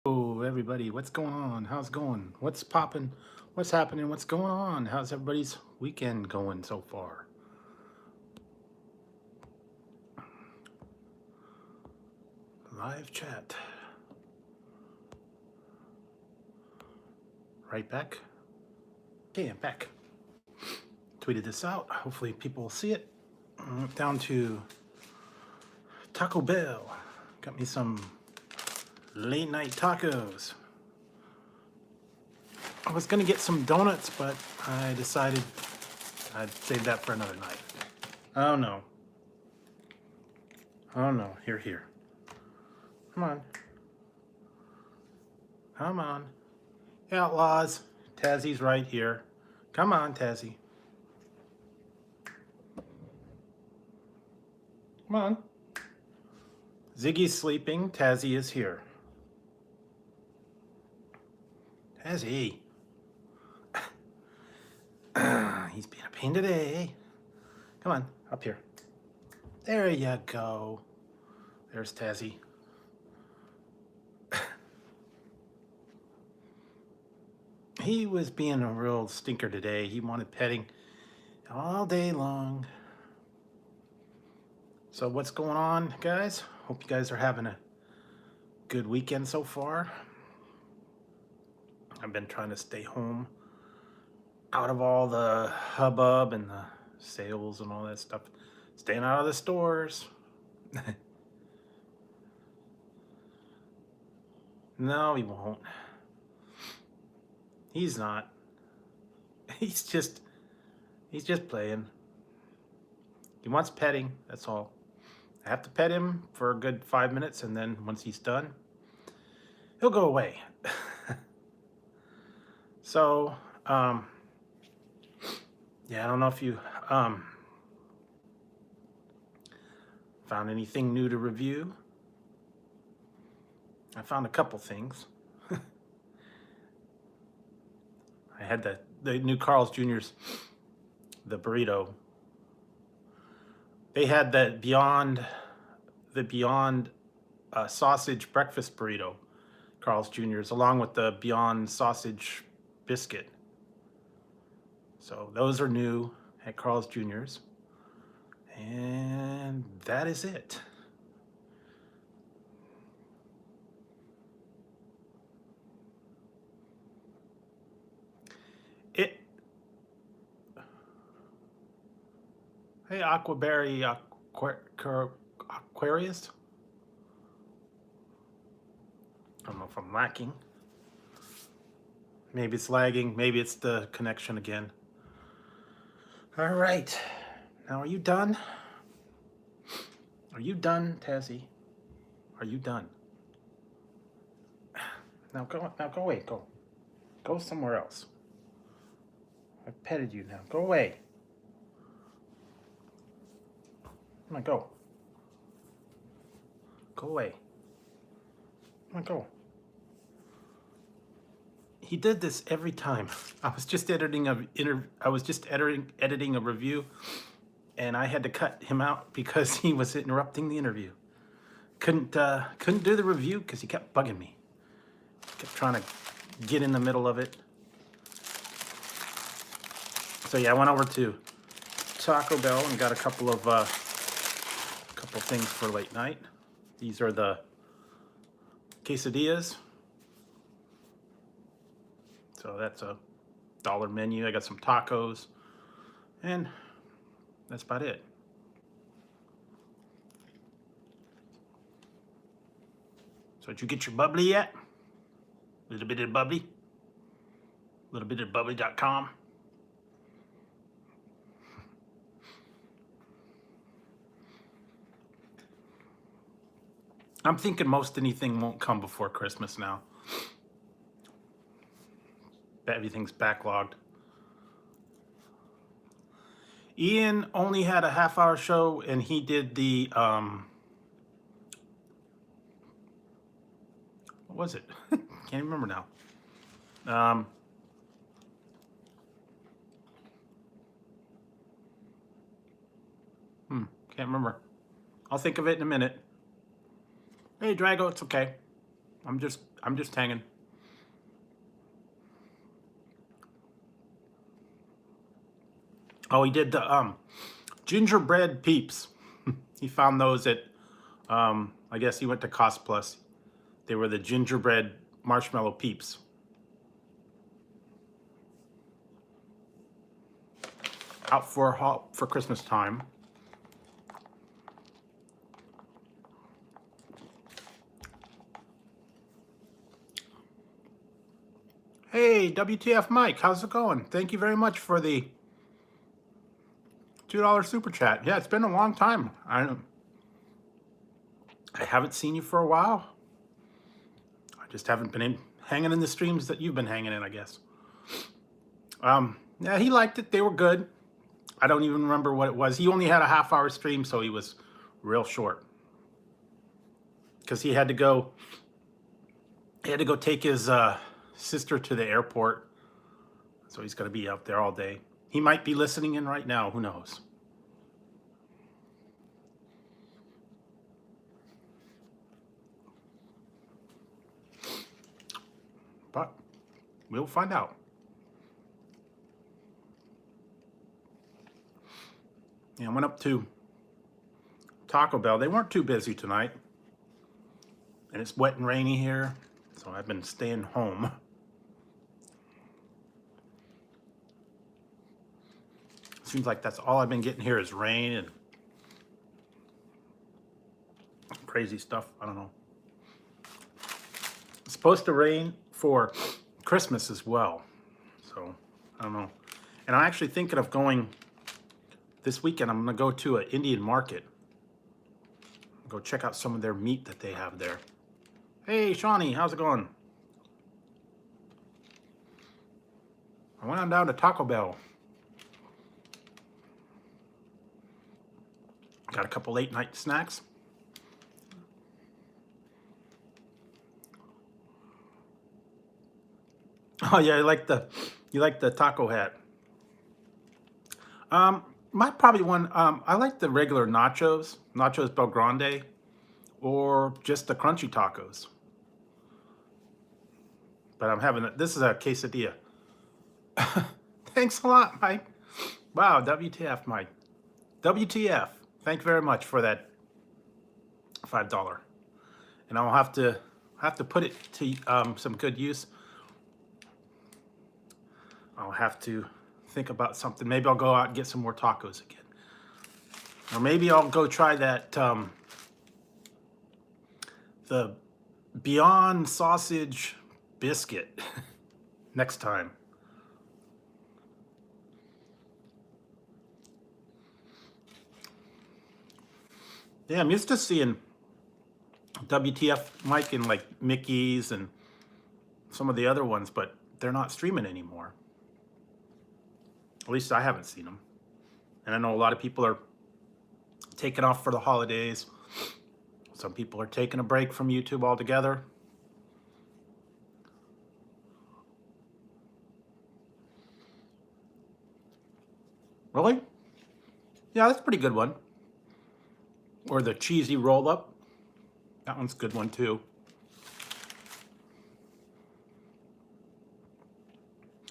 Oh, everybody, what's going on? How's it going? What's popping? What's happening? What's going on? How's everybody's weekend going so far? Live chat. Right back. Okay, I'm back. Tweeted this out. Hopefully people will see it. Down to Taco Bell. Got me some late night tacos. I was gonna get some donuts, but I decided I'd save that for another night. Oh no. Oh no. Here. Come on. Come on. Outlaws. Tazzie's right here. Come on, Tazzie. Come on. Ziggy's sleeping. Tazzie is here. Tazzie. He's being a pain today. Come on, up here. There you go. There's Tazzie. He was being a real stinker today. He wanted petting all day long. So what's going on, guys? Hope you guys are having a good weekend so far. I've been trying to stay home out of all the hubbub and the sales and all that stuff. Staying out of the stores. No, he won't. He's not. He's just playing. He wants petting, that's all. I have to pet him for a good 5 minutes, and then once he's done, he'll go away. So, yeah, I don't know if you found anything new to review. I found a couple things. I had the new Carl's Jr.'s, the burrito. They had the Beyond sausage breakfast burrito, Carl's Jr.'s, along with the Beyond sausage biscuit. So those are new at Carl's Jr.'s. And that is it. Hey, Aquaberry Aquarius. I don't know if I'm lacking. Maybe it's lagging. Maybe it's the connection again. All right. Now, are you done? Are you done, Tazzie? Are you done? Now go away. Go somewhere else. I've petted you now. Go away. Come on, go. Go away. Come on, go. He did this every time. I was just editing a review, and I had to cut him out because he was interrupting the interview. Couldn't do the review because he kept bugging me. Kept trying to get in the middle of it. So yeah, I went over to Taco Bell and got a couple things for late night. These are the quesadillas. So that's a $1 menu. I got some tacos, and that's about it. So did you get your bubbly yet? A little bit of bubbly? A little bit of bubbly.com? I'm thinking most anything won't come before Christmas now. Everything's backlogged. Ian only had a half-hour show, and he did the what was it? Can't remember now. Can't remember. I'll think of it in a minute. Hey, Drago, it's okay. I'm just I'm just hanging. Oh, he did the gingerbread peeps. He found those at I guess he went to Cost Plus. They were the gingerbread marshmallow peeps. Out for Christmas time. Hey, WTF Mike, how's it going? Thank you very much for the $2 super chat. Yeah, it's been a long time. I haven't seen you for a while. I just haven't been hanging in the streams that you've been hanging in, I guess. Yeah, he liked it. They were good. I don't even remember what it was. He only had a half-hour stream, so he was real short. Because he had to go take his sister to the airport. So he's going to be out there all day. He might be listening in right now. Who knows? But we'll find out. Yeah, I went up to Taco Bell. They weren't too busy tonight. And it's wet and rainy here, so I've been staying home. Seems like that's all I've been getting here is rain and crazy stuff. I don't know. It's supposed to rain for Christmas as well. So, I don't know. And I'm actually thinking of going this weekend. I'm going to go to an Indian market. Go check out some of their meat that they have there. Hey, Shawnee, how's it going? I went on down to Taco Bell. Got a couple late night snacks. Oh yeah, you like the taco hat. My probably one. I like the regular nachos Bel Grande, or just the crunchy tacos. But I'm having this is a quesadilla. Thanks a lot, Mike. Wow, WTF, Mike. WTF. Thank you very much for that $5. And I'll have to put it to some good use. I'll have to think about something. Maybe I'll go out and get some more tacos again. Or maybe I'll go try that the Beyond Sausage Biscuit next time. Yeah, I'm used to seeing WTF Mike in like Mickey's and some of the other ones, but they're not streaming anymore. At least I haven't seen them. And I know a lot of people are taking off for the holidays. Some people are taking a break from YouTube altogether. Really? Yeah, that's a pretty good one. Or the cheesy roll-up. That one's a good one too.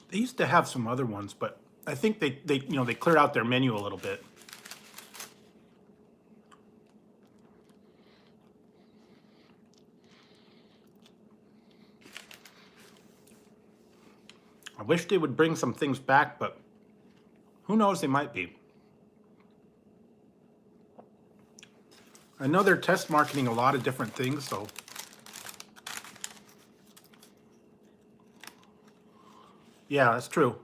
They used to have some other ones, but I think they cleared out their menu a little bit. I wish they would bring some things back, but who knows, they might be. I know they're test marketing a lot of different things, so yeah, that's true.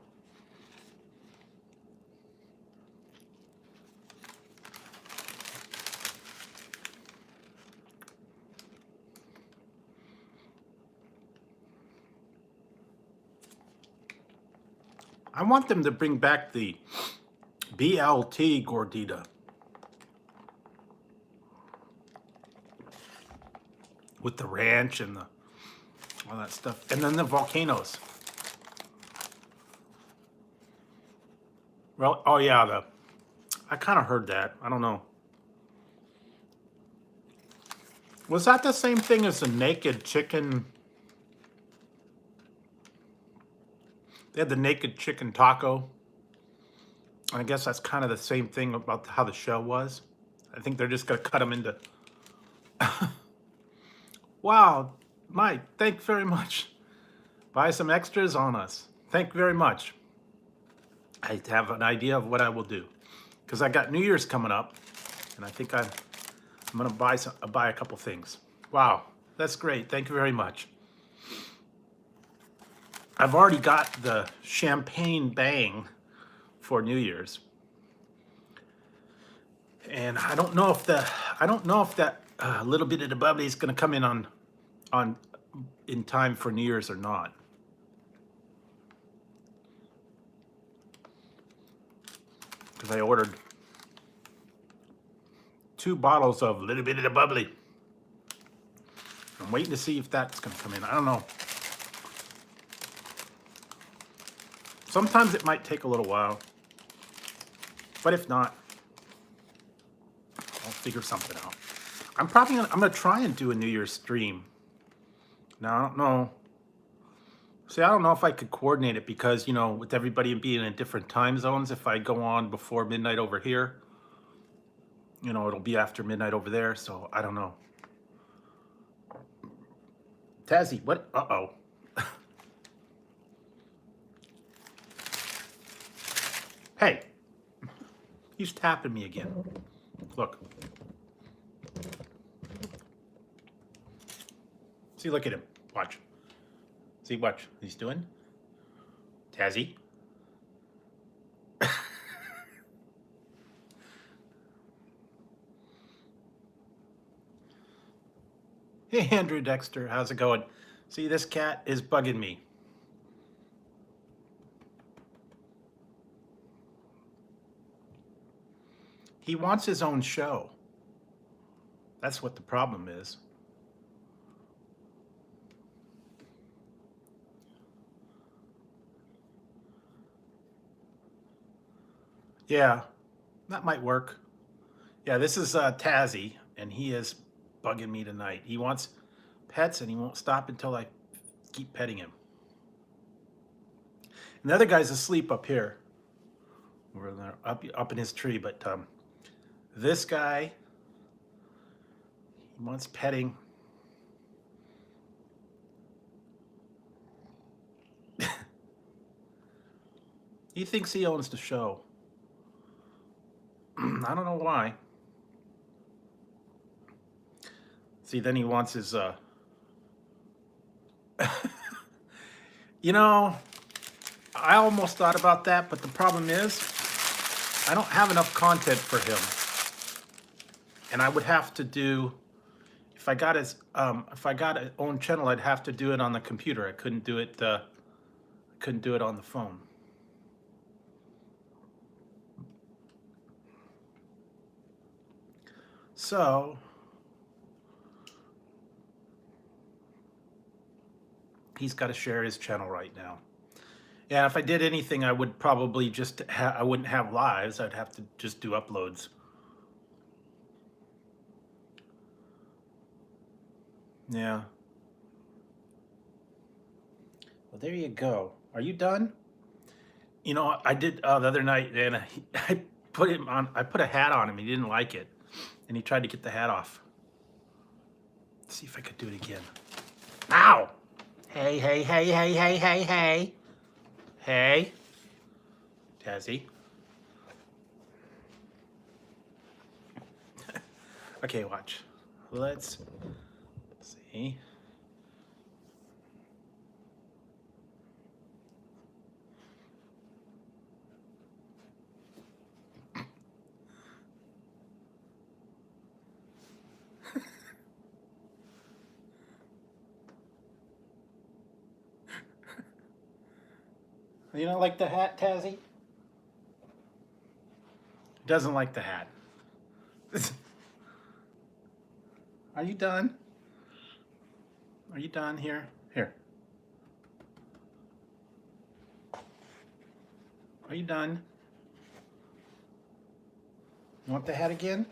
I want them to bring back the BLT gordita with the ranch and all that stuff, and then the volcanoes. Well, oh yeah, I kind of heard that. I don't know. Was that the same thing as the naked chicken They had the naked chicken taco. And I guess that's kind of the same thing about how the show was. I think they're just going to cut them into... Wow, Mike, thank you very much. Buy some extras on us. Thank you very much. I have an idea of what I will do. Because I got New Year's coming up. And I think I'm going to buy a couple things. Wow, that's great. Thank you very much. I've already got the champagne bang for New Year's, and I don't know if that little bit of the bubbly is going to come in in time for New Year's or not. Because I ordered 2 bottles of little bit of the bubbly. I'm waiting to see if that's going to come in. I don't know. Sometimes it might take a little while, but if not, I'll figure something out. I'm gonna try and do a New Year's stream. Now I don't know. See, I don't know if I could coordinate it because, you know, with everybody being in different time zones, if I go on before midnight over here, you know, it'll be after midnight over there. So I don't know. Tazzy, what? Uh-oh. Hey, he's tapping me again. Look. See, look at him. Watch. See, watch. He's doing. Tazzy. Hey, Andrew Dexter. How's it going? See, this cat is bugging me. He wants his own show. That's what the problem is. Yeah, that might work. Yeah, this is Tazzy, and he is bugging me tonight. He wants pets, and he won't stop until I keep petting him. And the other guy's asleep up here. We're up in his tree, but this guy, he wants petting. He thinks he owns the show. I don't know why. See, then he wants his, you know, I almost thought about that, but the problem is, I don't have enough content for him. And I would have to do, if I got his own channel, I'd have to do it on the computer. I couldn't do it on the phone. So he's got to share his channel right now. Yeah, if I did anything, I would probably just I wouldn't have lives. I'd have to just do uploads. Yeah. Well, there you go. Are you done? You know, I did the other night, and I put him on. I put a hat on him. He didn't like it, and he tried to get the hat off. Let's see if I could do it again. Ow! Hey, hey, hey, hey, hey, hey, hey. Hey. Tazzy. Okay, watch. Let's see. You don't like the hat, Tazzy? Doesn't like the hat. Are you done? Are you done here? Here. Are you done? You want the hat again?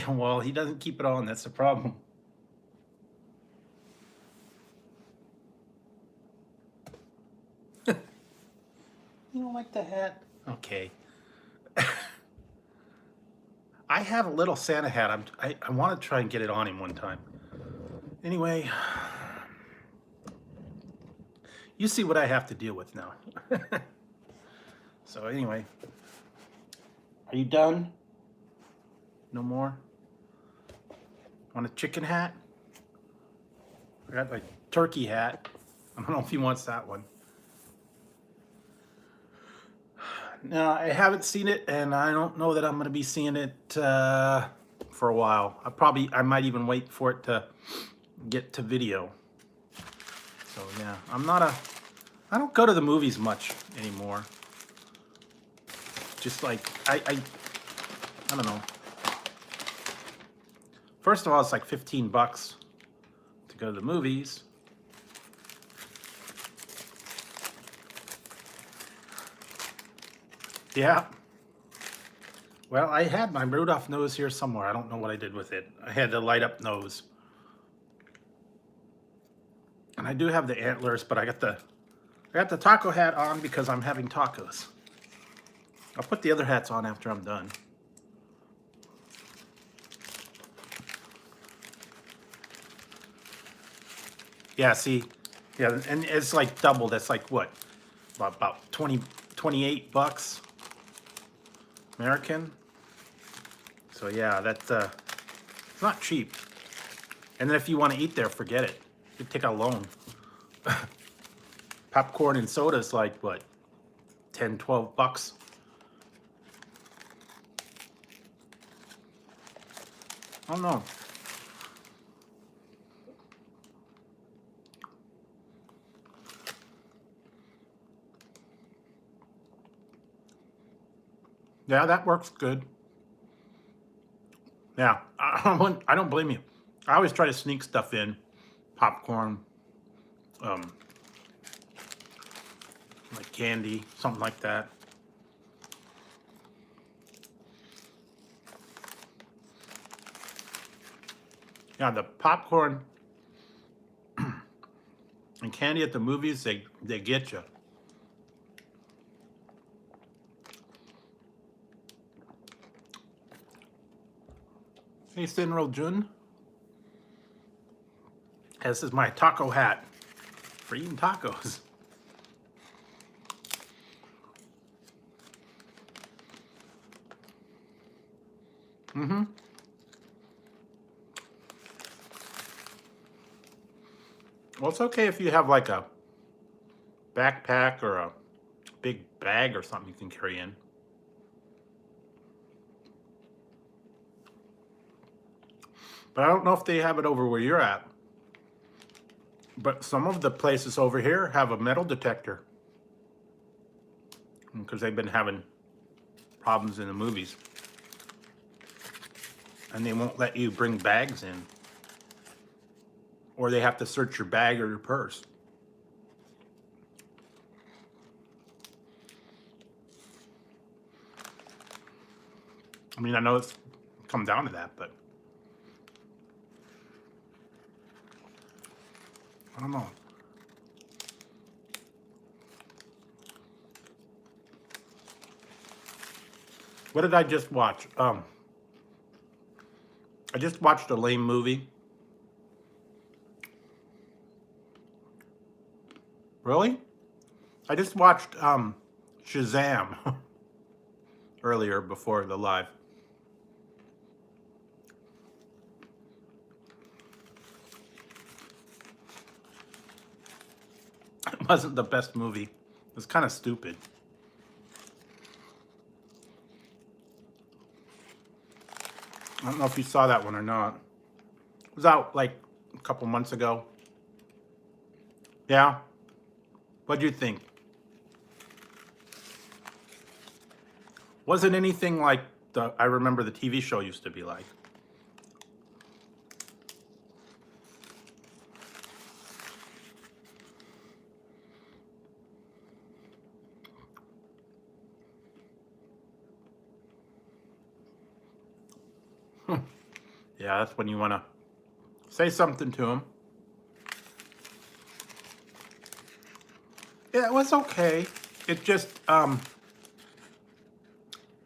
Well, he doesn't keep it on. That's the problem. You don't like the hat? Okay. I have a little Santa hat. I want to try and get it on him one time. Anyway, you see what I have to deal with now. So anyway, are you done? No more? Want a chicken hat? I got my turkey hat. I don't know if he wants that one. No, I haven't seen it, and I don't know that I'm going to be seeing it for a while. I might even wait for it to get to video. So yeah, I don't go to the movies much anymore. Just like, I don't know. First of all, it's like 15 bucks to go to the movies. Yeah. Well, I had my Rudolph nose here somewhere. I don't know what I did with it. I had the light up nose. And I do have the antlers, but I got the taco hat on because I'm having tacos. I'll put the other hats on after I'm done. Yeah, see? Yeah, and it's like double. That's like what? About 28 bucks American. So yeah, that's it's not cheap. And then if you want to eat there, forget it. You take a loan. Popcorn and soda is like what? 10, 12 bucks. I don't know. Yeah, that works good. Yeah, I don't blame you. I always try to sneak stuff in. Popcorn, like candy, something like that. Yeah, the popcorn and candy at the movies, they get you. Hey, Sinro Jun. This is my taco hat for eating tacos. Mm-hmm. Well, it's okay if you have like a backpack or a big bag or something you can carry in. But I don't know if they have it over where you're at. But some of the places over here have a metal detector. Because they've been having problems in the movies. And they won't let you bring bags in. Or they have to search your bag or your purse. I mean, I know it's come down to that, but I don't know. What did I just watch? I just watched a lame movie. Really? I just watched Shazam earlier before the live. It wasn't the best movie. It was kind of stupid. I don't know if you saw that one or not. It was out like a couple months ago. Yeah? What'd you think? Wasn't anything like I remember the TV show used to be like. Yeah, that's when you want to say something to him. Yeah, it was okay. It just,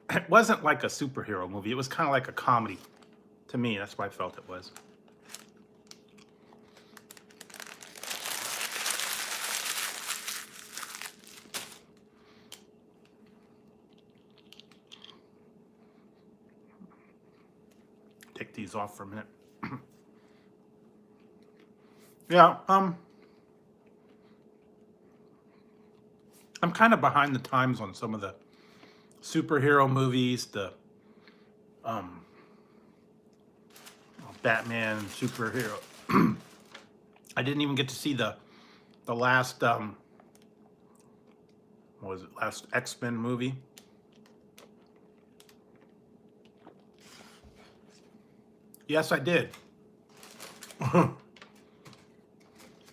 it wasn't like a superhero movie. It was kind of like a comedy to me. That's what I felt it was. Take these off for a minute. Yeah, I'm kind of behind the times on some of the superhero movies, the Batman superhero. I didn't even get to see the last what was it? Last X-Men movie. Yes, I did.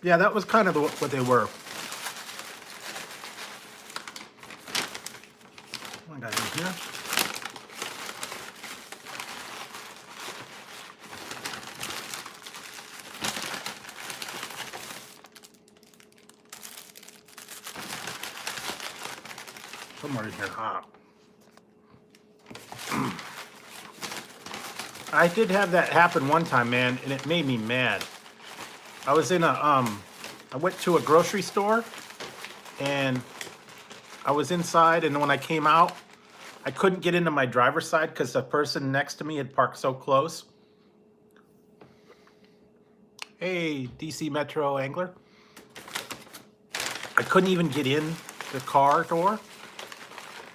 Yeah, that was kind of what they were. What I got in here? Somewhere in here. I did have that happen one time, man, and it made me mad. I was in a I went to a grocery store, and I was inside, and when I came out, I couldn't get into my driver's side because the person next to me had parked so close. Hey, DC Metro Angler. I couldn't even get in the car door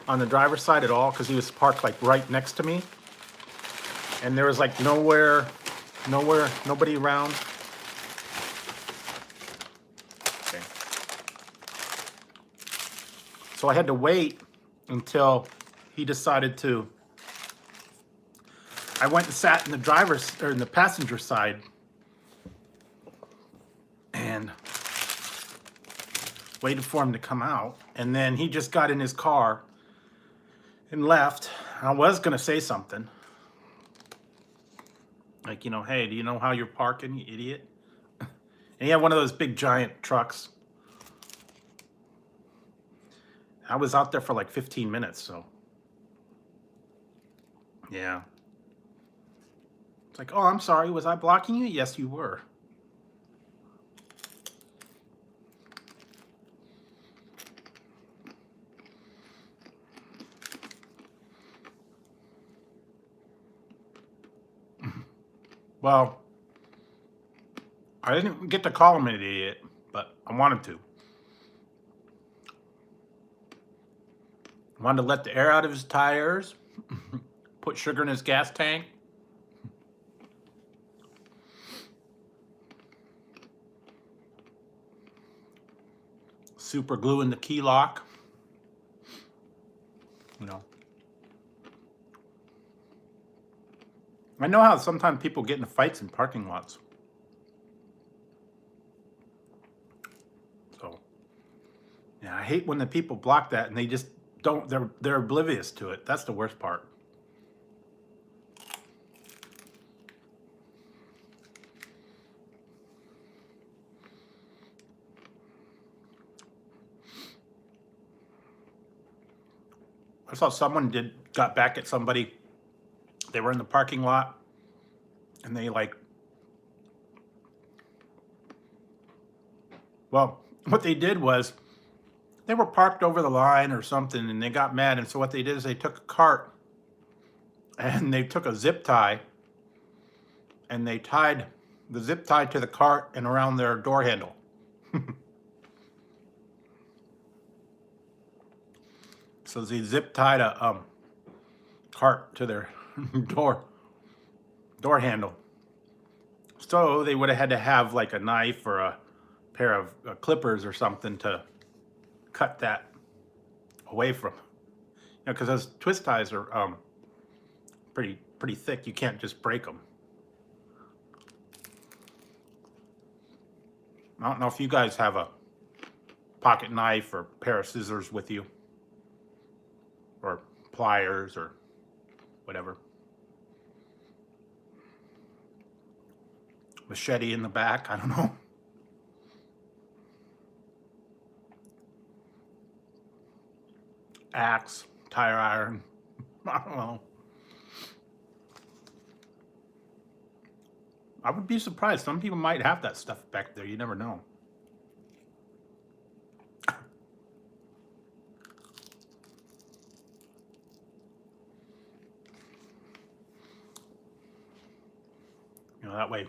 on the driver's side at all because he was parked like right next to me. And there was like nobody around. Okay. So I had to wait until he decided to. I went and sat in the in the passenger side and waited for him to come out. And then he just got in his car and left. I was gonna say something. Like, hey, do you know how you're parking, you idiot? And he had one of those big giant trucks. I was out there for like 15 minutes, so. Yeah. It's like, oh, I'm sorry, was I blocking you? Yes, you were. Well, I didn't get to call him an idiot, but I wanted to. I wanted to let the air out of his tires, put sugar in his gas tank. Super glue in the key lock. I know how sometimes people get into fights in parking lots. So, yeah, I hate when the people block that and they just don't, they're oblivious to it. That's the worst part. I saw someone got back at somebody. They were in the parking lot and they well, what they did was they were parked over the line or something and they got mad. And so what they did is they took a cart and they took a zip tie and they tied the zip tie to the cart and around their door handle. So they zip tied a cart to their door handle. So they would have had to have like a knife or a pair of clippers or something to cut that away from. Because those twist ties are pretty thick. You can't just break them. I don't know if you guys have a pocket knife or pair of scissors with you, or pliers or whatever. machete in the back. I don't know. Axe, tire iron. I don't know. I would be surprised. Some people might have that stuff back there. You never know. You know, that way.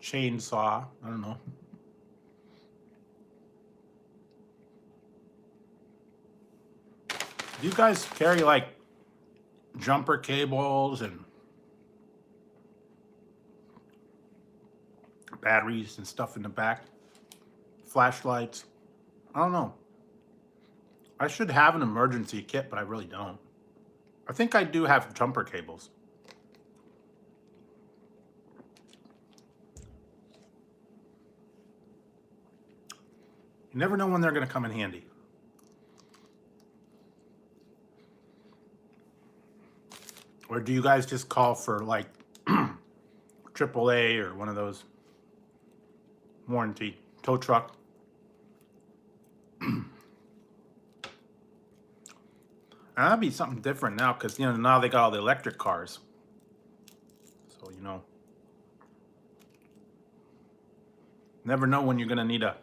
Chainsaw. I don't know. Do you guys carry like jumper cables and batteries and stuff in the back? Flashlights? I don't know. I should have an emergency kit, but I really don't. I think I do have jumper cables. You never know when they're going to come in handy. Or do you guys just call for like AAA or one of those warranty tow truck? And that'd be something different now, because you know now they got all the electric cars. So you know, never know when you're gonna need a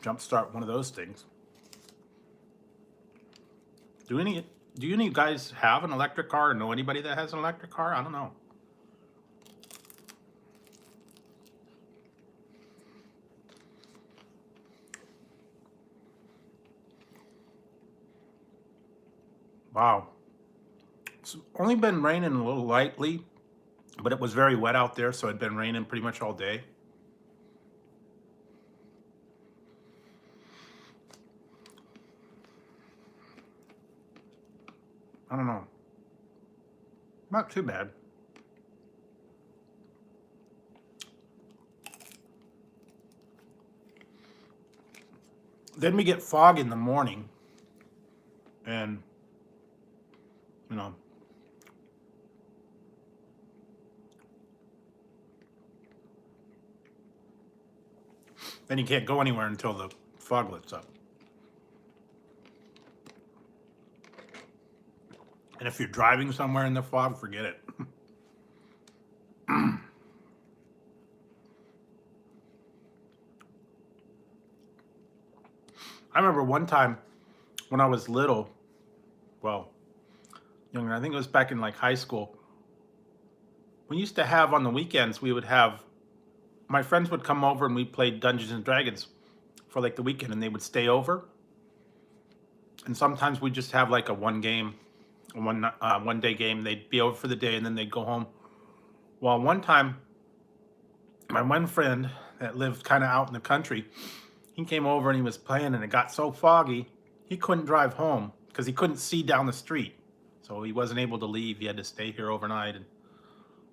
jump start one of those things. Do any of you guys have an electric car or know anybody that has an electric car? I don't know. Wow. It's only been raining a little lightly, but it was very wet out there, so it'd been raining pretty much all day. I don't know. Not too bad. Then we get fog in the morning, and you know, then you can't go anywhere until the fog lifts up. And if you're driving somewhere in the fog, forget it. I remember one time when I was little, well, younger, I think it was back in like high school. We used to have on the weekends, we would have, my friends would come over and we played Dungeons and Dragons for like the weekend, and they would stay over. And sometimes we just have like a one day game. They'd be over for the day and then they'd go home. Well, one time, my one friend that lived kind of out in the country, he came over and he was playing, and it got so foggy, he couldn't drive home because he couldn't see down the street. So he wasn't able to leave. He had to stay here overnight and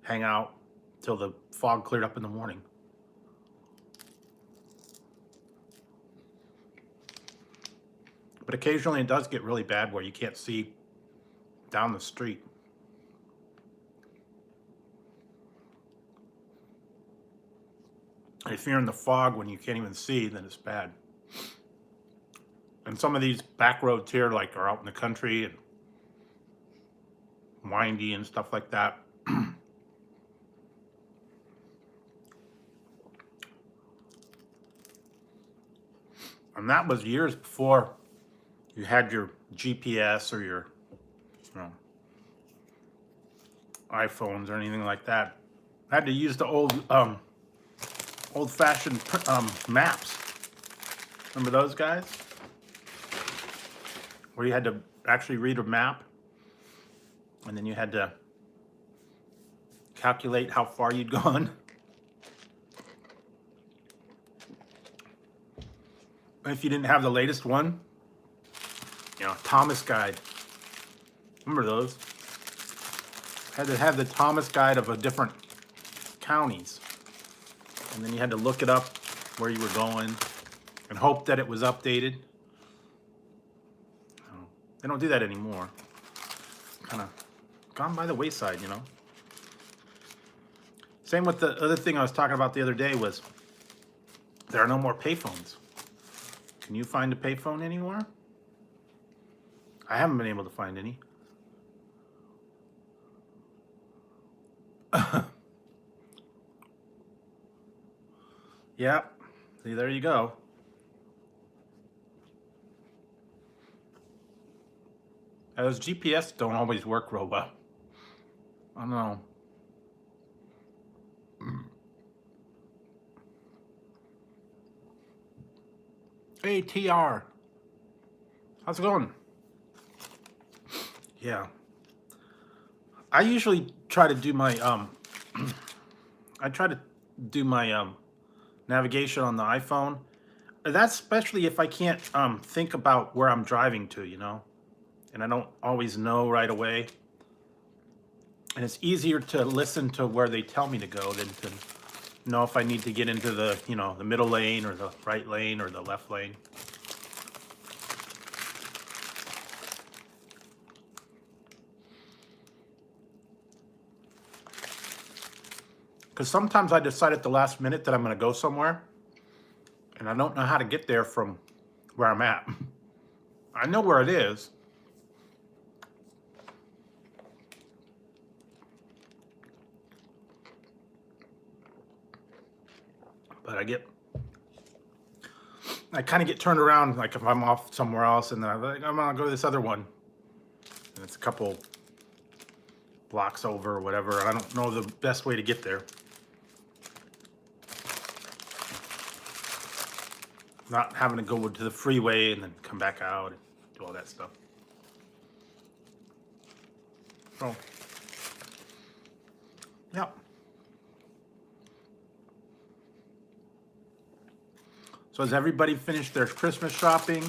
hang out till the fog cleared up in the morning. But occasionally it does get really bad where you can't see down the street. And if you're in the fog when you can't even see, then it's bad. And some of these back roads here, like, are out in the country and windy and stuff like that. And that was years before you had your GPS or your, you know, iPhones or anything like that. I had to use the old-fashioned maps. Remember those guys? Where you had to actually read a map, and then you had to calculate how far you'd gone. If you didn't have the latest one, you know, Thomas Guide. Remember those? Had to have the Thomas Guide of a different counties. And then you had to look it up where you were going and hope that it was updated. They don't do that anymore. Kind of gone by the wayside, you know. Same with the other thing I was talking about the other day was there are no more payphones. Can you find a payphone anywhere? I haven't been able to find any. Yep. See, there you go. Those GPS don't always work real well. I don't know. Hey, TR. How's it going? Yeah. I usually try to do my I try to do my navigation on the iPhone. That's especially if I can't think about where I'm driving to, you know, and I don't always know right away. And it's easier to listen to where they tell me to go than to know if I need to get into the, you know, the middle lane or the right lane or the left lane. Because sometimes I decide at the last minute that I'm going to go somewhere, and I don't know how to get there from where I'm at. I know where it is. But I kind of get turned around, like if I'm off somewhere else, and then I'm like, I'm going to go to this other one. And it's a couple blocks over or whatever. I don't know the best way to get there. Not having to go to the freeway and then come back out and do all that stuff. So, yeah. So has everybody finished their Christmas shopping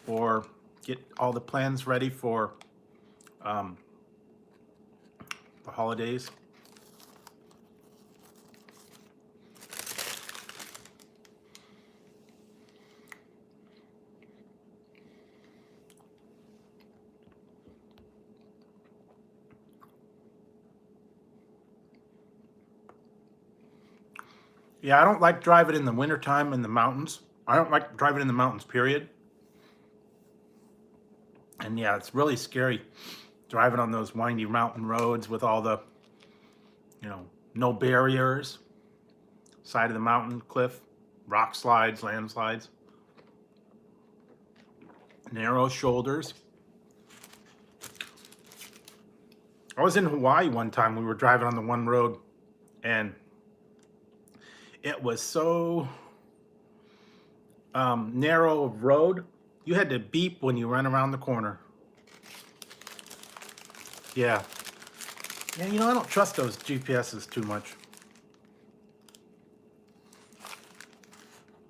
or get all the plans ready for the holidays? Yeah, I don't like driving in the wintertime in the mountains. I don't like driving in the mountains, period. And yeah, it's really scary driving on those windy mountain roads with all the, you know, no barriers, side of the mountain cliff, rock slides, landslides, narrow shoulders. I was in Hawaii one time. We were driving on the one road, and it was so narrow of road, you had to beep when you ran around the corner. Yeah. Yeah, you know, I don't trust those GPSs too much.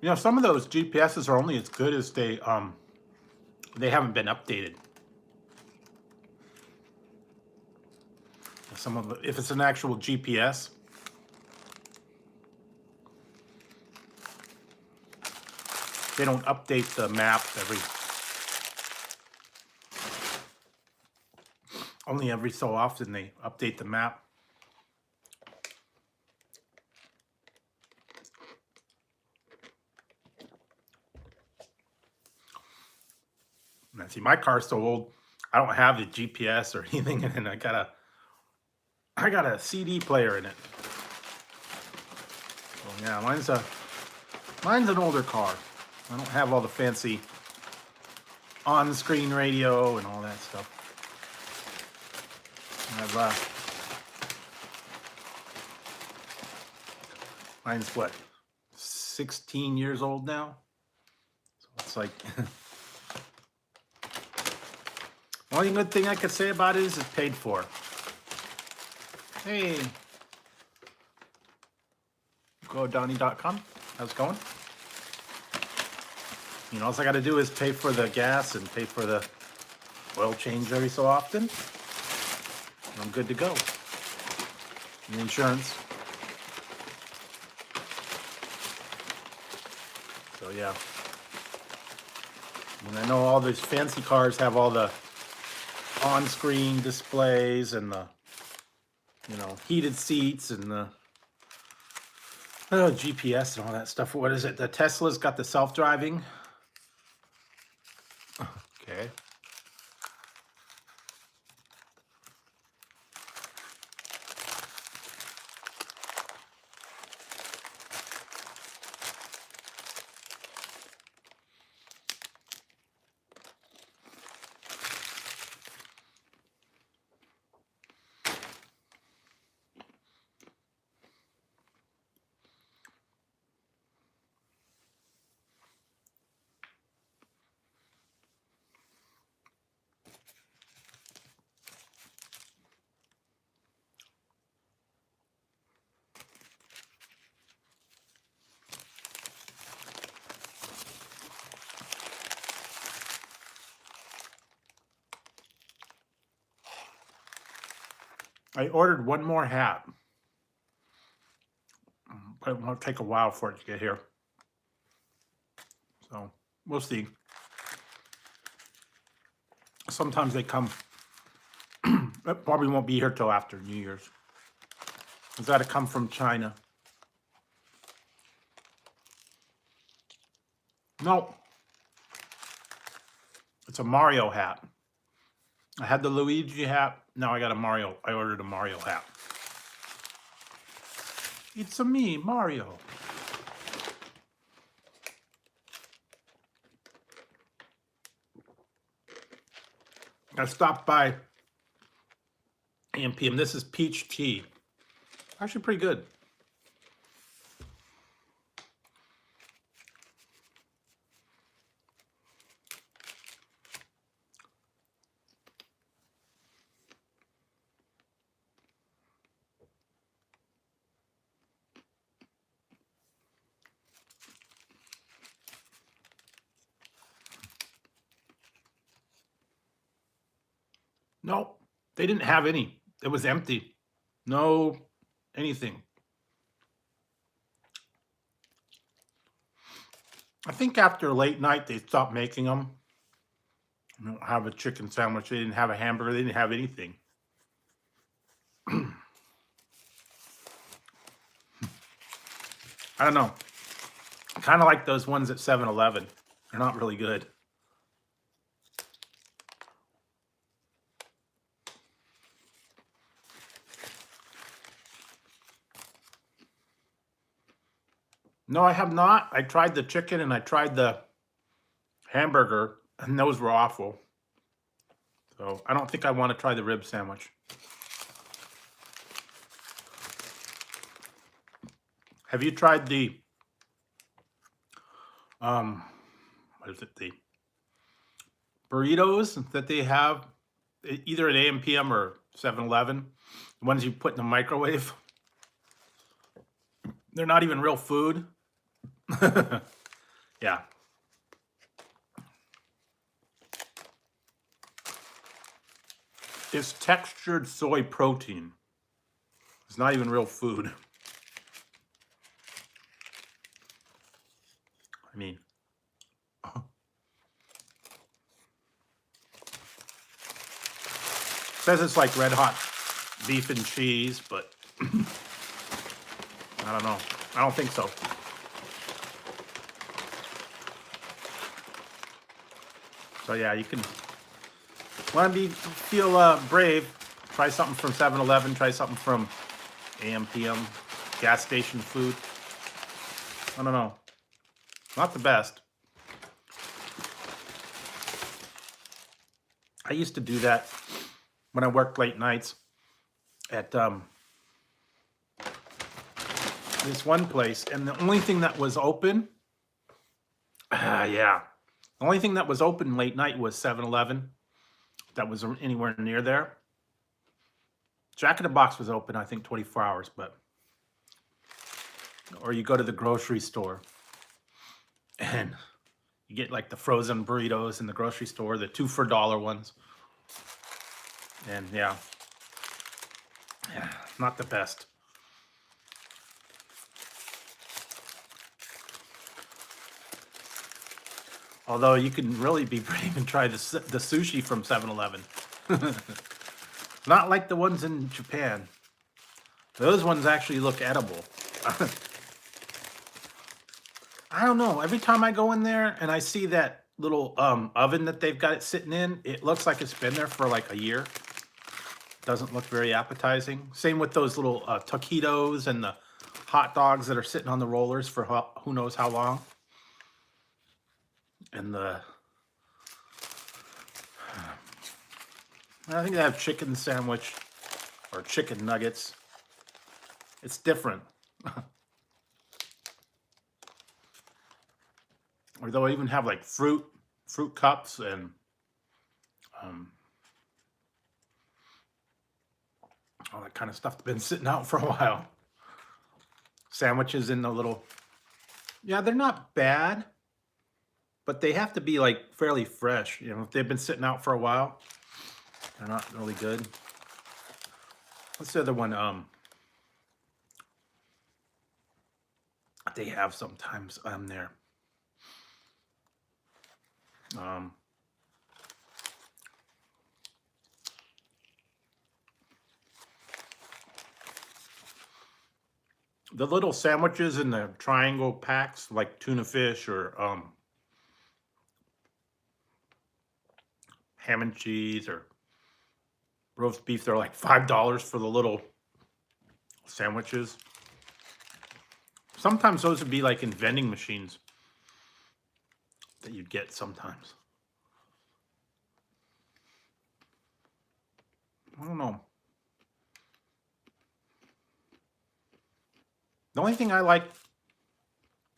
You know, some of those GPSs are only as good as they haven't been updated. Some of if it's an actual GPS, they don't update the map only every so often they update the map. And see, my car's so old, I don't have the GPS or anything, and I got a CD player in it. So yeah, mine's an older car. I don't have all the fancy on-screen radio and all that stuff. I have mine's what, 16 years old now? So it's like only good thing I could say about it is it's paid for. Hey, GoDonnie.com. How's it going? You know, all I got to do is pay for the gas and pay for the oil change every so often. And I'm good to go. And insurance. So yeah. And I know all these fancy cars have all on-screen displays and the, you know, heated seats and the GPS and all that stuff. What is it? The Tesla's got the self-driving. Okay. I ordered one more hat, but it will take a while for it to get here. So we'll see. Sometimes they come. It probably won't be here till after New Year's. It's got to come from China. Nope. It's a Mario hat. I had the Luigi hat. Now I got a Mario. I ordered a Mario hat. It's a me, Mario. I stopped by AMPM. This is peach tea. Actually pretty good. Nope, they didn't have any. It was empty. No anything. I think after late night, they stopped making them. They don't have a chicken sandwich. They didn't have a hamburger. They didn't have anything. I don't know. Kind of like those ones at 7-Eleven. They're not really good. No, I have not. I tried the chicken and I tried the hamburger, and those were awful. So I don't think I want to try the rib sandwich. Have you tried the what is it, the burritos that they have either at AMPM or 7-Eleven? The ones you put in the microwave. They're not even real food. Yeah. It's textured soy protein. It's not even real food. I mean, says it's like red hot beef and cheese, but I don't know. I don't think so. So yeah, you can want to feel brave. Try something from 7-Eleven. Try something from AMPM, gas station food. I don't know. Not the best. I used to do that when I worked late nights at this one place, and the only thing that was open, yeah, the only thing that was open late night was 7-Eleven. That was anywhere near there. Jack in the Box was open, I think, 24 hours, but or you go to the grocery store and you get like the frozen burritos in the grocery store, the 2 for $1 ones. And yeah, not the best. Although you can really be brave and try the sushi from 7-Eleven. Not like the ones in Japan. Those ones actually look edible. I don't know. Every time I go in there and I see that little oven that they've got it sitting in, it looks like it's been there for like a year. Doesn't look very appetizing. Same with those little taquitos and the hot dogs that are sitting on the rollers for who knows how long. And I think they have chicken sandwich or chicken nuggets. It's different. Or they'll even have like fruit cups and all that kind of stuff that's been sitting out for a while. Sandwiches in the little, yeah, they're not bad, but they have to be like fairly fresh. You know, if they've been sitting out for a while, they're not really good. What's the other one? They have sometimes there. The little sandwiches in the triangle packs, like tuna fish or ham and cheese or roast beef, they're like $5 for the little sandwiches. Sometimes those would be like in vending machines that you'd get sometimes. I don't know. The only thing I like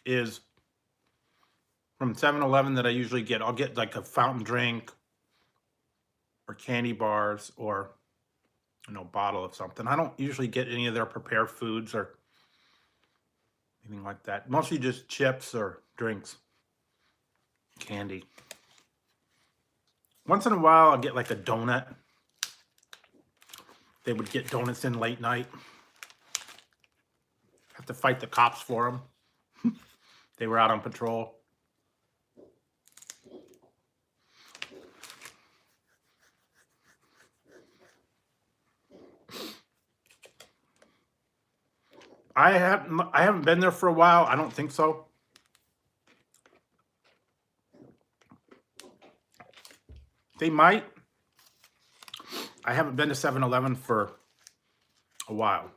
is from 7-Eleven that I usually get, I'll get like a fountain drink or candy bars or, you know, bottle of something. I don't usually get any of their prepared foods or anything like that. Mostly just chips or drinks, candy. Once in a while, I'll get like a donut. They would get donuts in late night. Have to fight the cops for them. They were out on patrol. I haven't been there for a while. I don't think so. They might. I haven't been to 7-Eleven for a while.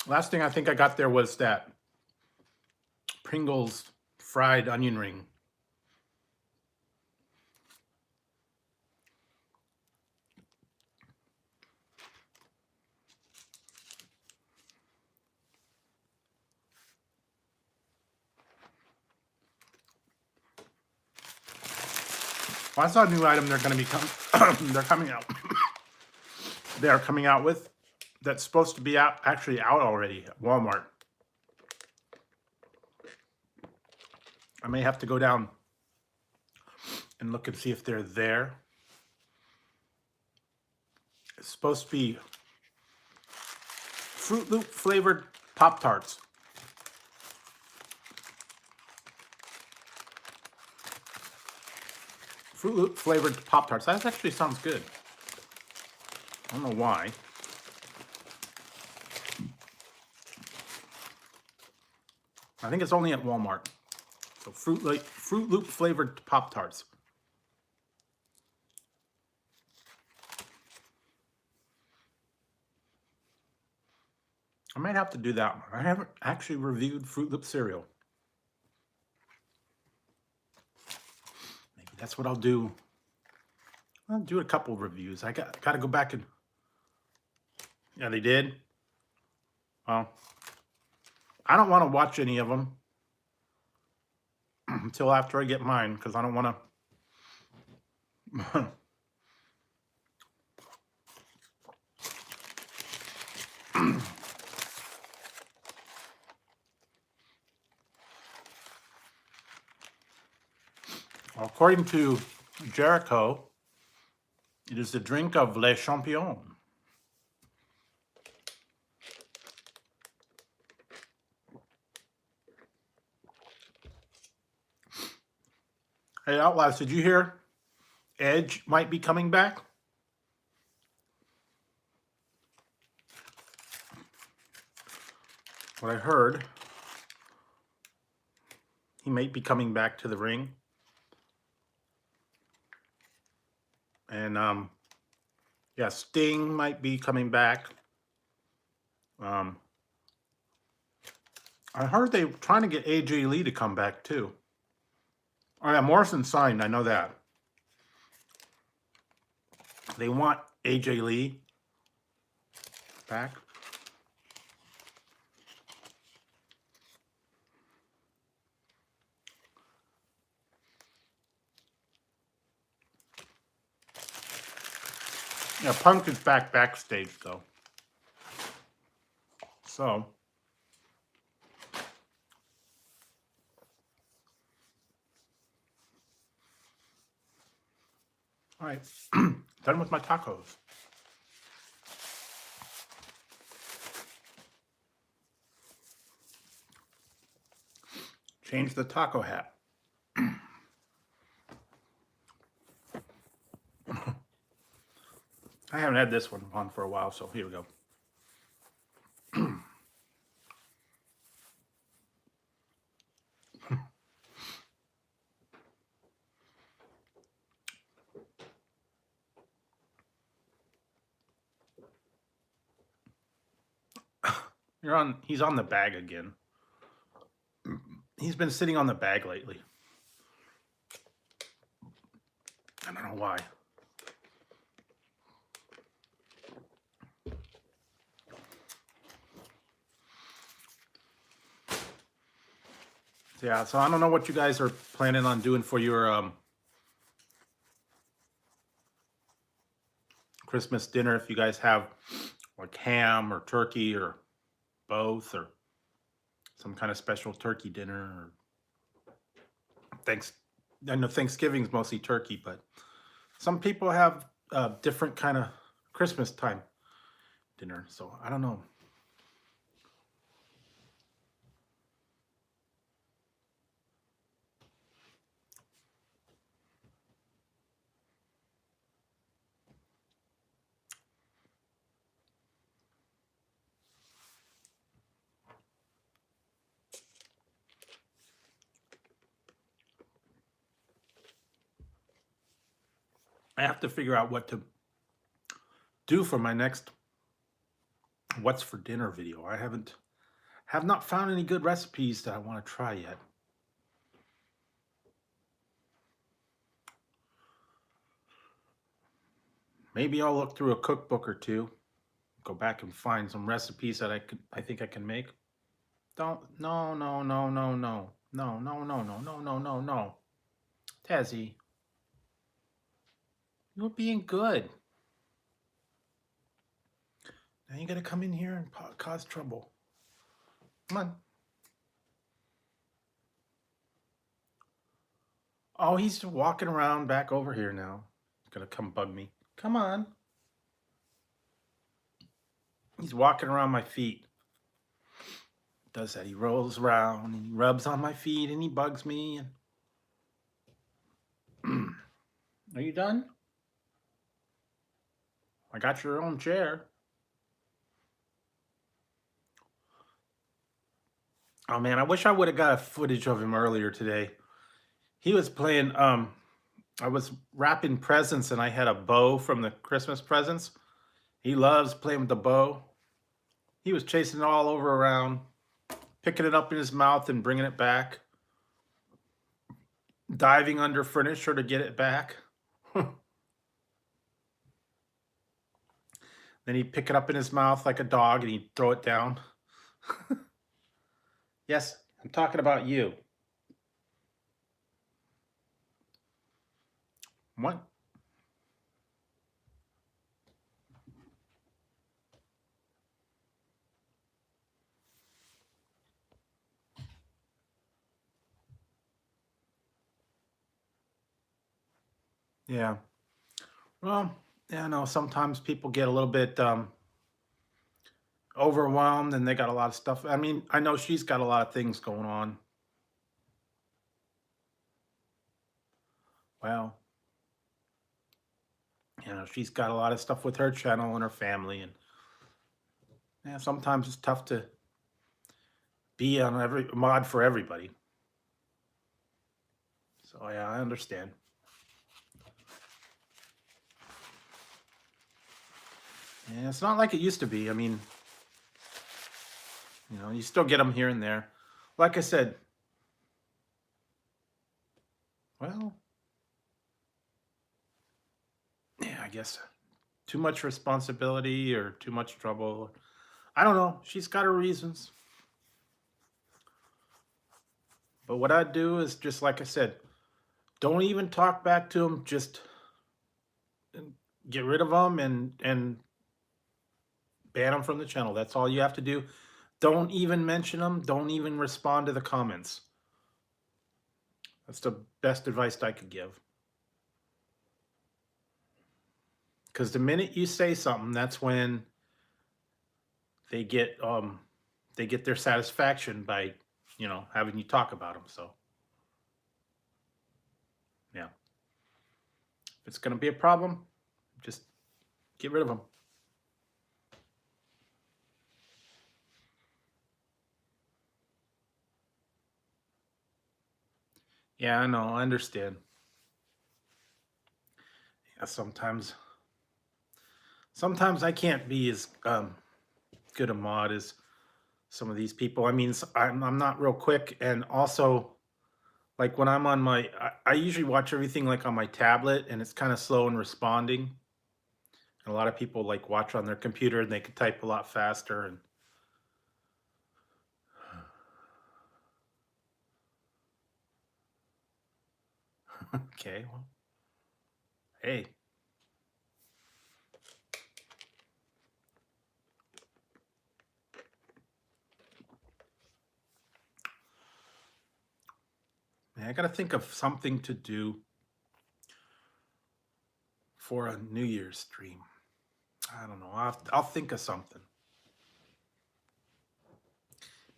Last thing I think I got there was that Pringles fried onion ring. Well, I saw a new item they're going to be they're coming out. They are coming out with that's supposed to be actually out already at Walmart. I may have to go down and look and see if they're there. It's supposed to be Fruit Loop flavored Pop-Tarts. Fruit Loop flavored Pop-Tarts. That actually sounds good. I don't know why. I think it's only at Walmart. So Fruit Loop flavored Pop-Tarts. I might have to do that one. I haven't actually reviewed Fruit Loop cereal. Maybe that's what I'll do. I'll do a couple of reviews. I got to go back and... Yeah, they did? Well, I don't want to watch any of them until after I get mine, because I don't want to... According to Jericho, it is the drink of Les Champions. Hey, Outlaws, did you hear Edge might be coming back? What I heard, he might be coming back to the ring. And yeah, Sting might be coming back. I heard they were trying to get AJ Lee to come back too. Oh yeah, Morrison signed, I know that. They want AJ Lee back. Yeah, Punk is backstage though. So all right, done with my tacos. Change the taco hat. I haven't had this one on for a while, so here we go. He's on the bag again. He's been sitting on the bag lately. I don't know why. Yeah, so I don't know what you guys are planning on doing for your Christmas dinner. If you guys have like ham or turkey or both, or some kind of special turkey dinner. Or I know Thanksgiving's mostly turkey, but some people have different kind of Christmas time dinner. So I don't know. I have to figure out what to do for my next what's for dinner video. I have not found any good recipes that I want to try yet. Maybe I'll look through a cookbook or two, go back and find some recipes that I think I can make. No, Tazzy, you were being good. Now you gotta come in here and cause trouble. Come on. Oh, he's walking around back over here now. He's gonna come bug me. Come on. He's walking around my feet. Does that. He rolls around and he rubs on my feet and he bugs me. Are you done? I got your own chair. Oh man, I wish I would have got a footage of him earlier today. He was playing, I was wrapping presents and I had a bow from the Christmas presents. He loves playing with the bow. He was chasing it all over around, picking it up in his mouth and bringing it back, diving under furniture to get it back. Then he'd pick it up in his mouth like a dog and he'd throw it down. Yes, I'm talking about you. What? Yeah. Well, yeah, no, sometimes people get a little bit overwhelmed and they got a lot of stuff. I mean, I know she's got a lot of things going on. Well, she's got a lot of stuff with her channel and her family, and yeah, sometimes it's tough to be on every mod for everybody. So yeah, I understand. And it's not like it used to be. I mean, you still get them here and there. Like I said, well, yeah, I guess too much responsibility or too much trouble. I don't know. She's got her reasons. But what I'd do is just like I said, don't even talk back to them. Just get rid of them and ban them from the channel. That's all you have to do. Don't even mention them. Don't even respond to the comments. That's the best advice I could give. Because the minute you say something, that's when they get their satisfaction by having you talk about them. So yeah, if it's going to be a problem, just get rid of them. Yeah, I know. I understand. Yeah, sometimes I can't be as good a mod as some of these people. I mean, I'm not real quick, and also like when I'm on I usually watch everything like on my tablet, and it's kind of slow in responding. And a lot of people like watch on their computer, and they can type a lot faster. And okay, well, hey. Man, I got to think of something to do for a New Year's stream. I don't know. I'll think of something.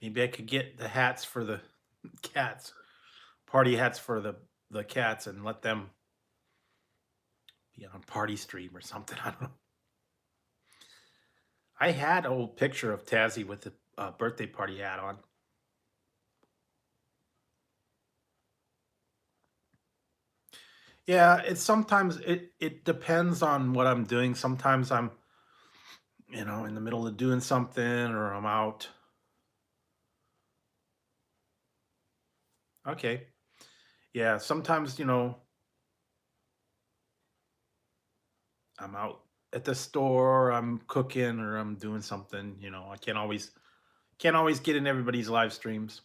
Maybe I could get the hats for the cats, party hats for the cats, and let them be on party stream or something. I don't know. I had an old picture of Tazzy with the birthday party hat on. Yeah, it's sometimes it depends on what I'm doing. Sometimes I'm in the middle of doing something, or I'm out. Okay. Yeah, sometimes I'm out at the store, I'm cooking, or I'm doing something. I can't always get in everybody's live streams.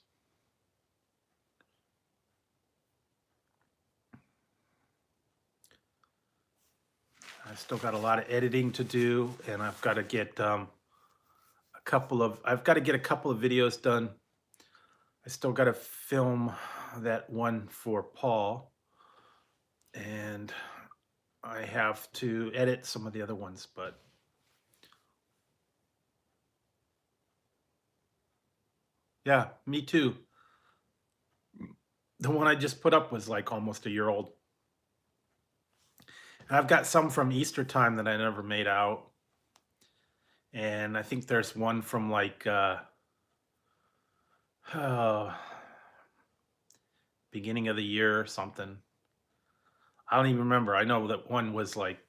I still got a lot of editing to do, and I've got to get I've got to get a couple of videos done. I still got to film that one for Paul, and I have to edit some of the other ones, but yeah, me too. The one I just put up was like almost a year old. And I've got some from Easter time that I never made out. And I think there's one from like beginning of the year or something. I don't even remember. I know that one was like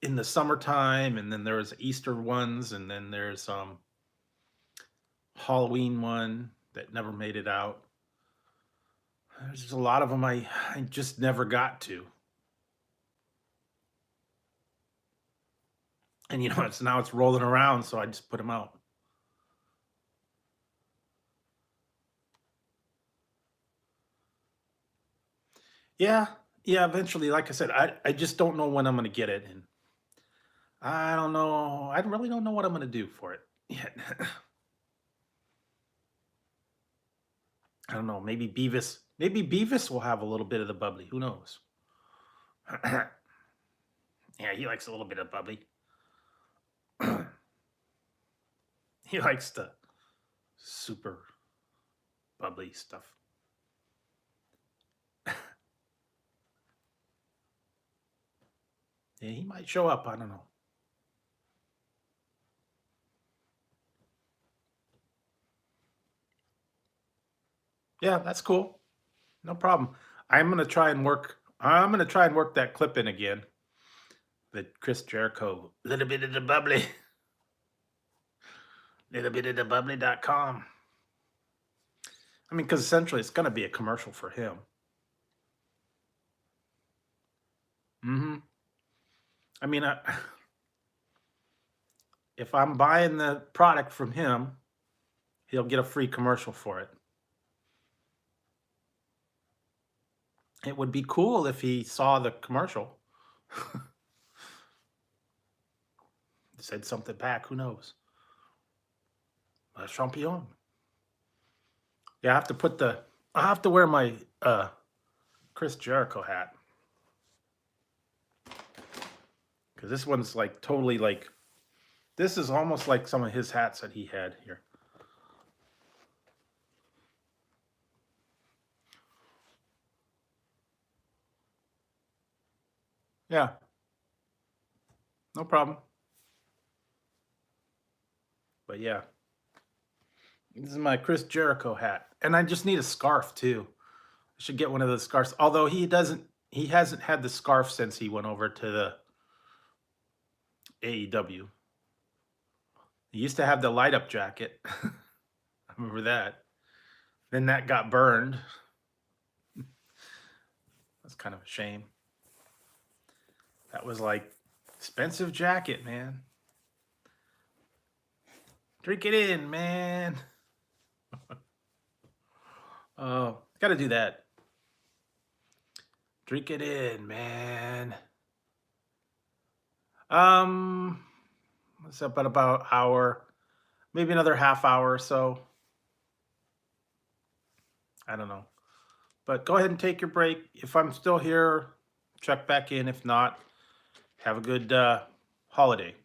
in the summertime, and then there was Easter ones, and then there's Halloween one that never made it out. There's just a lot of them I just never got to. And now it's rolling around, so I just put them out. Yeah, yeah, eventually, like I said, I just don't know when I'm gonna get it, and I don't know. I really don't know what I'm gonna do for it yet. I don't know. Maybe Beavis will have a little bit of the bubbly. Who knows? Yeah, he likes a little bit of bubbly. He likes the super bubbly stuff. Yeah, he might show up. I don't know. Yeah, that's cool. No problem. I'm gonna try and work that clip in again. The Chris Jericho, little bit of the bubbly, little bit of the bubbly.com. I mean, because essentially it's gonna be a commercial for him. Hmm. I mean, if I'm buying the product from him, he'll get a free commercial for it. It would be cool if he saw the commercial, said something back. Who knows? Champion. Yeah, I have to wear my Chris Jericho hat because this one's like totally like. This is almost like some of his hats that he had here. Yeah, no problem. But yeah, this is my Chris Jericho hat, and I just need a scarf too. I should get one of those scarves. Although he hasn't had the scarf since he went over to the AEW. He used to have the light up jacket. I remember that. Then that got burned. That's kind of a shame. That was like expensive jacket, man. Drink it in, man. Oh, got to do that. Drink it in, man. What's up at about hour, maybe another half hour or so. I don't know. But go ahead and take your break. If I'm still here, check back in. If not, have a good holiday.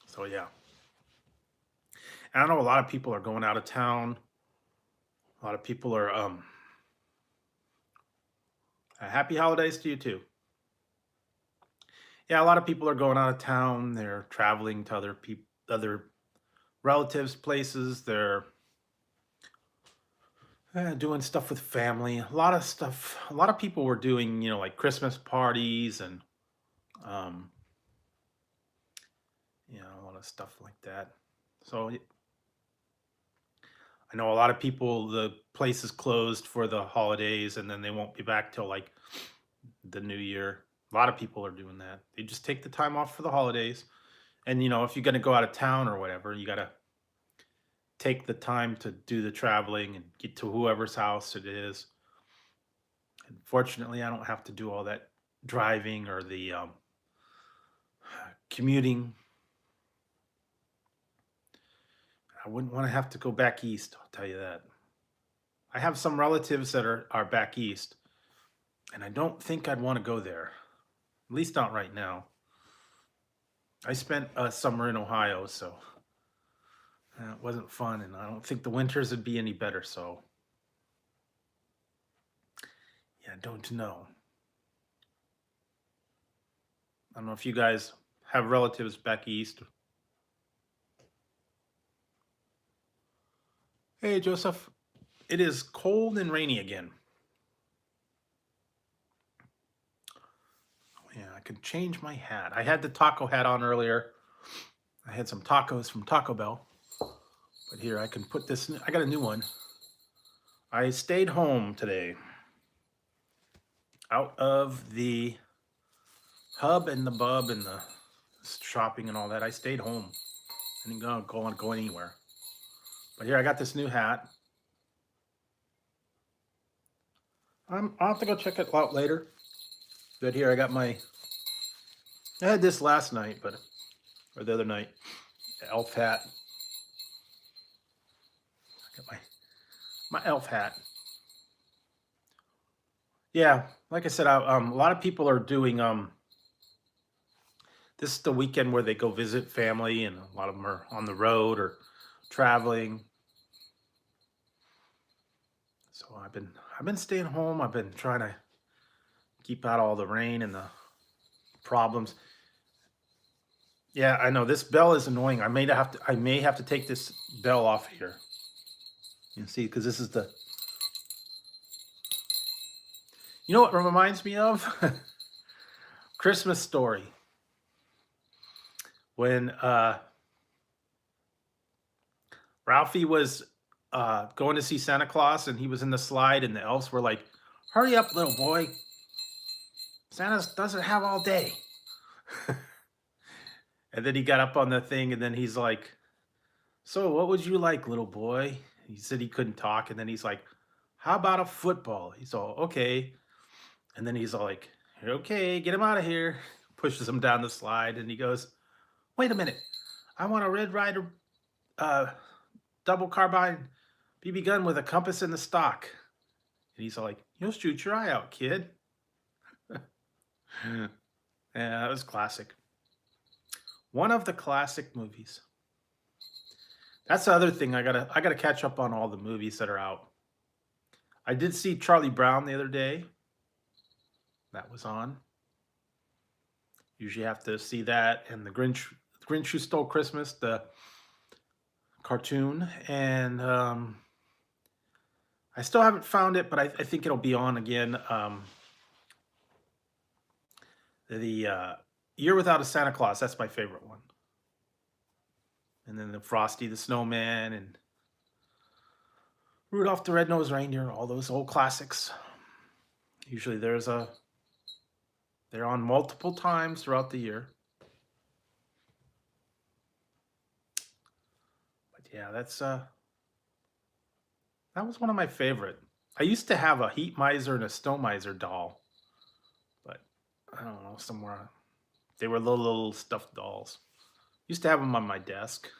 So yeah. And I know a lot of people are going out of town. A lot of people are happy holidays to you too. Yeah, a lot of people are going out of town. They're traveling to other relatives' places. They're doing stuff with family. A lot of stuff. A lot of people were doing, like Christmas parties and, um, a lot of stuff like that. So I know a lot of people. The place is closed for the holidays, and then they won't be back till like the new year. A lot of people are doing that. They just take the time off for the holidays. And if you're going to go out of town or whatever, you got to take the time to do the traveling and get to whoever's house it is. And fortunately, I don't have to do all that driving or the commuting. I wouldn't want to have to go back east, I'll tell you that. I have some relatives that are back east, and I don't think I'd want to go there. At least not right now. I spent a summer in Ohio, so it wasn't fun, and I don't think the winters would be any better. So, yeah, don't know. I don't know if you guys have relatives back east. Hey, Joseph, it is cold and rainy again. Oh, yeah, I could change my hat. I had the taco hat on earlier. I had some tacos from Taco Bell. But here, I can put this, I got a new one. I stayed home today. Out of the hub and the bub and the shopping and all that, I stayed home. I didn't go anywhere. But here, I got this new hat. I'll have to go check it out later. But here, I had this last night, or the other night, the elf hat. I got my elf hat. Yeah, like I said, a lot of people are doing this is the weekend where they go visit family, and a lot of them are on the road or traveling. So I've been staying home. I've been trying to keep out all the rain and the problems. Yeah, I know this bell is annoying. I may have to take this bell off here. You see, because this is the, you know what it reminds me of? Christmas Story. When Ralphie was going to see Santa Claus and he was in the slide and the elves were like, "Hurry up, little boy. Santa doesn't have all day." And then he got up on the thing and then he's like, "So what would you like, little boy?" He said he couldn't talk and then he's like, "How about a football?" He's all, "Okay." And then he's all like, "Okay, get him out of here." Pushes him down the slide and he goes, "Wait a minute. I want a Red Ryder uh, double carbine BB gun with a compass in the stock." And he's all like, "You'll shoot your eye out, kid." Yeah, that was classic. One of the classic movies. That's the other thing. I gotta catch up on all the movies that are out. I did see Charlie Brown the other day. That was on. Usually have to see that and the Grinch Who Stole Christmas, the cartoon, and I still haven't found it, but I think it'll be on again. The Year Without a Santa Claus. That's my favorite one. And then the Frosty the Snowman and Rudolph the Red-Nosed Reindeer. All those old classics. Usually they're on multiple times throughout the year. But yeah, that was one of my favorite. I used to have a Heat Miser and a Snow Miser doll, but I don't know, somewhere they were little stuffed dolls. Used to have them on my desk.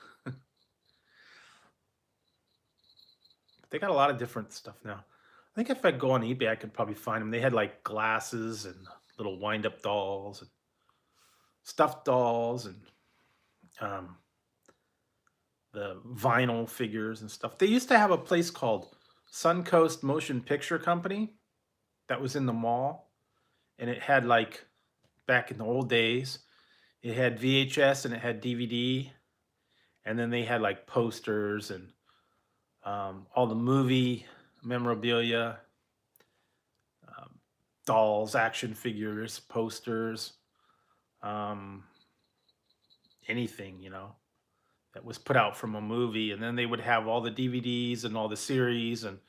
They got a lot of different stuff now. I think if I go on eBay, I could probably find them. They had like glasses and little wind-up dolls and stuffed dolls and um, the vinyl figures and stuff. They used to have a place called Suncoast Motion Picture Company that was in the mall, and it had like back in the old days, it had VHS and it had DVD, and then they had like posters and all the movie memorabilia, dolls, action figures, posters, um, anything, that was put out from a movie. And then they would have all the DVDs and all the series and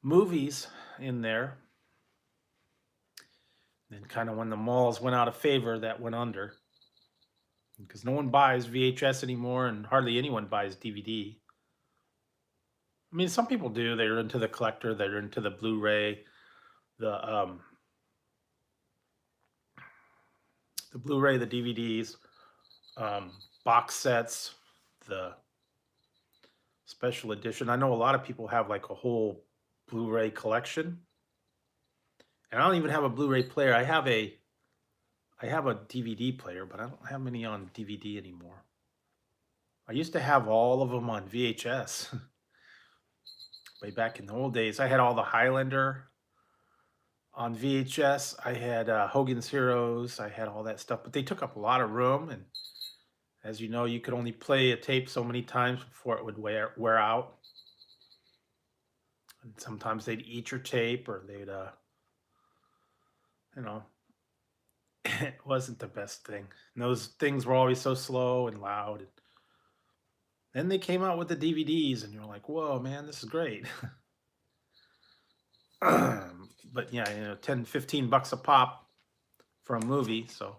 movies in there. And kind of when the malls went out of favor, that went under because no one buys VHS anymore and hardly anyone buys DVD. I mean, some people do. They're into the collector. They're into the Blu-ray, the Blu-ray, the DVDs, box sets, the special edition. I know a lot of people have like a whole Blu-ray collection, and I don't even have a Blu-ray player. I have a DVD player, but I don't have many on DVD anymore. I used to have all of them on VHS. Way back in the old days, I had all the Highlander on VHS. I had Hogan's Heroes. I had all that stuff, but they took up a lot of room. And as you know, you could only play a tape so many times before it would wear out. And sometimes they'd eat your tape, or they'd, it wasn't the best thing. And those things were always so slow and loud. And then they came out with the DVDs, and you're like, "Whoa, man, this is great." But yeah, 10, 15 bucks a pop for a movie. So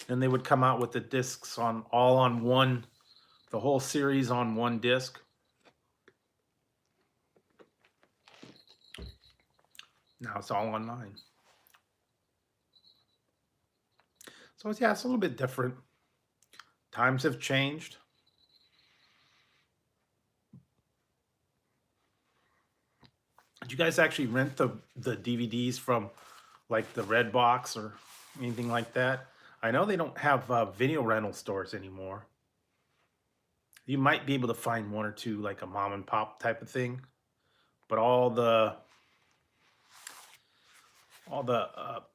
then they would come out with the discs all on one, the whole series on one disc. Now it's all online. So yeah, it's a little bit different. Times have changed. Did you guys actually rent the DVDs from like the Red Box or anything like that? I know they don't have video rental stores anymore. You might be able to find one or two like a mom and pop type of thing, but all the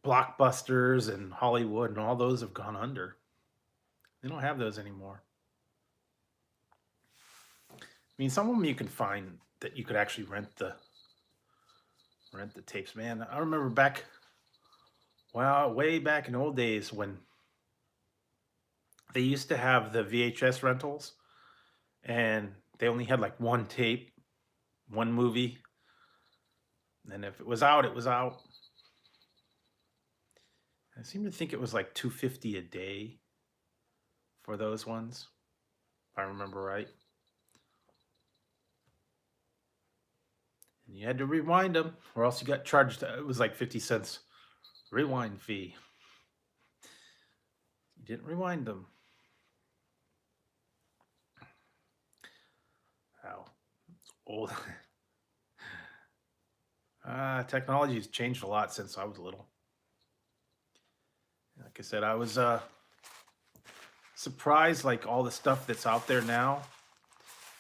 blockbusters and Hollywood and all those have gone under. They don't have those anymore. I mean, some of them you can find that you could actually rent the tapes. Man, I remember back, well, way back in old days when they used to have the VHS rentals, and they only had like one tape, one movie, and if it was out, it was out. I seem to think it was like $2.50 a day for those ones, if I remember right. And you had to rewind them, or else you got charged. It was like 50 cents rewind fee. You didn't rewind them. Wow, it's old. Technology has changed a lot since I was little. Like I said, I was surprised, like all the stuff that's out there now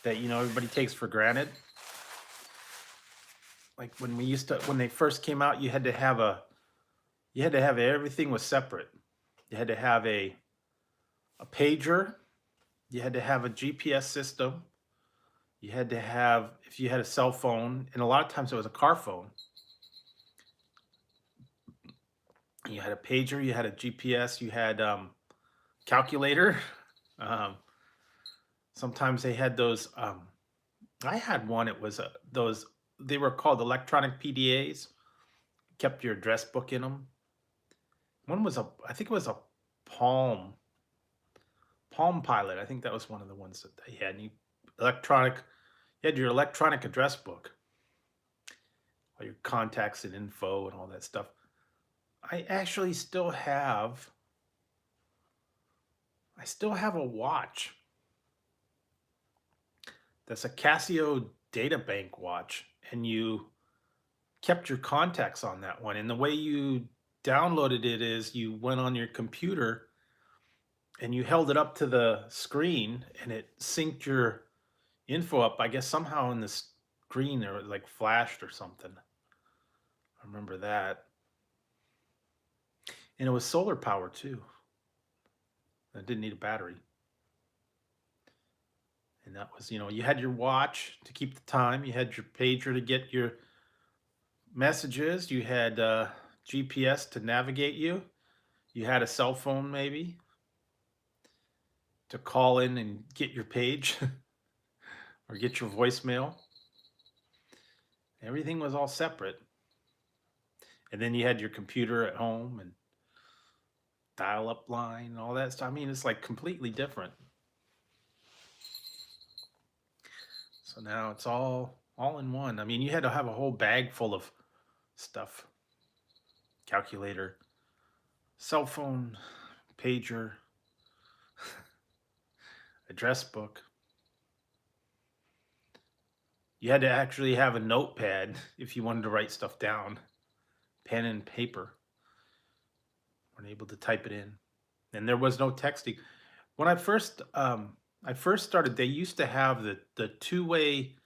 that everybody takes for granted. Like when they first came out, you had to have everything was separate. You had to have a pager. You had to have a GPS system. You had to have, if you had a cell phone, and a lot of times it was a car phone. You had a pager. You had a GPS. You had calculator. Sometimes they had those. I had one. It was those. They were called electronic PDAs. Kept your address book in them. One was I think it was a Palm Pilot. I think that was one of the ones that they had. And you had your electronic address book, all your contacts and info and all that stuff. I actually still have. I still have a watch. That's a Casio data bank watch, and you kept your contacts on that one. And the way you downloaded it is you went on your computer and you held it up to the screen, and it synced your info up. I guess somehow in the screen or like flashed or something. I remember that. And it was solar power too. It didn't need a battery. And that was, you had your watch to keep the time. You had your pager to get your messages. You had GPS to navigate you. You had a cell phone maybe to call in and get your page or get your voicemail. Everything was all separate. And then you had your computer at home and dial-up line and all that stuff. I mean, it's like completely different. So now it's all in one. I mean, you had to have a whole bag full of stuff. Calculator, cell phone, pager, address book. You had to actually have a notepad if you wanted to write stuff down. Pen and paper. Weren't able to type it in. And there was no texting. When I first started, they used to have the two-way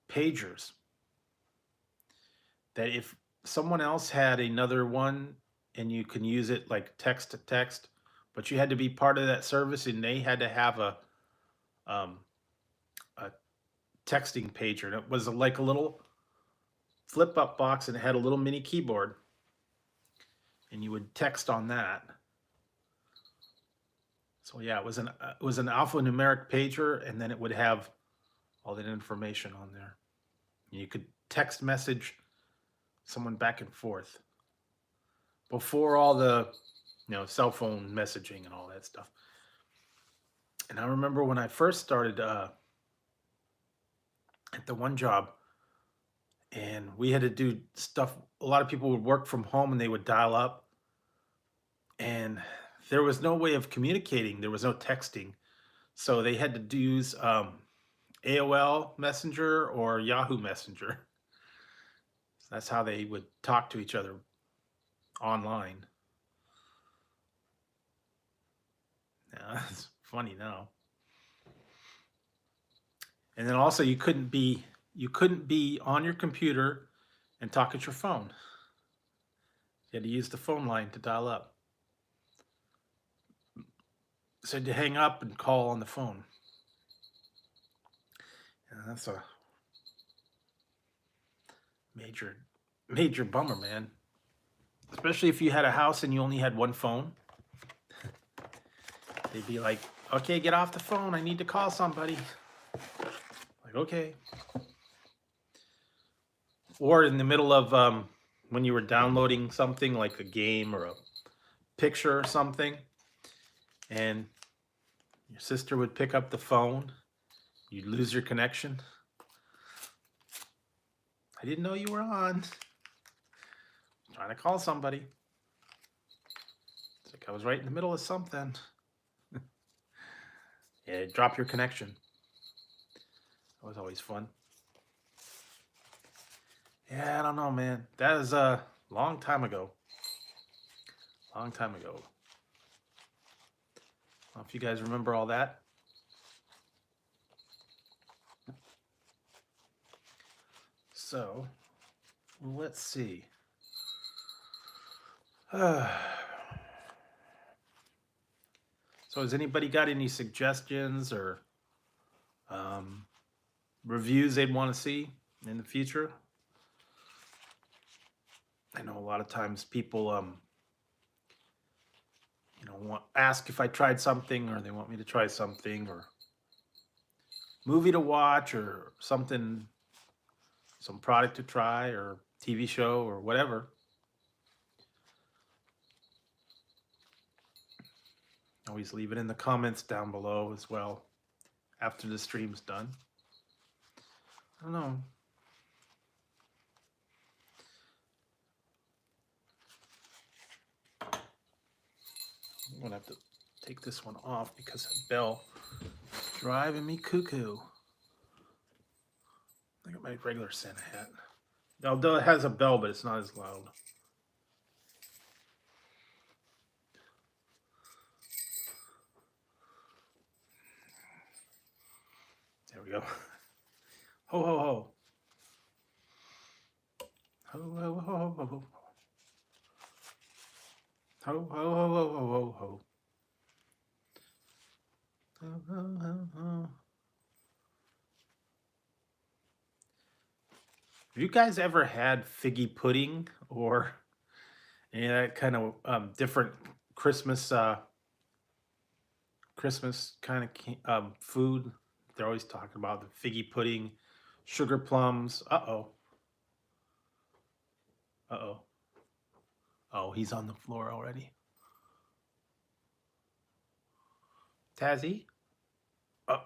pagers. That if someone else had another one and you can use it like text to text, but you had to be part of that service and they had to have a texting pager, and it was like a little flip up box and it had a little mini keyboard, and you would text on that. So yeah, it was an alphanumeric pager, and then it would have all that information on there. And you could text message someone back and forth before all the cell phone messaging and all that stuff. And I remember when I first started at the one job, and we had to do stuff. A lot of people would work from home and they would dial up, and there was no way of communicating. There was no texting, so they had to use AOL Messenger or Yahoo Messenger. So that's how they would talk to each other online. Yeah, it's funny now. And then also you couldn't be on your computer and talk at your phone. You had to use the phone line to dial up. So you had to hang up and call on the phone. Yeah, that's a major bummer, man. Especially if you had a house and you only had one phone. They'd be like, okay, get off the phone. I need to call somebody. Like, okay. Or in the middle of when you were downloading something like a game or a picture or something, and your sister would pick up the phone, you'd lose your connection. I didn't know you were on. I'm trying to call somebody. It's like I was right in the middle of something. Yeah, drop your connection. That was always fun. Yeah, I don't know, man. That is a long time ago. Long time ago. I don't know if you guys remember all that. So, let's see. So has anybody got any suggestions or reviews they'd want to see in the future? I know a lot of times people ask if I tried something, or they want me to try something, or movie to watch, or something, some product to try, or TV show, or whatever. Always leave it in the comments down below as well after the stream's done. I don't know. I'm gonna have to take this one off because that bell is driving me cuckoo. I got my regular Santa hat. Although it has a bell, but it's not as loud. There we go. Ho, ho, ho. Ho, ho, ho, ho, ho. Ho, ho, ho, ho, ho, ho, ho. Ho, ho, ho, ho. Have you guys ever had figgy pudding or any of that kind of different Christmas Christmas kind of food? They're always talking about the figgy pudding, sugar plums. Uh-oh. Uh-oh. Oh, he's on the floor already. Tazzy? Oh,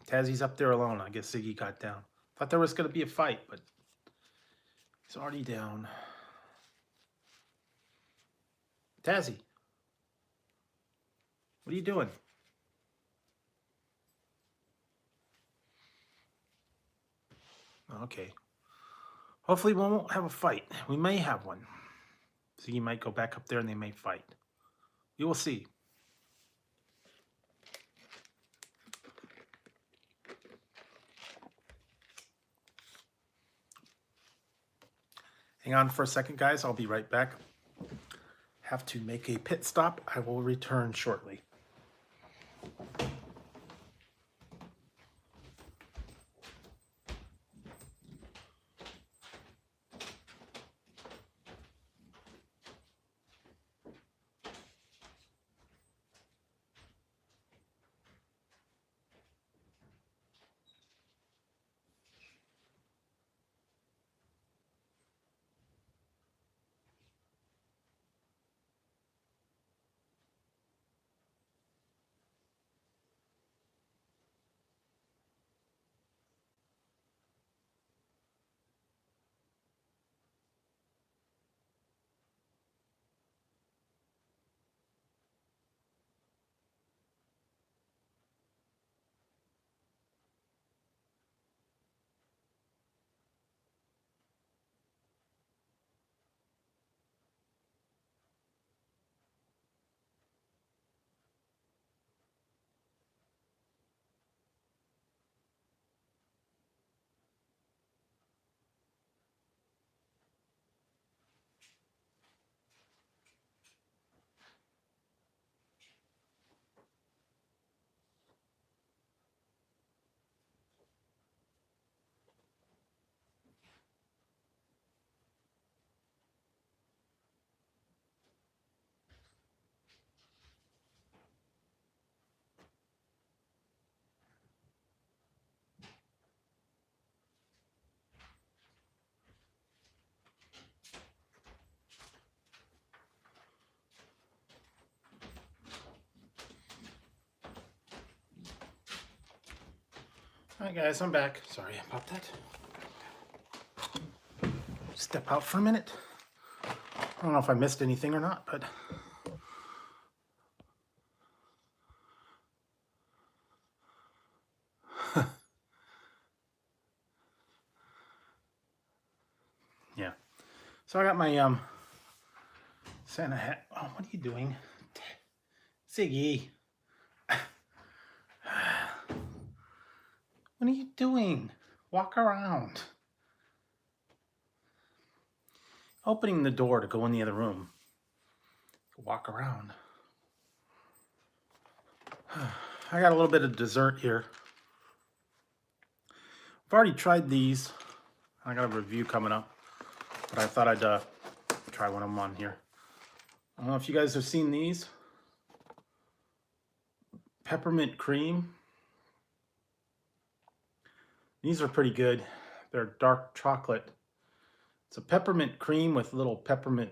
Tazzy's up there alone. I guess Ziggy got down. Thought there was going to be a fight, but he's already down. Tazzy, what are you doing? Okay. Hopefully we won't have a fight. We may have one. Ziggy might go back up there and they may fight. You will see. Hang on for a second, guys. I'll be right back. Have to make a pit stop. I will return shortly. Hi guys, I'm back. Sorry about that. Step out for a minute. I don't know if I missed anything or not, but yeah. So I got my Santa hat. Oh, what are you doing? Ziggy. What are you doing? Walk around. Opening the door to go in the other room. Walk around. I got a little bit of dessert here. I've already tried these. I got a review coming up, but I thought I'd try one of them on here. I don't know if you guys have seen these. Peppermint cream. These are pretty good. They're dark chocolate. It's a peppermint cream with little peppermint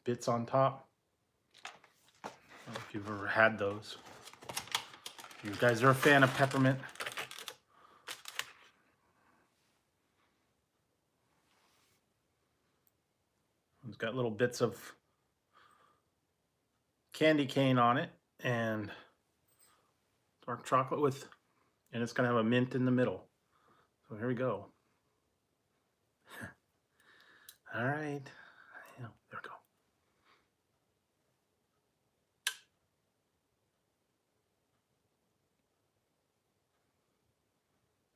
bits on top. I don't know if you've ever had those. You guys are a fan of peppermint? It's got little bits of candy cane on it and dark chocolate with, and it's gonna have a mint in the middle. So here we go. All right, yeah, there we go.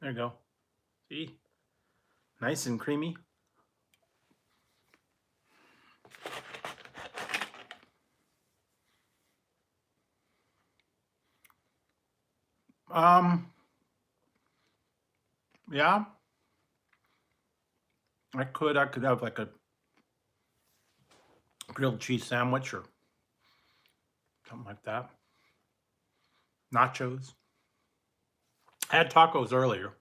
There you go. See? Nice and creamy. Yeah. I could have like a grilled cheese sandwich or something like that. Nachos. I had tacos earlier.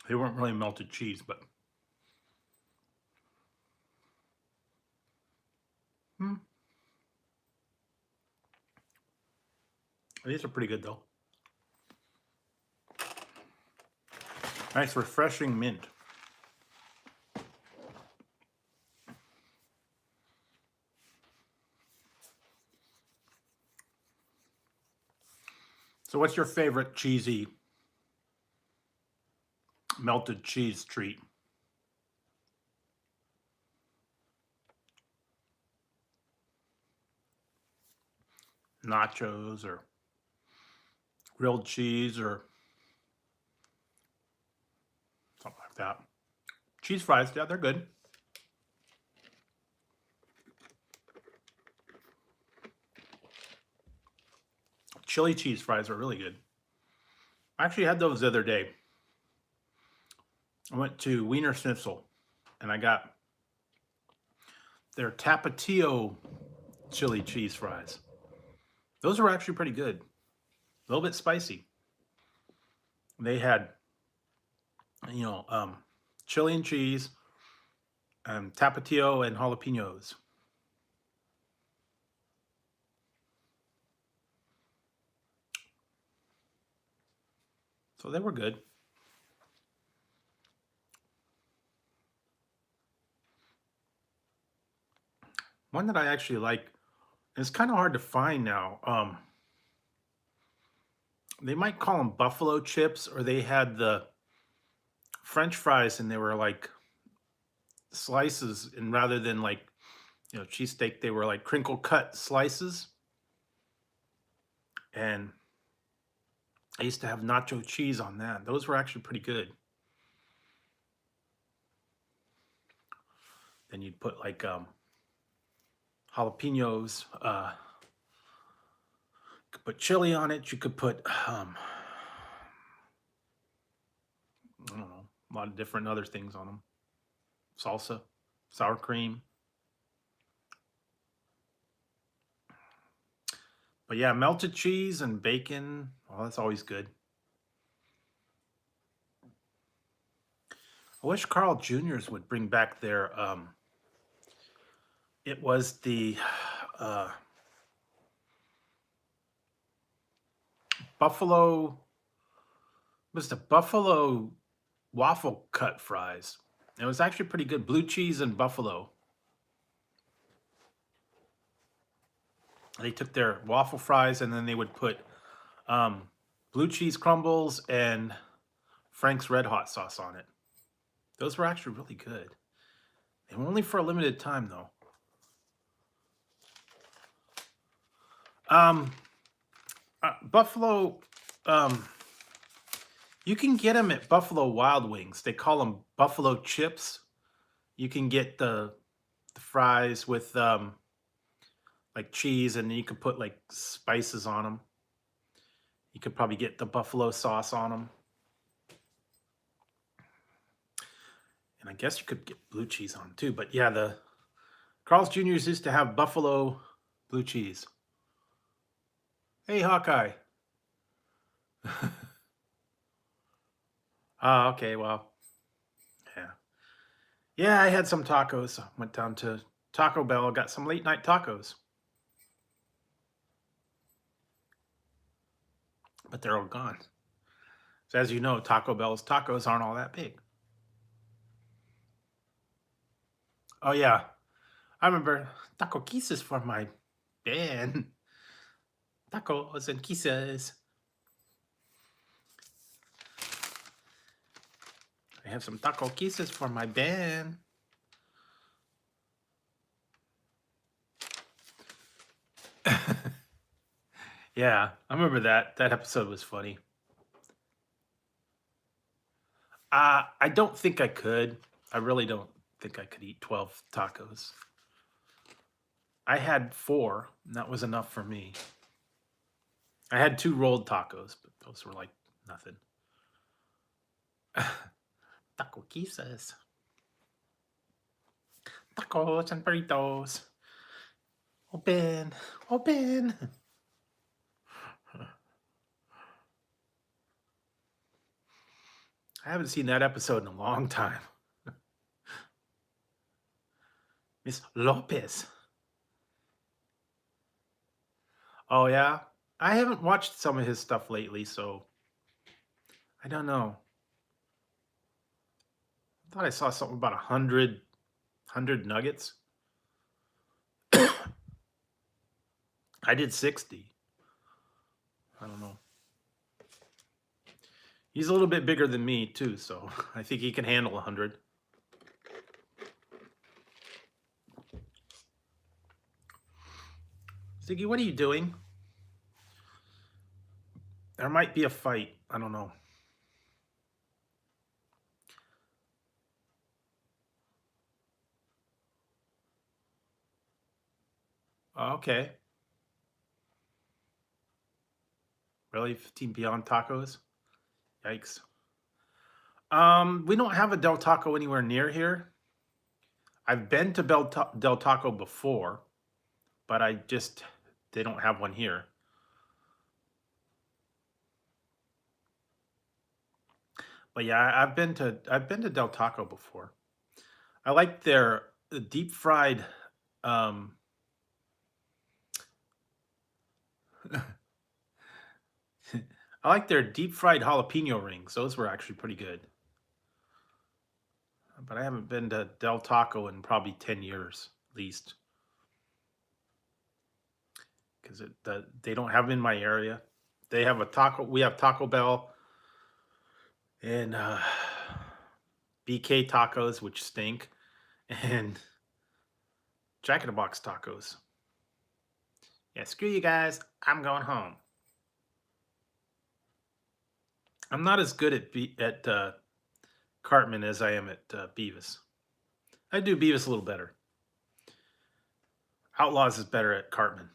They weren't really melted cheese, but these are pretty good though. Nice refreshing mint. So what's your favorite cheesy melted cheese treat? Nachos or grilled cheese or something like that. Cheese fries, yeah, they're good. Chili cheese fries are really good. I actually had those the other day. I went to Wiener Schnitzel and I got their Tapatio chili cheese fries. Those were actually pretty good. A little bit spicy. They had, chili and cheese, Tapatio and jalapenos. So they were good. One that I actually like, it's kind of hard to find now. They might call them buffalo chips, or they had the French fries and they were like slices, and rather than like, cheesesteak, they were like crinkle cut slices. And I used to have nacho cheese on that. Those were actually pretty good. Then you'd put like jalapenos. You could put chili on it. You could put I don't know, a lot of different other things on them. Salsa, sour cream. But yeah, melted cheese and bacon. Well, that's always good. I wish Carl Jr.'s would bring back their it was the buffalo was the buffalo waffle cut fries. It was actually pretty good. Blue cheese and buffalo. They took their waffle fries and then they would put blue cheese crumbles and Frank's Red Hot sauce on it. Those were actually really good. They were only for a limited time, though. Buffalo, you can get them at Buffalo Wild Wings. They call them buffalo chips. You can get the fries with like cheese, and you could put like spices on them. You could probably get the buffalo sauce on them. And I guess you could get blue cheese on them too. But yeah, the Carl's Jr.'s used to have buffalo blue cheese. Hey, Hawkeye. Oh, okay, well, yeah. Yeah, I had some tacos. Went down to Taco Bell, got some late night tacos. But they're all gone. So as you know, Taco Bell's tacos aren't all that big. Oh yeah, I remember taco quises for my band. Tacos and quises. I have some taco quises for my band. Yeah, I remember that. That episode was funny. I don't think I could. I really don't think I could eat 12 tacos. I had 4, and that was enough for me. I had 2 rolled tacos, but those were like nothing. Taco quises. Tacos and burritos. Open. Open. I haven't seen that episode in a long time. Miss Lopez. Oh, yeah? I haven't watched some of his stuff lately, so I don't know. I thought I saw something about 100 nuggets. I did 60. I don't know. He's a little bit bigger than me, too, so I think he can handle 100. Ziggy, what are you doing? There might be a fight. I don't know. Oh, okay. Really? 15 Beyond Tacos? Yikes. We don't have a Del Taco anywhere near here. I've been to Del Taco before, but they don't have one here. But yeah, I've been to Del Taco before. I like their deep fried I like their deep fried jalapeno rings. Those were actually pretty good. But I haven't been to Del Taco in probably 10 years at least. Because they don't have them in my area. They have we have Taco Bell and BK tacos, which stink, and Jack in the Box tacos. Yeah, screw you guys. I'm going home. I'm not as good at Cartman as I am at Beavis. I do Beavis a little better. Outlaws is better at Cartman.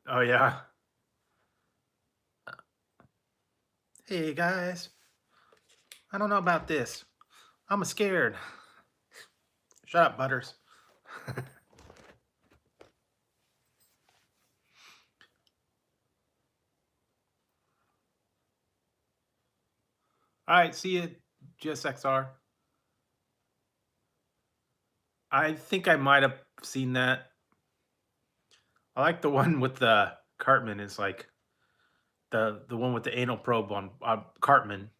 Oh yeah. Hey guys. I don't know about this. I'm scared. Shut up, Butters. All right, see you, GSXR. I think I might have seen that. I like the one with the Cartman is like the one with the anal probe on Cartman.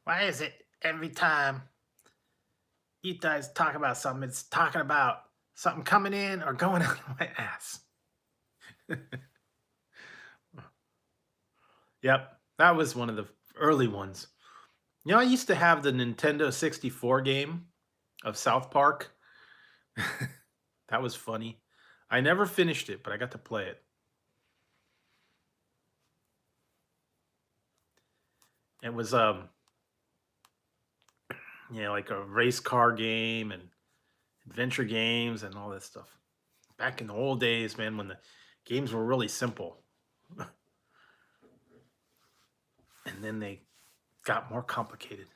Why is it every time you guys talk about something, it's talking about something coming in or going out of my ass? Yep, that was one of the early ones. You know, I used to have the Nintendo 64 game of South Park. That was funny. I never finished it, but I got to play it. It was yeah, like a race car game and adventure games and all that stuff. Back in the old days, man, when the games were really simple. And then they got more complicated.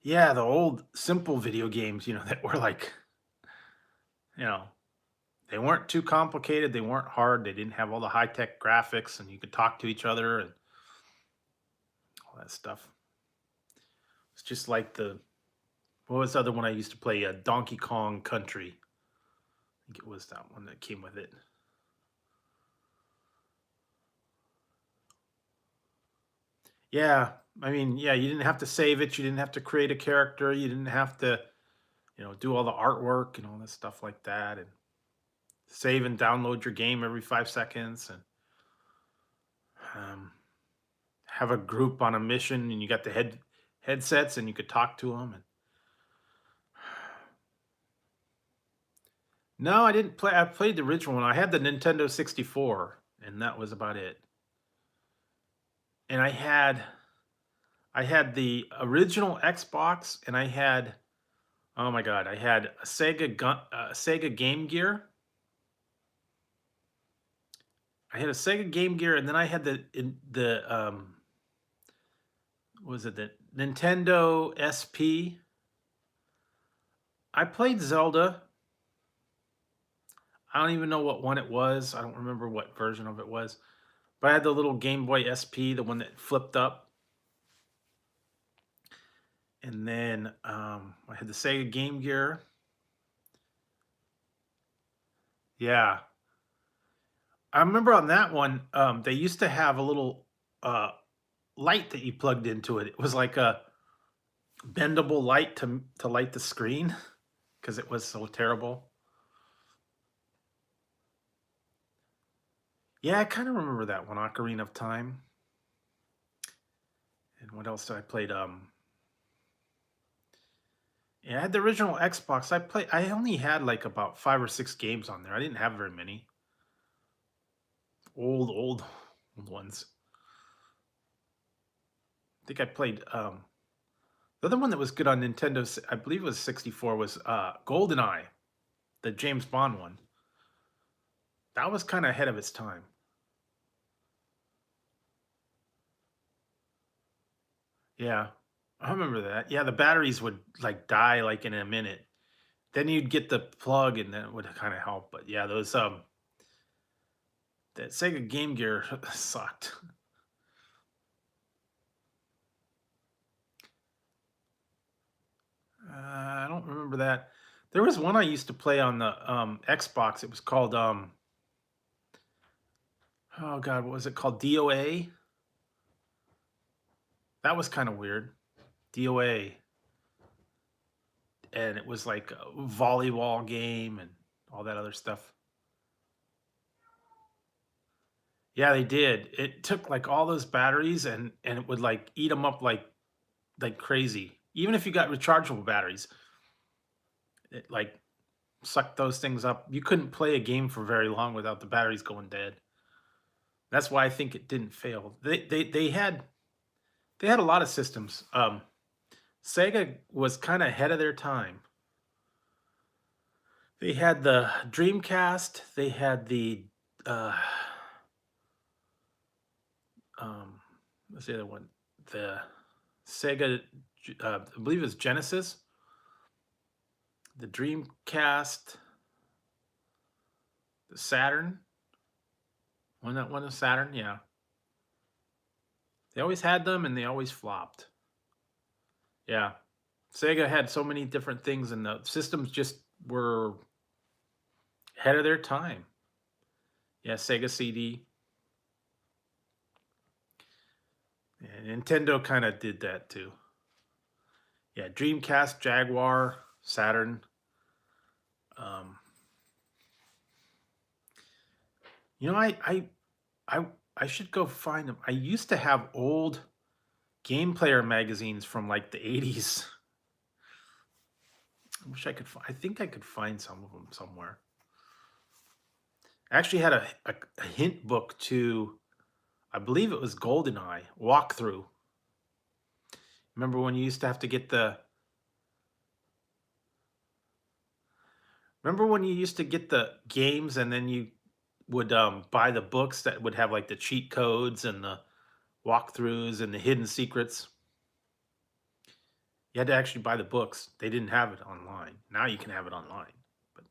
Yeah, the old simple video games, that were like, you know, they weren't too complicated, they weren't hard, they didn't have all the high-tech graphics and you could talk to each other and all that stuff. It's just like what was the other one I used to play? Donkey Kong Country. I think it was that one that came with it. Yeah, I mean, yeah, you didn't have to save it. You didn't have to create a character. You didn't have to, do all the artwork and all this stuff like that, and save and download your game every 5 seconds, and um, have a group on a mission, and you got the headsets, and you could talk to them. And no, I didn't play. I played the original one. I had the Nintendo 64, and that was about it. And I had the original Xbox, and I had, oh my god, I had a Sega Game Gear. I had a Sega Game Gear, and then I had was it the Nintendo SP? I played Zelda. I don't even know what one it was. I don't remember what version of it was. But I had the little Game Boy SP, the one that flipped up. And then I had the Sega Game Gear. Yeah. I remember on that one, they used to have a little light that you plugged into it. It was like a bendable light to light the screen because it was so terrible. Yeah, I kind of remember that one, Ocarina of Time. And what else did I play? Yeah, I had the original Xbox. I only had like about 5 or 6 games on there. I didn't have very many. Old ones. I think I played the other one that was good on Nintendo, I believe it was 64, was GoldenEye, the James Bond one. That was kind of ahead of its time. Yeah, I remember that. Yeah, the batteries would like die like in a minute. Then you'd get the plug and then it would kind of help. But yeah, those that Sega Game Gear sucked. I don't remember that. There was one I used to play on the Xbox. It was called oh god, what was it called? DOA. That was kind of weird. DOA, and it was like a volleyball game and all that other stuff. Yeah, they did. It took like all those batteries and it would like eat them up like crazy. Even if you got rechargeable batteries, it like sucked those things up. You couldn't play a game for very long without the batteries going dead. That's why I think it didn't fail. They had a lot of systems. Sega was kind of ahead of their time. They had the Dreamcast. They had the uh, what's the other one? The Sega, I believe it was Genesis. The Dreamcast. The Saturn. One of Saturn, yeah. They always had them, and they always flopped. Yeah, Sega had so many different things, and the systems just Ahead of their time. Yeah, Sega CD. Yeah, Nintendo kind of did that too. Yeah, Dreamcast, Jaguar, Saturn. Um, you know, I I should go find them. I used to have old game player magazines from like the 80s. I wish I could I think I could find some of them somewhere. I actually had a hint book to, I believe it was GoldenEye walkthrough. Remember when you used to have to get the Remember when you used to get the games and then you would buy the books that would have like the cheat codes and the walkthroughs and the hidden secrets? You had to actually buy the books. They didn't have it online. Now you can have it online. But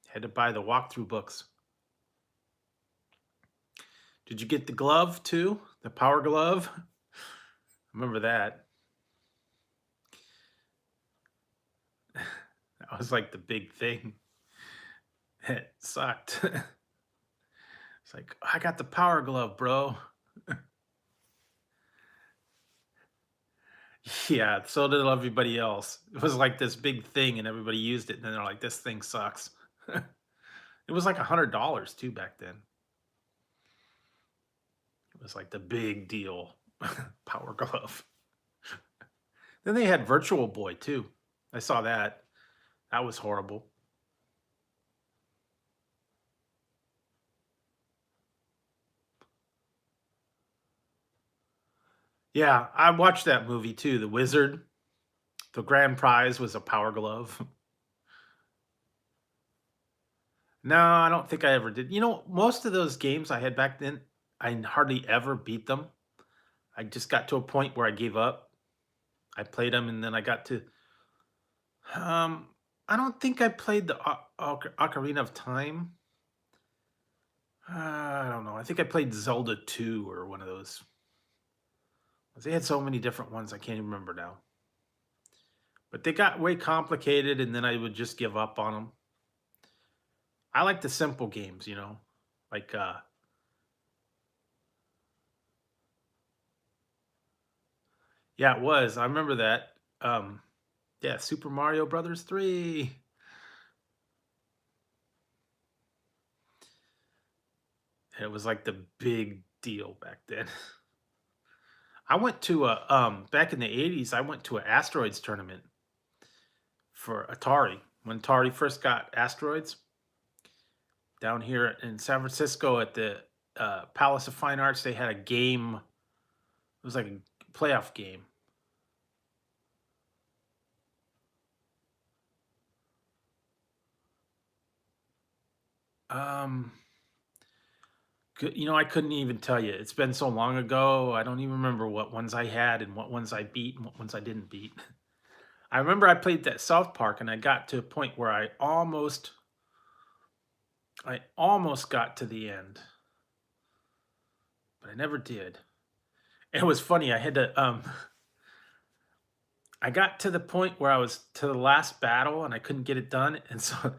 you had to buy the walkthrough books. Did you get the glove too? The power glove? Remember that? That was like the big thing. It sucked. It's like, I got the power glove, bro. Yeah, so did everybody else. It was like this big thing and everybody used it and then they're like, this thing sucks. It was like $100 too back then. It was like the big deal. Power glove. Then they had Virtual Boy too. I saw that. That was horrible. Yeah, I watched that movie too, The Wizard. The grand prize was a power glove. No, I don't think I ever did. Most of those games I had back then, I hardly ever beat them. I just got to a point where I gave up. I played them and then I got to um I don't think I played the Ocarina of Time. I don't know. I think I played Zelda 2 or one of those. They had so many different ones I can't even remember now. But they got way complicated and then I would just give up on them. I like the simple games, like yeah, it was. I remember that. Yeah, Super Mario Brothers 3. It was like the big deal back then. I went to a back in the 80s, I went to an asteroids tournament for Atari. When Atari first got asteroids down here in San Francisco at the Palace of Fine Arts, they had a game. It was like a playoff game. Um, I couldn't even tell you. It's been so long ago. I don't even remember what ones I had and what ones I beat and what ones I didn't beat. I remember I played that South Park and I got to a point where I almost got to the end, but I never did. It was funny. I got to the point where I was to the last battle and I couldn't get it done, and so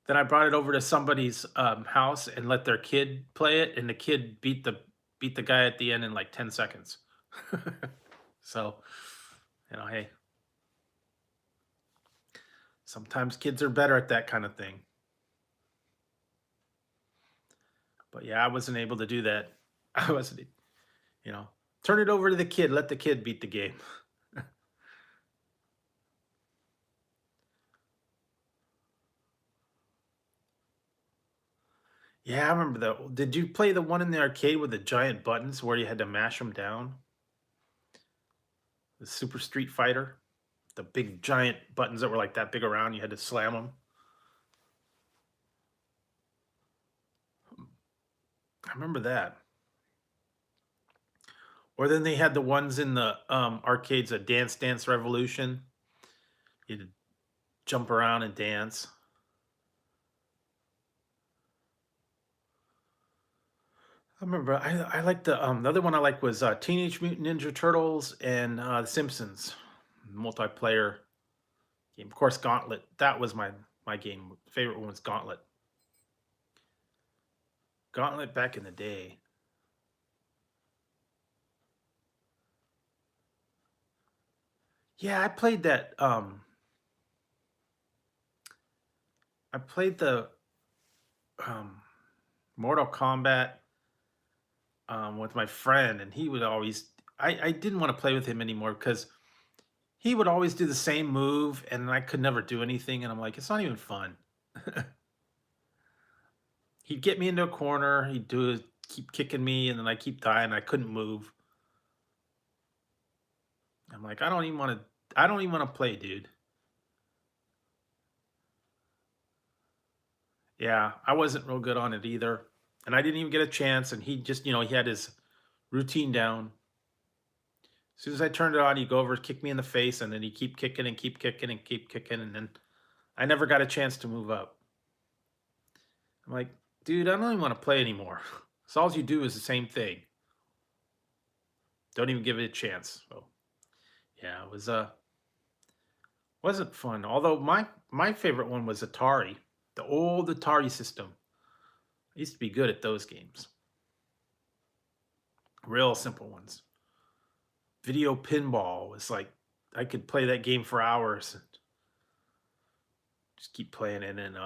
then I brought it over to somebody's house and let their kid play it, and the kid beat the guy at the end in like 10 seconds. So, hey, sometimes kids are better at that kind of thing. But yeah, I wasn't able to do that. I wasn't, turn it over to the kid, let the kid beat the game. Yeah, I remember that. Did you play the one in the arcade with the giant buttons where you had to mash them down? The Super Street Fighter? The big giant buttons that were like that big around, you had to slam them. I remember that. Or then they had the ones in the arcades, a Dance Dance Revolution. You had to jump around and dance. I remember. I like the other one I like was Teenage Mutant Ninja Turtles and The Simpsons multiplayer game. Of course, Gauntlet. That was my game. Favorite one was Gauntlet. Gauntlet back in the day. Yeah, I played that. I played the um, Mortal Kombat with my friend, and he would always. I didn't want to play with him anymore because he would always do the same move, and I could never do anything. And I'm like, it's not even fun. He'd get me into a corner. Keep kicking me, and then I keep dying. I couldn't move. I'm like, I don't even want to. I don't even want to play, dude. Yeah, I wasn't real good on it either, and I didn't even get a chance. And he just, he had his routine down. As soon as I turned it on, he'd go over, kick me in the face, and then he'd keep kicking and keep kicking and keep kicking, and then I never got a chance to move up. I'm like, dude, I don't even want to play anymore. So all you do is the same thing. Don't even give it a chance. So yeah, it was wasn't fun. Although my favorite one was Atari, the old Atari system. I used to be good at those games. Real simple ones. Video pinball was like I could play that game for hours and just keep playing it. And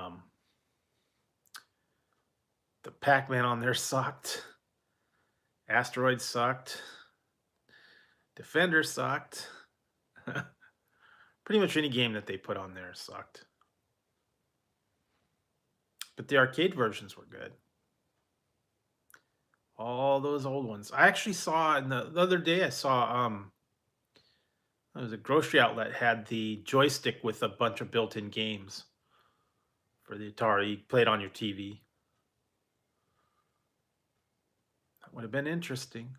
the Pac-Man on there sucked. Asteroid sucked. Defender sucked. Pretty much any game that they put on there sucked. But the arcade versions were good. All those old ones. I actually saw the other day I saw it was a grocery outlet had the joystick with a bunch of built-in games for the Atari. You played on your TV. That would have been interesting.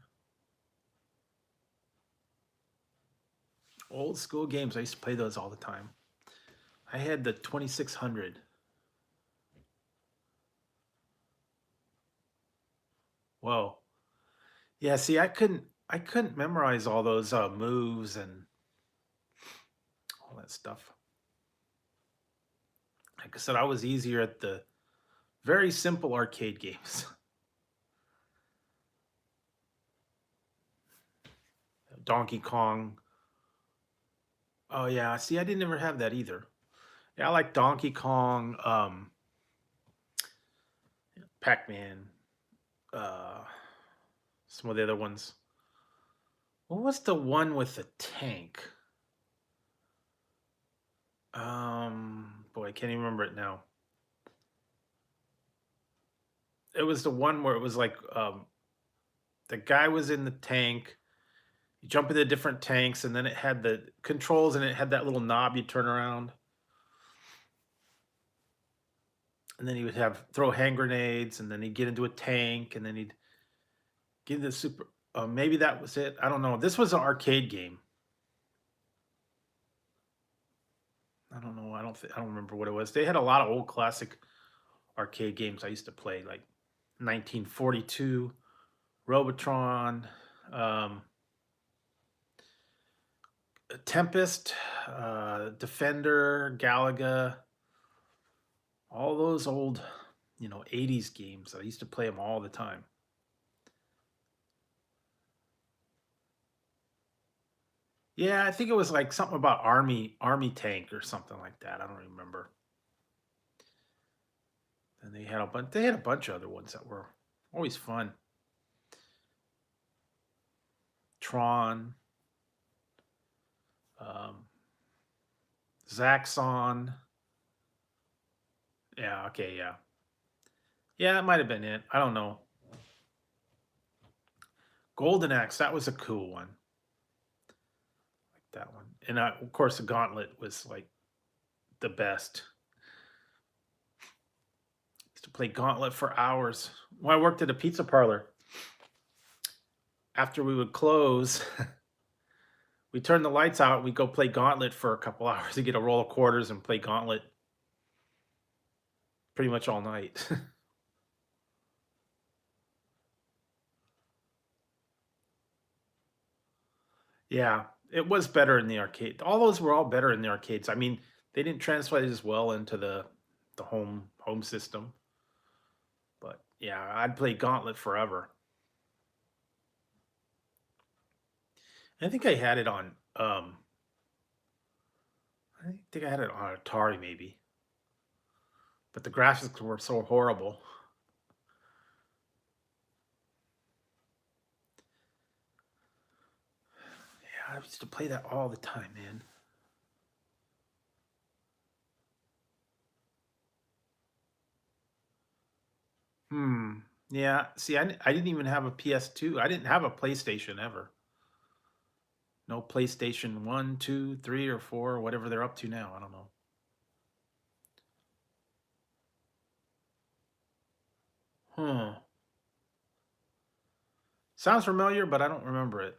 Old school games. I used to play those all the time. I had the 2600. Whoa. Yeah, see, I couldn't memorize all those moves and all that stuff. Like I said, I was easier at the very simple arcade games. Donkey Kong. Oh yeah, see, I didn't ever have that either. Yeah, I like Donkey Kong, Pac-Man, uh, some of the other ones. What was the one with the tank? Boy, I can't even remember it now. It was the one where it was like the guy was in the tank. You jump into different tanks, and then it had the controls, and it had that little knob you turn around, and then he would have throw hand grenades, and then he'd get into a tank, and then he'd get into super. Maybe that was it. I don't know. This was an arcade game. I don't know. I don't remember what it was. They had a lot of old classic arcade games I used to play, like 1942, Robotron, um, Tempest, Defender, Galaga, all those old, 80s games. I used to play them all the time. Yeah, I think it was like something about army tank or something like that. I don't remember. And they had a bunch of other ones that were always fun. Tron, um, Zaxxon. Yeah, okay, yeah. Yeah, that might have been it. I don't know. Golden Axe, that was a cool one. Like that one. And of course, the Gauntlet was like the best. Used to play Gauntlet for hours. When I worked at a pizza parlor, after we would close, we turn the lights out and we go play Gauntlet for a couple hours to get a roll of quarters and play Gauntlet pretty much all night. Yeah, it was better in the arcade. All those were all better in the arcades. I mean, They didn't translate as well into the home system. But yeah, I'd play Gauntlet forever. I think I had it on I think I had it on Atari maybe. But the graphics were so horrible. Yeah, I used to play that all the time, man. Hmm. Yeah. See, I didn't even have a PS2. I didn't have a PlayStation ever. No PlayStation 1, 2, 3, or 4, whatever they're up to now. I don't know. Huh. Sounds familiar, but I don't remember it.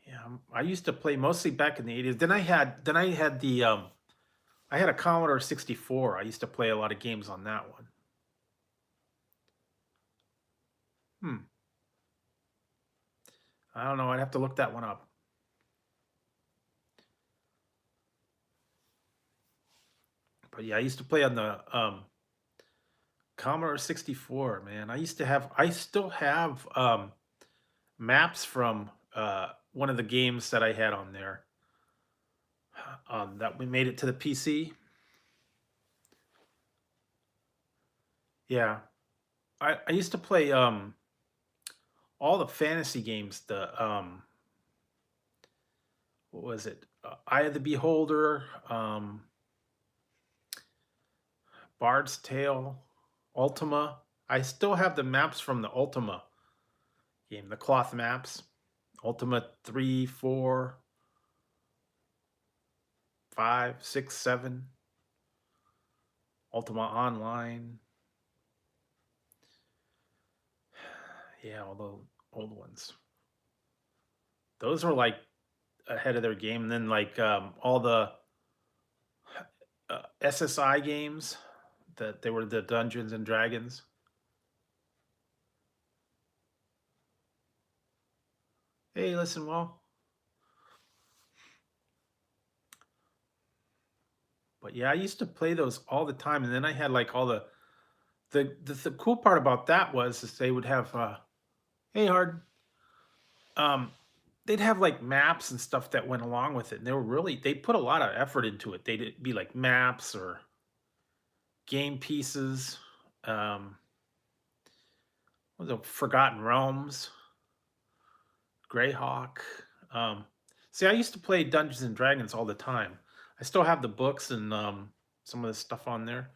Yeah, I used to play mostly back in the 80s. Then I had the I had a Commodore 64. I used to play a lot of games on that one. Hmm. I don't know. I'd have to look that one up. But yeah, I used to play on the Commodore 64, man. I still have maps from one of the games that I had on there that we made it to the PC. Yeah, I used to play all the fantasy games. The what was it? Eye of the Beholder, Bard's Tale, Ultima. I still have the maps from the Ultima game, the cloth maps. Ultima 3, 4, 5, 6, 7. Ultima Online. Yeah, all the old ones. Those were like ahead of their game. And then like all the SSI games that they were the Dungeons and Dragons. Hey, listen, well, but yeah, I used to play those all the time, and then I had like all the cool part about that was is they would have hey hard they'd have like maps and stuff that went along with it, and they put a lot of effort into it. They'd be like maps or game pieces. What was it, Forgotten Realms, Greyhawk. Um, See, I used to play Dungeons and Dragons all the time. I still have the books and some of the stuff on there.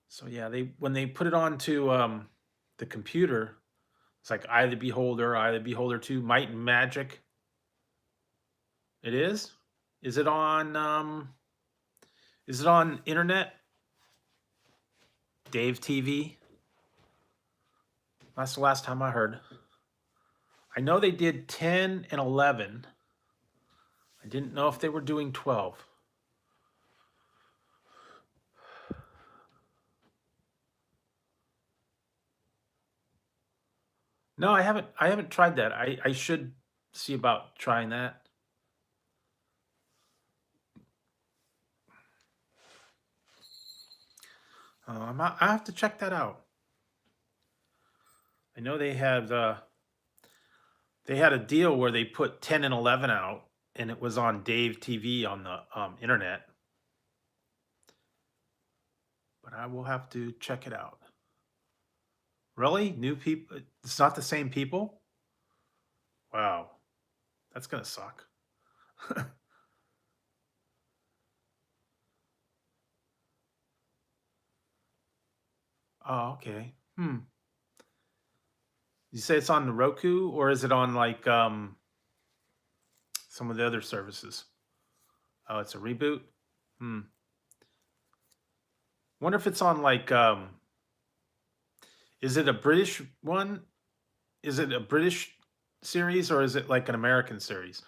So yeah, they when they put it onto the computer, it's like Eye of the Beholder 2, Might and Magic. It is? Is it on internet? Dave TV? That's the last time I heard. I know they did 10 and 11. I didn't know if they were doing 12. No, I haven't tried that. I should see about trying that. I have to check that out. I know they had a deal where they put 10 and 11 out, and it was on Dave TV on the internet. But I will have to check it out. Really? New people? It's not the same people? Wow. That's going to suck. Oh, okay. You say it's on the Roku, or is it on like some of the other services? Oh, it's a reboot? Hmm. Wonder if it's on like is it a British one? Is it a British series or is it like an American series?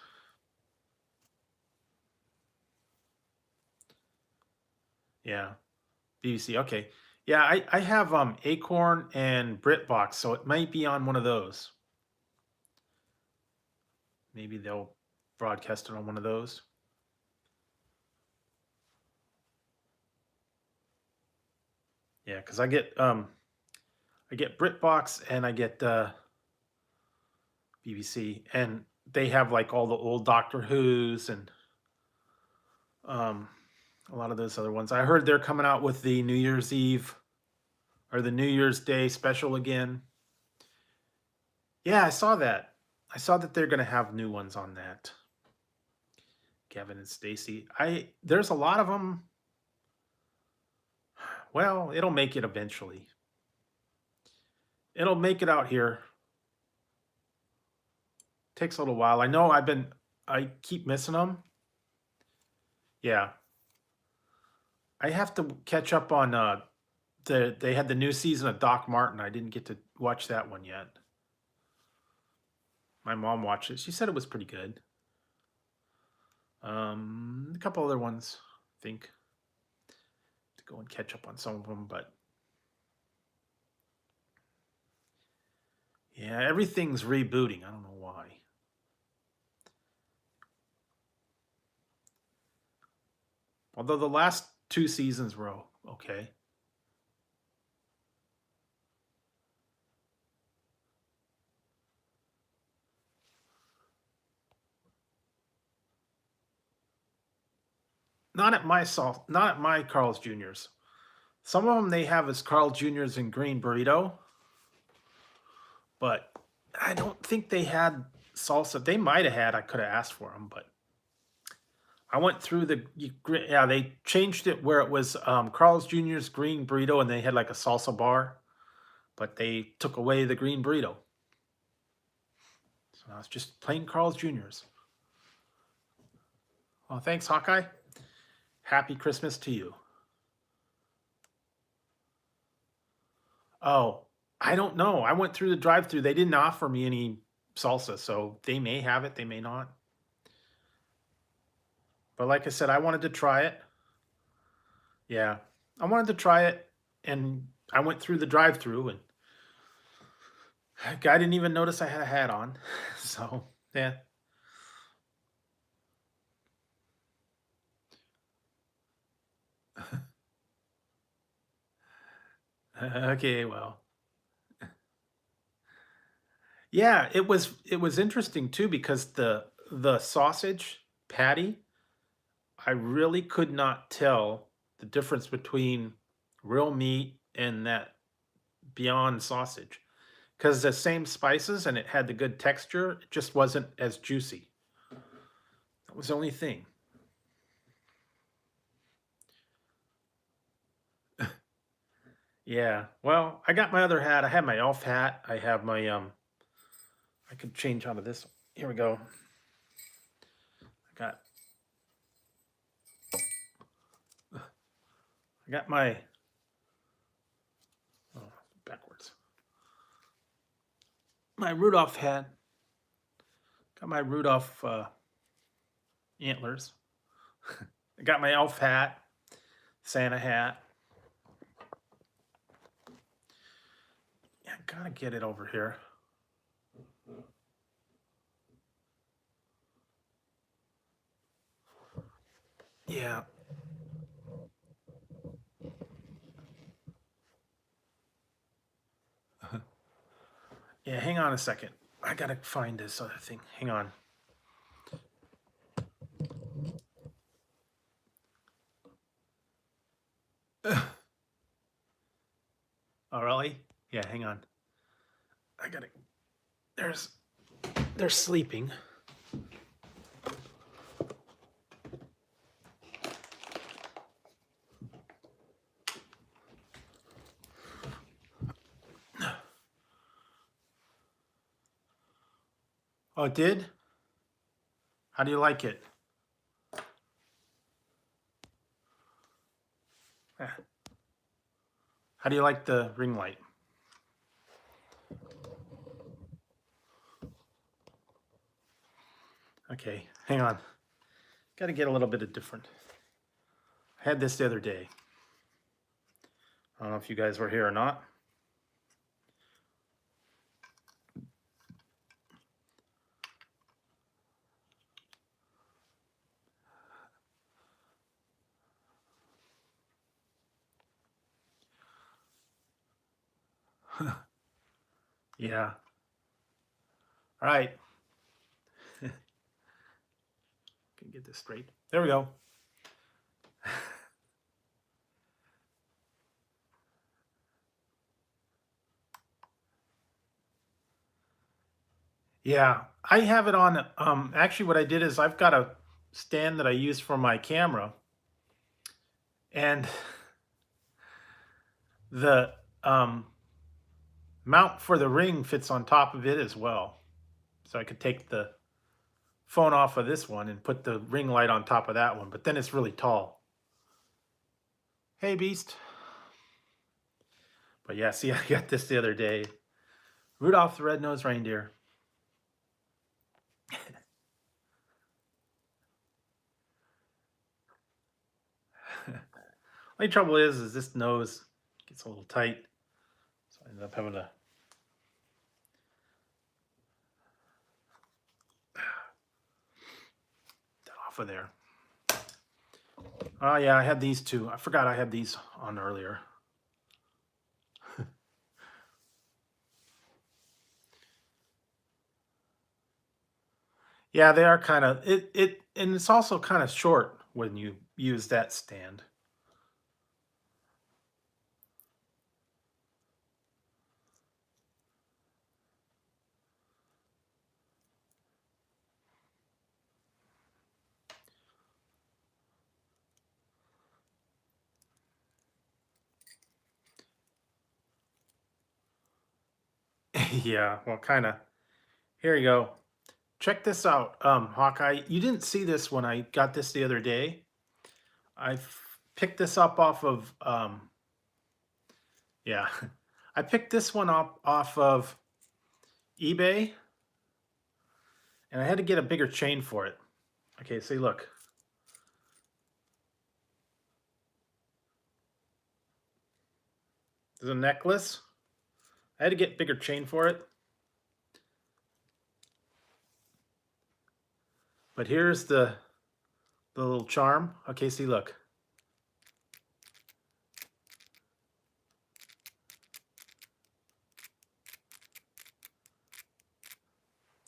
Yeah. BBC. Okay. Yeah, I have Acorn and BritBox, so it might be on one of those. Maybe they'll broadcast it on one of those. Yeah, because I get BritBox and I get BBC, and they have like all the old Doctor Who's and um, a lot of those other ones. I heard they're coming out with the New Year's Eve or the New Year's Day special again. Yeah, I saw that. I saw that they're going to have new ones on that. Kevin and Stacy. There's a lot of them. Well, it'll make it eventually. It'll make it out here. Takes a little while. I know I keep missing them. Yeah. I have to catch up on they had the new season of Doc Martin. I didn't get to watch that one yet. My mom watched it. She said it was pretty good. A couple other ones, I think. To go and catch up on some of them, but yeah, everything's rebooting. I don't know why. Although the last 2 seasons were okay. Not at my Carl's Jr.'s. Some of them they have as Carl Jr.'s in green burrito, but I don't think they had salsa. They might have had. I could have asked for them, but I went through they changed it where it was Carl's Jr.'s green burrito, and they had like a salsa bar, but they took away the green burrito. So now it's just plain Carl's Jr.'s. Well, thanks, Hawkeye. Happy Christmas to you. Oh, I don't know. I went through the drive-through. They didn't offer me any salsa, so they may have it, they may not. But like I said, I wanted to try it. Yeah, I wanted to try it, and I went through the drive-through, and guy didn't even notice I had a hat on. So, yeah. Okay, well. Yeah, it was interesting too because the sausage patty, I really could not tell the difference between real meat and that Beyond sausage because the same spices and it had the good texture. It just wasn't as juicy. That was the only thing. Yeah. Well, I got my other hat. I have my elf hat. I have my I could change out of this. Here we go. I got my backwards. My Rudolph hat. Got my Rudolph antlers. I got my elf hat, Santa hat. Yeah, I gotta get it over here. Yeah. Yeah, hang on a second. I gotta find this other thing. Hang on. Oh, really? Yeah, hang on. I gotta. They're sleeping. Oh, it did? How do you like it? How do you like the ring light? Okay, hang on. Got to get a little bit of different. I had this the other day. I don't know if you guys were here or not. Yeah. All right. Can get this straight. There we go. Yeah, I have it on. Actually, what I did is I've got a stand that I use for my camera, and the mount for the ring fits on top of it as well. So I could take the phone off of this one and put the ring light on top of that one, but then it's really tall. Hey, Beast. But yeah, see, I got this the other day. Rudolph the Red-Nosed Reindeer. Only trouble is this nose gets a little tight, so I ended up having to get off of there. Oh yeah, I had these two. I forgot I had these on earlier. Yeah, they are kind of and it's also kind of short when you use that stand. Yeah, well, kind of. Here you go. Check this out, Hawkeye. You didn't see this when I got this the other day. I picked this up off of, yeah, I picked this one up off of eBay, and I had to get a bigger chain for it. Okay, see, look. There's a necklace. I had to get bigger chain for it. But here's the little charm. Okay, see, look.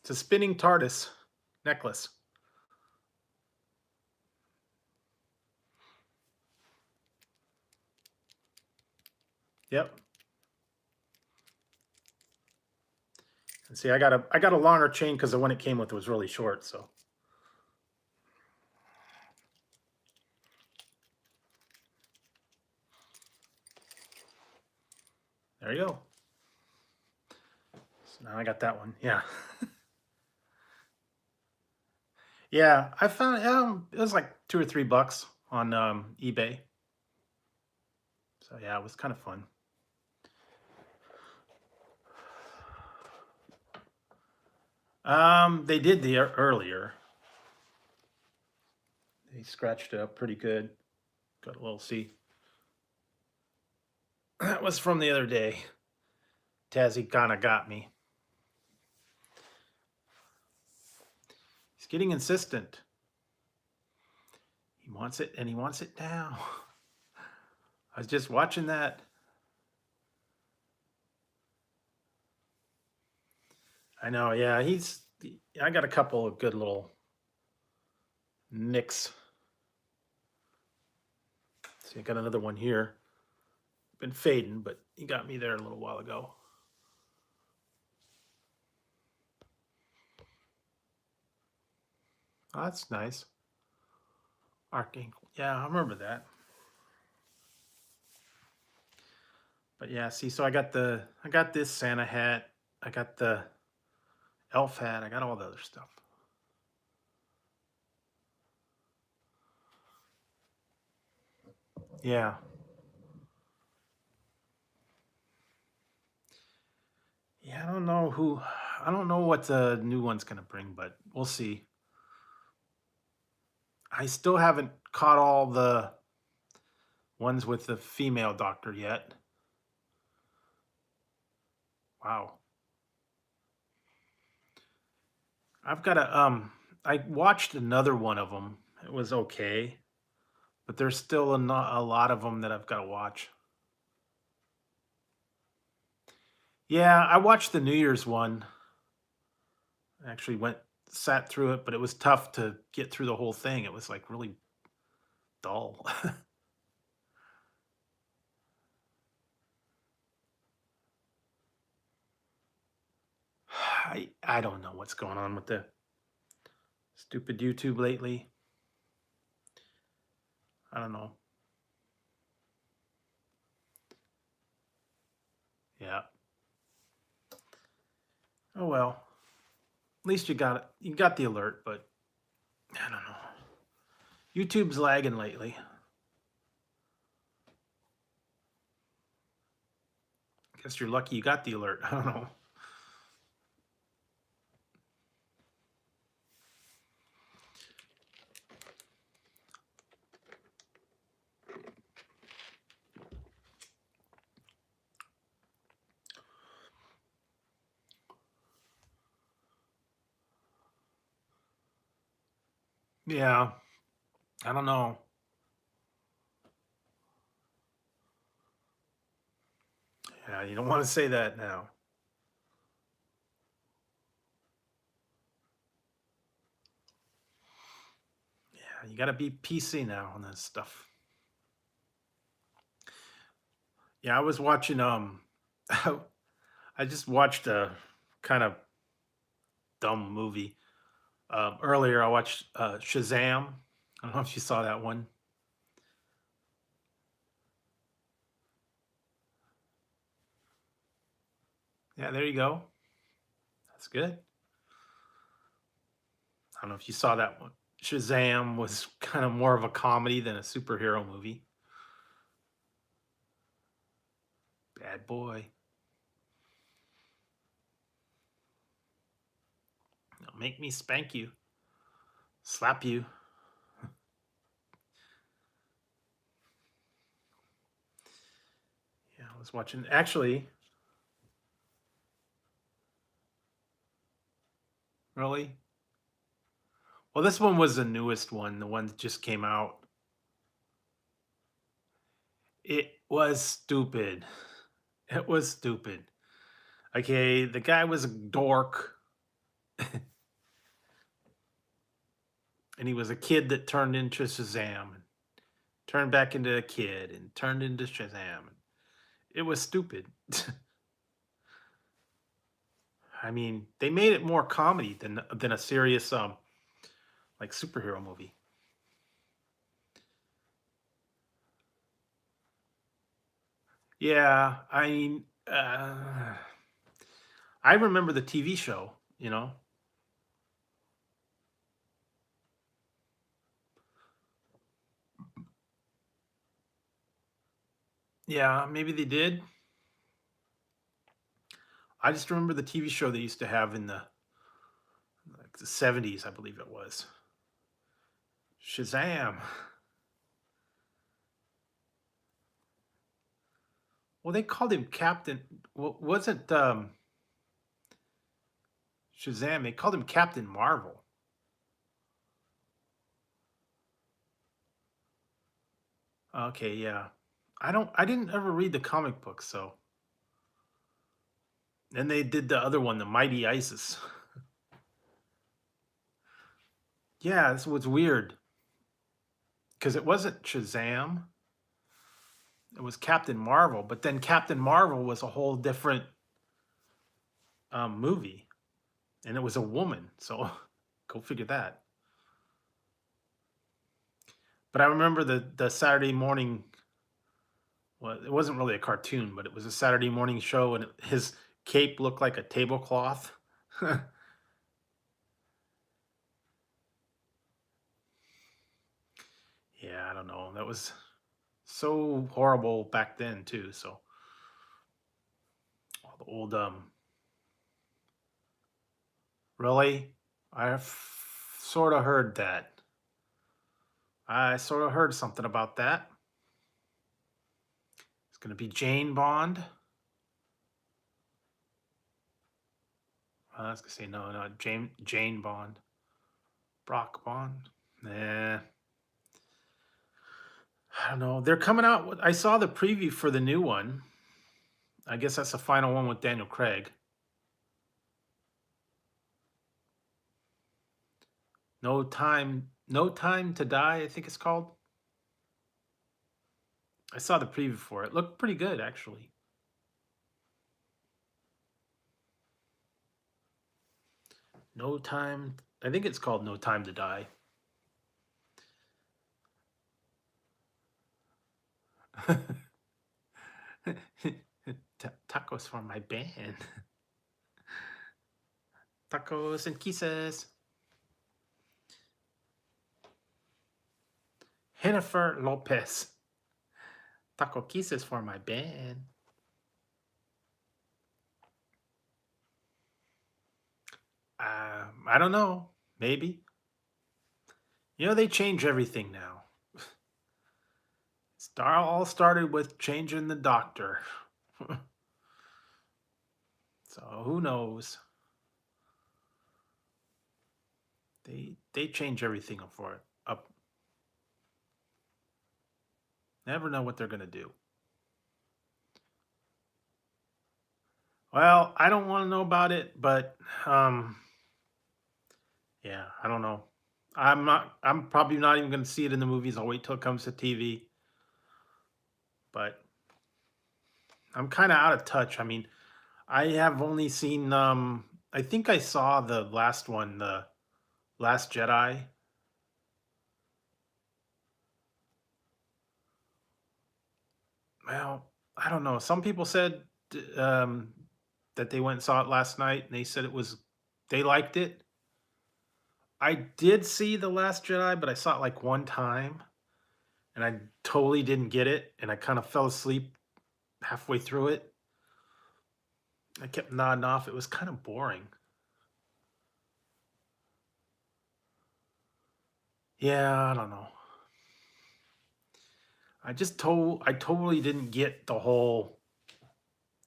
It's a spinning TARDIS necklace. Yep. And see, I got a longer chain because the one it came with was really short. So there you go. So now I got that one. Yeah. Yeah, I found it was like $2 or $3 on eBay. So yeah, it was kind of fun. They did the earlier. They scratched it up pretty good. Got a little see. That was from the other day. Tazzy kind of got me. He's getting insistent. He wants it, and he wants it now. I was just watching that. I know, yeah. I got a couple of good little nicks. See, I got another one here. Been fading, but he got me there a little while ago. Oh, that's nice. Archangel. Yeah, I remember that. But yeah, see, so I got this Santa hat. I got the elf hat. I got all the other stuff. Yeah. Yeah, I don't know what the new one's gonna bring, but we'll see. I still haven't caught all the ones with the female doctor yet. Wow. I've got I watched another one of them. It was okay, but there's still a lot of them that I've got to watch. Yeah, I watched the New Year's one. I actually sat through it, but it was tough to get through the whole thing. It was like really dull. I don't know what's going on with the stupid YouTube lately. I don't know. Yeah. Oh well. At least you got it. You got the alert, but I don't know. YouTube's lagging lately. Guess you're lucky you got the alert. I don't know. Yeah, I don't know. Yeah, you don't want to say that now. Yeah, you got to be PC now on this stuff. Yeah, I was watching I just watched a kind of dumb movie. Earlier I watched Shazam. I don't know if you saw that one. Yeah, there you go. That's good. I don't know if you saw that one. Shazam was kind of more of a comedy than a superhero movie. Bad boy. Don't make me spank you, slap you. Yeah, I was watching. Actually, really? Well, this one was the newest one, the one that just came out. It was stupid. It was stupid. Okay, the guy was a dork, and he was a kid that turned into Shazam, and turned back into a kid, and turned into Shazam. It was stupid. I mean, they made it more comedy than a serious like superhero movie. Yeah, I mean, I remember the TV show. You know, yeah, maybe they did. I just remember the TV show they used to have in the like the 70s, I believe it was. Shazam. Well, they called him Captain. Wasn't Shazam? They called him Captain Marvel. Okay, yeah. I didn't ever read the comic book, so. Then they did the other one, the Mighty Isis. Yeah, this was weird because it wasn't Shazam. It was Captain Marvel, but then Captain Marvel was a whole different movie, and it was a woman. So go figure that. But I remember the Saturday morning. Well, it wasn't really a cartoon, but it was a Saturday morning show, and his cape looked like a tablecloth. Yeah, I don't know. That was so horrible back then too. So all the old really, sort of heard that. I sort of heard something about that. It's gonna be Jane Bond. I was gonna say no, no, Jane Bond, Brock Bond. Nah, I don't know. They're coming out. I saw the preview for the new one, I guess that's the final one with Daniel Craig. No Time to Die, I think it's called. I saw the preview for it. It looked pretty good, actually. No Time. I think it's called No Time to Die. Tacos for my band. Tacos and kisses. Jennifer Lopez. Taco kisses for my band. I don't know. Maybe. You know, they change everything now. All started with changing the doctor. So who knows? They change everything up for it. Up. Never know what they're gonna do. Well, I don't want to know about it, but yeah, I don't know. I'm probably not even gonna see it in the movies. I'll wait till it comes to TV. But I'm kind of out of touch. I mean, I have only seen I think I saw the last one, the Last Jedi. Well, I don't know. Some people said um that they went and saw it last night and they said they liked it. I did see The Last Jedi, but I saw it like one time and I totally didn't get it and I kind of fell asleep halfway through it. I kept nodding off. It was kind of boring. Yeah, I don't know. I totally didn't get the whole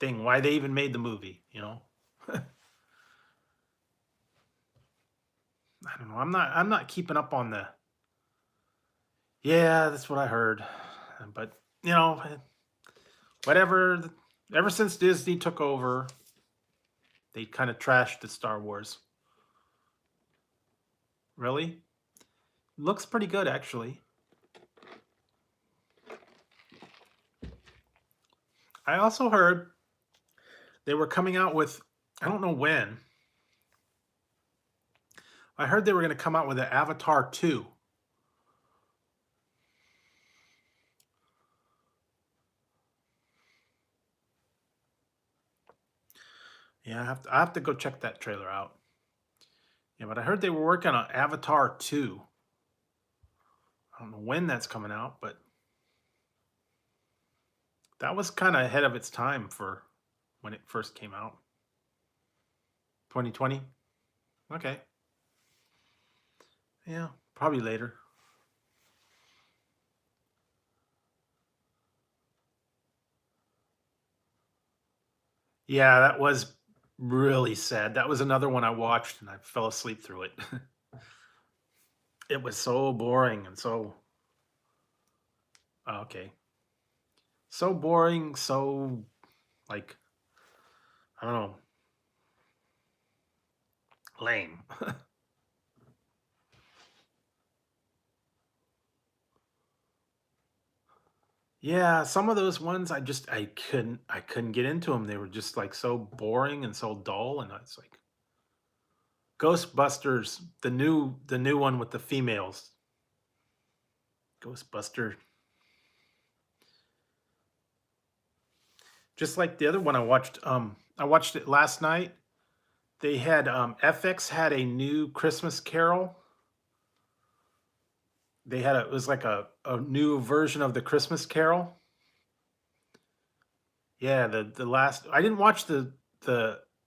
thing, why they even made the movie, you know? I don't know. I'm not keeping up on the. Yeah, that's what I heard. But, you know, whatever ever since Disney took over, they kind of trashed the Star Wars. Really? Looks pretty good actually. I also heard they were coming out with, I don't know when. I heard they were going to come out with an Avatar 2. Yeah, I have to go check that trailer out. Yeah, but I heard they were working on Avatar 2. I don't know when that's coming out, but that was kind of ahead of its time for when it first came out. 2020? Okay. Yeah, probably later. Yeah, that was really sad. That was another one I watched and I fell asleep through it. It was so boring and so okay. So boring, so like I don't know, lame. Yeah, some of those ones I couldn't get into them. They were just like so boring and so dull and it's like Ghostbusters, the new one with the females. Ghostbuster. Just like the other one I watched it last night. They had FX had a new Christmas Carol. It was like a new version of the Christmas Carol. Yeah, the last I didn't watch the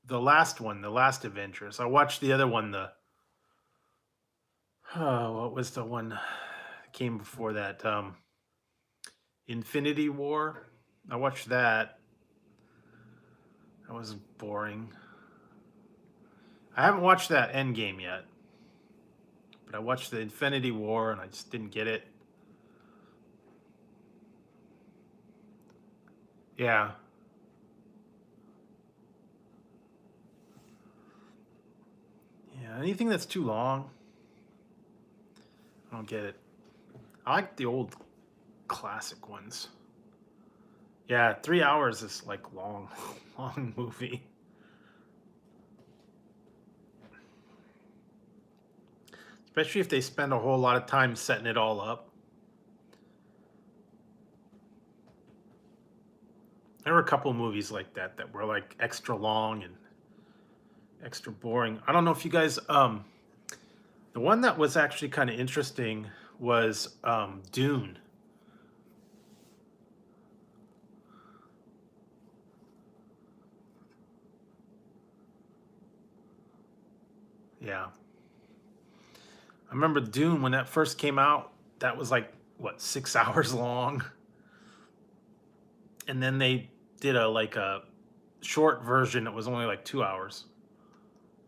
last one, the last Avengers. I watched the other one, the oh, what was the one that came before that? Infinity War. I watched that. That was boring. I haven't watched that Endgame yet, but I watched the Infinity War and I just didn't get it. Yeah. Yeah, anything that's too long, I don't get it. I like the old classic ones. Yeah, 3 hours is like long, long movie. Especially if they spend a whole lot of time setting it all up. There were a couple movies like that that were like extra long and extra boring. I don't know if you guys the one that was actually kind of interesting was Dune. Yeah. I remember Dune when that first came out, that was like what, 6 hours long. And then they did a short version that was only like 2 hours.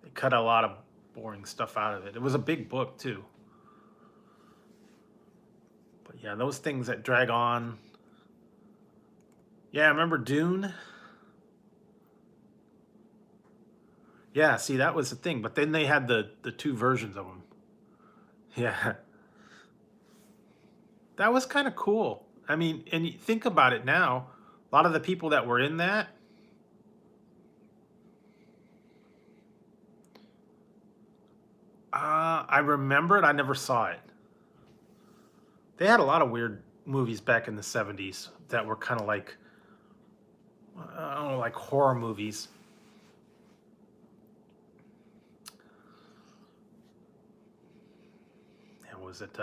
They cut a lot of boring stuff out of it. It was a big book too. But yeah, those things that drag on. Yeah, remember Dune? Yeah, see, that was the thing. But then they had the two versions of them. Yeah, that was kind of cool. I mean, and you think about it now, a lot of the people that were in that, I remember it. I never saw it. They had a lot of weird movies back in the 70s that were kind of like, I don't know, like horror movies. And was it,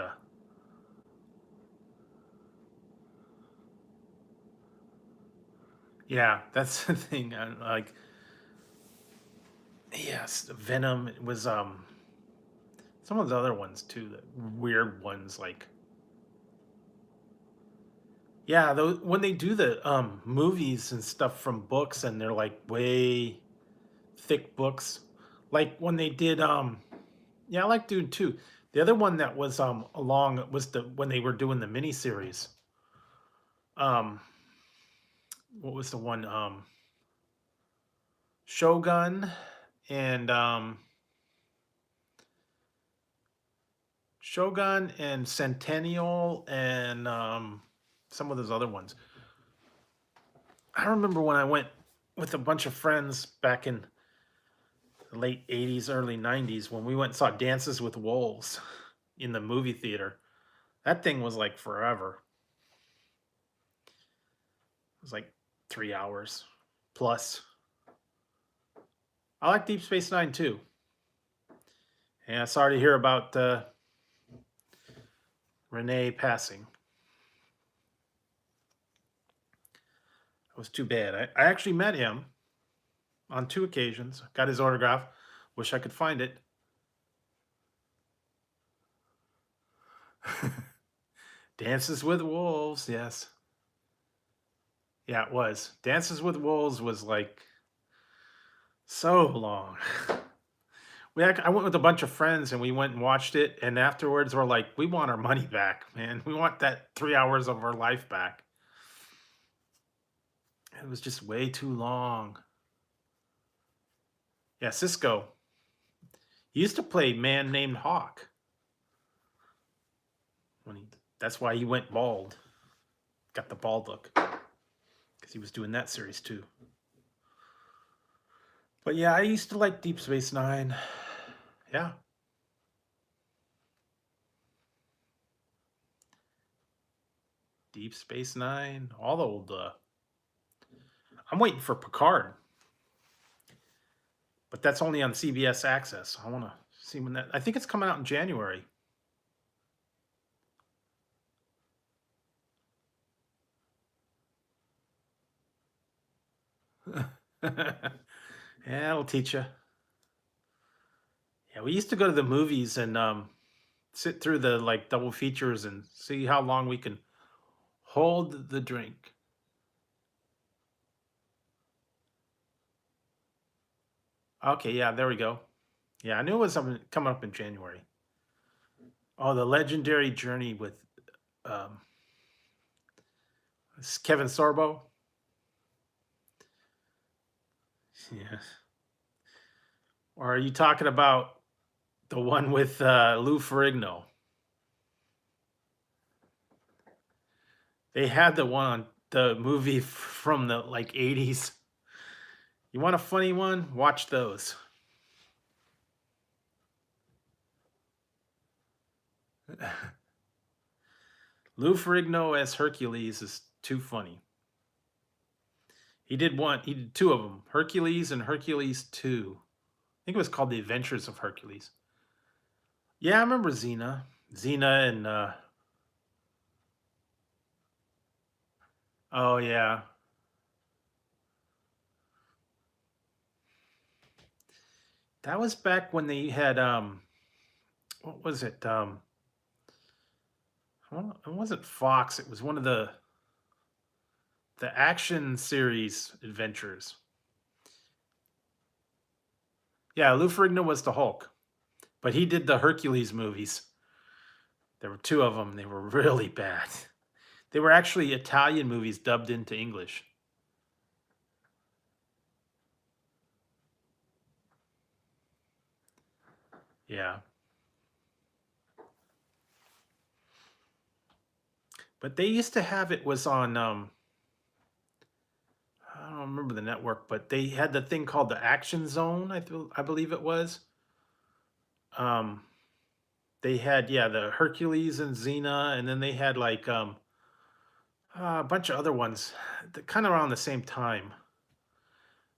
yeah, that's the thing. Like, yes, Venom. It was, some of the other ones too, the weird ones like, yeah, those when they do the movies and stuff from books and they're like way thick books. Like when they did yeah, I like Dune too. The other one that was along was the when they were doing the miniseries. Um what was the one? Shogun and Shogun and Centennial and some of those other ones. I remember when I went with a bunch of friends back in the late 80s, early 90s when we went and saw Dances with Wolves in the movie theater. That thing was like forever. It was like 3 hours plus. I like Deep Space Nine too. And sorry to hear about Renee passing. It was too bad. I actually met him on 2 occasions. Got his autograph. Wish I could find it. Dances with Wolves, yes. Yeah, it was. Dances with Wolves was like so long. I went with a bunch of friends and we went and watched it. And afterwards, we're like, we want our money back, man. We want that 3 hours of our life back. It was just way too long. Yeah, Cisco. He used to play Man Named Hawk. When he, that's why he went bald. Got the bald look. Because he was doing that series too. But yeah, I used to like Deep Space Nine. Yeah. Deep Space Nine. All the old. I'm waiting for Picard. But that's only on CBS Access. I want to see when that. I think it's coming out in January. Yeah, it'll teach you. Yeah, we used to go to the movies and sit through the like double features and see how long we can hold the drink. Okay, yeah, there we go. Yeah, I knew it was something coming up in January. Oh, the legendary journey with um, Kevin Sorbo. Yes. Or are you talking about The one with Lou Ferrigno. They had the one on the movie from the like 80s. You want a funny one? Watch those. Lou Ferrigno as Hercules is too funny. He did two of them, Hercules and Hercules 2. I think it was called The Adventures of Hercules. Yeah, I remember Xena. Xena and oh yeah. That was back when they had what was it? Well, it wasn't Fox, it was one of the action series adventures. Yeah, Lou Ferrigno was the Hulk, but he did the Hercules movies. There were two of them. They were really bad. They were actually Italian movies dubbed into English. Yeah. But they used to have it was on I don't remember the network, but they had the thing called the Action Zone, I believe it was. Um they had the Hercules and Xena, and then they had like a bunch of other ones kind of around the same time.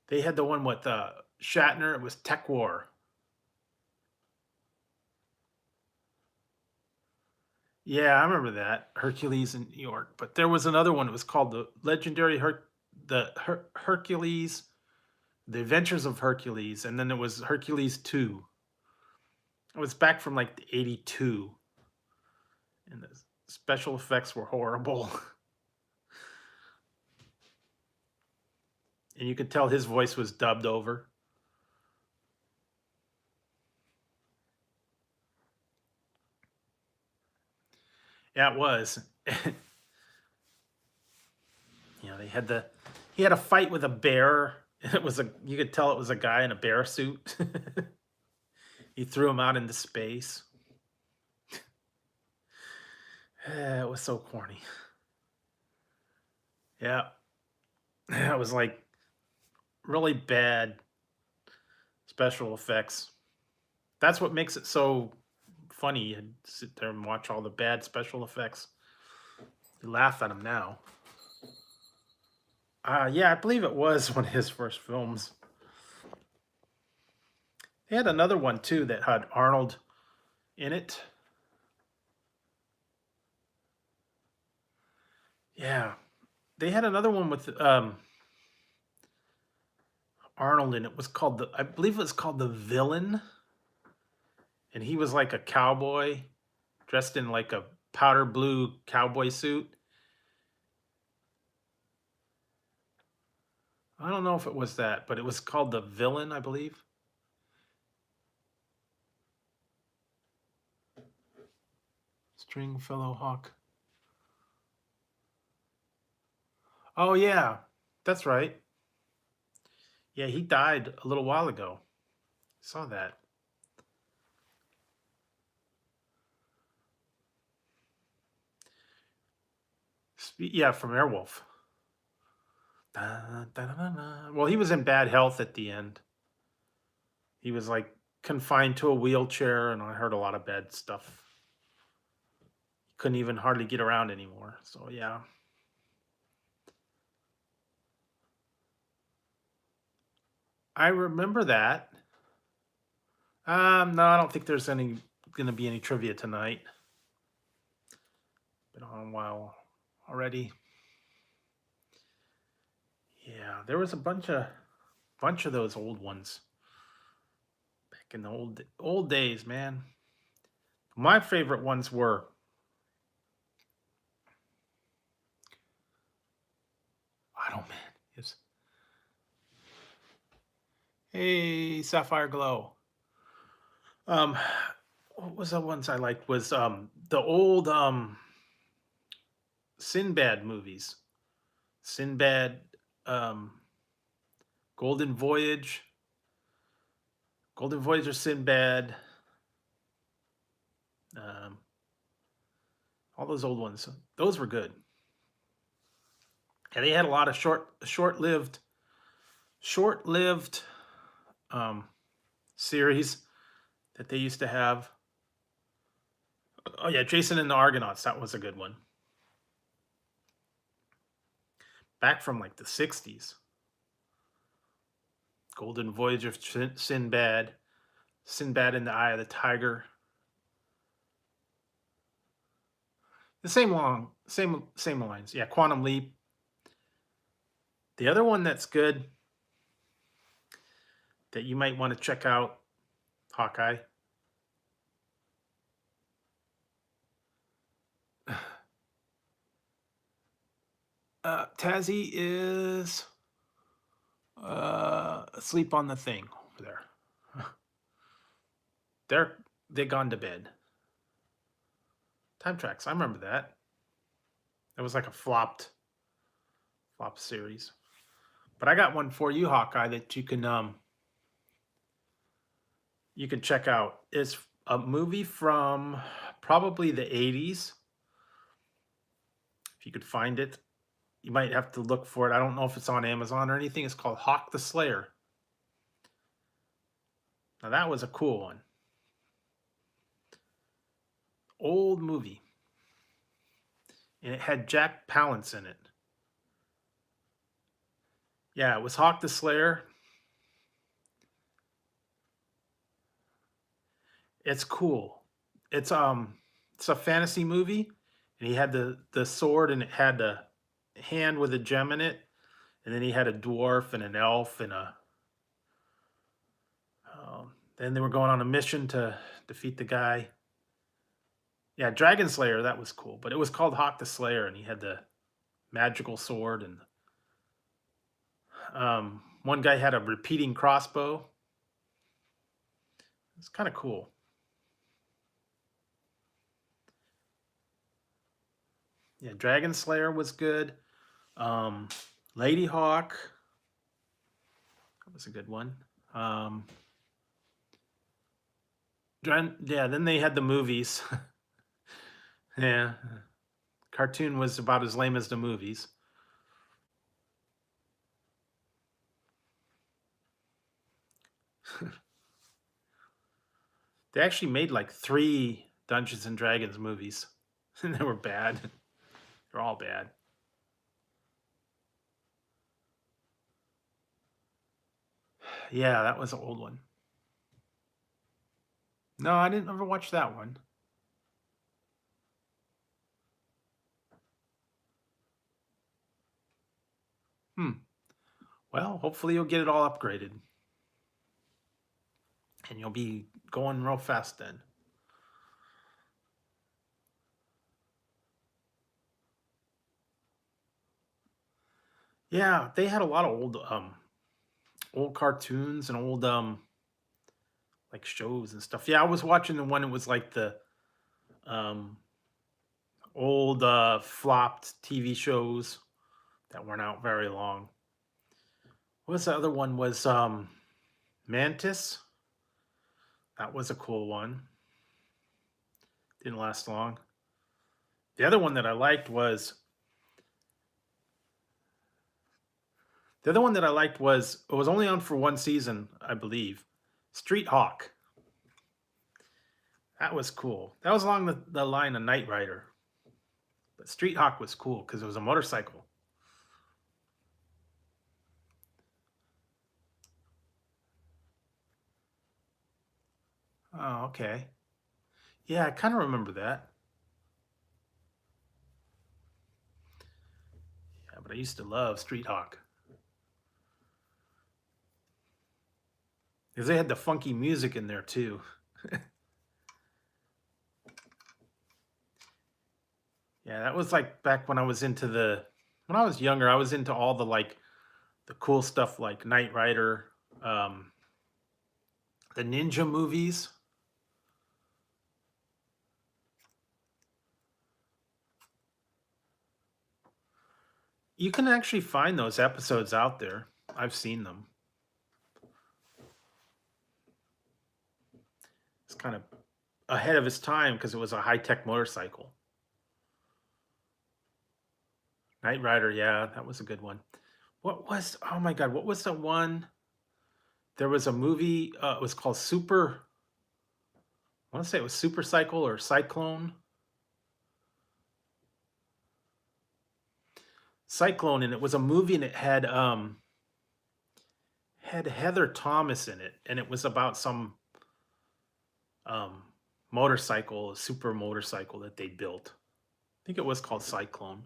They had the one with Shatner, it was Tech War. Yeah, I remember that. Hercules in New York. But there was another one. It was called the Legendary Hercules, The Adventures of Hercules, and then it was Hercules 2. It was back from like the 82. And the special effects were horrible. And you could tell his voice was dubbed over. Yeah, it was. They had he had a fight with a bear. It was you could tell it was a guy in a bear suit. He threw him out into space. It was so corny. Yeah. It was like really bad special effects. That's what makes it so funny. You sit there and watch all the bad special effects. You laugh at them now. Yeah, I believe it was one of his first films. He had another one too that had Arnold in it. Yeah, they had another one with Arnold in it. Was called I believe it was called The Villain, and he was like a cowboy dressed in like a powder blue cowboy suit. I don't know if it was that, but it was called The Villain, I believe. Stringfellow Hawk. Oh yeah, that's right. Yeah, he died a little while ago. Saw that. Yeah, from Airwolf. Da, da, da, da, da. Well, he was in bad health at the end. He was like confined to a wheelchair, and I heard a lot of bad stuff. Couldn't even hardly get around anymore. So yeah. I remember that. No, I don't think there's gonna be any trivia tonight. Been on a while already. Yeah, there was a bunch of those old ones back in the old days, man. My favorite ones were I don't man. Yes. Hey, Sapphire Glow. Um, what was the ones I liked was the old Sinbad movies. Sinbad, um, Golden Voyage, Golden Voyage of Sinbad. Um, all those old ones, those were good. And they had a lot of short-lived um, series that they used to have. Oh yeah, Jason and the Argonauts. That was a good one. Back from like the 60s. Golden Voyage of Sinbad. Sinbad in the Eye of the Tiger. The same lines. Yeah, Quantum Leap. The other one that's good that you might want to check out, Hawkeye. Tazzy is asleep on the thing over there. They gone to bed. Time Tracks. I remember that. It was like a flop series. But I got one for you, Hawkeye, that you can check out. It's a movie from probably the 80s. If you could find it, you might have to look for it. I don't know if it's on Amazon or anything. It's called Hawk the Slayer. Now that was a cool one. Old movie. And it had Jack Palance in it. Yeah, it was Hawk the Slayer. It's cool. It's a fantasy movie, and he had the sword, and it had a hand with a gem in it, and then he had a dwarf and an elf and a. Then they were going on a mission to defeat the guy. Yeah, Dragon Slayer, that was cool, but it was called Hawk the Slayer, and he had the magical sword, and one guy had a repeating crossbow. It's kind of cool. Yeah, Dragon Slayer was good. Lady Hawk, that was a good one. Yeah, then they had the movies. Yeah, cartoon was about as lame as the movies. They actually made like 3 Dungeons and Dragons movies, and they were bad. They're all bad. Yeah, that was an old one. No, I didn't ever watch that one. Well, hopefully you'll get it all upgraded. And you'll be going real fast then. Yeah, they had a lot of old cartoons and old like shows and stuff. Yeah, I was watching the one. It was like the um old flopped TV shows that weren't out very long. What was the other one? Was Mantis? That was a cool one. Didn't last long. The other one that I liked was it was only on for 1 season, I believe. Street Hawk. That was cool. That was along the line of Knight Rider. But Street Hawk was cool because it was a motorcycle. Oh, okay. Yeah, I kind of remember that. Yeah, but I used to love Street Hawk. Because they had the funky music in there too. Yeah, that was like back when I was when I was younger, I was into all the cool stuff like Knight Rider, the ninja movies. You can actually find those episodes out there. I've seen them. It's kind of ahead of its time because it was a high-tech motorcycle. Knight Rider, yeah, that was a good one. What was, oh my God, what was the one? There was a movie, it was called I want to say it was Super Cycle or Cyclone. Cyclone, and it was a movie, and it had Heather Thomas in it, and it was about some um motorcycle, a super motorcycle that they built. I think it was called Cyclone.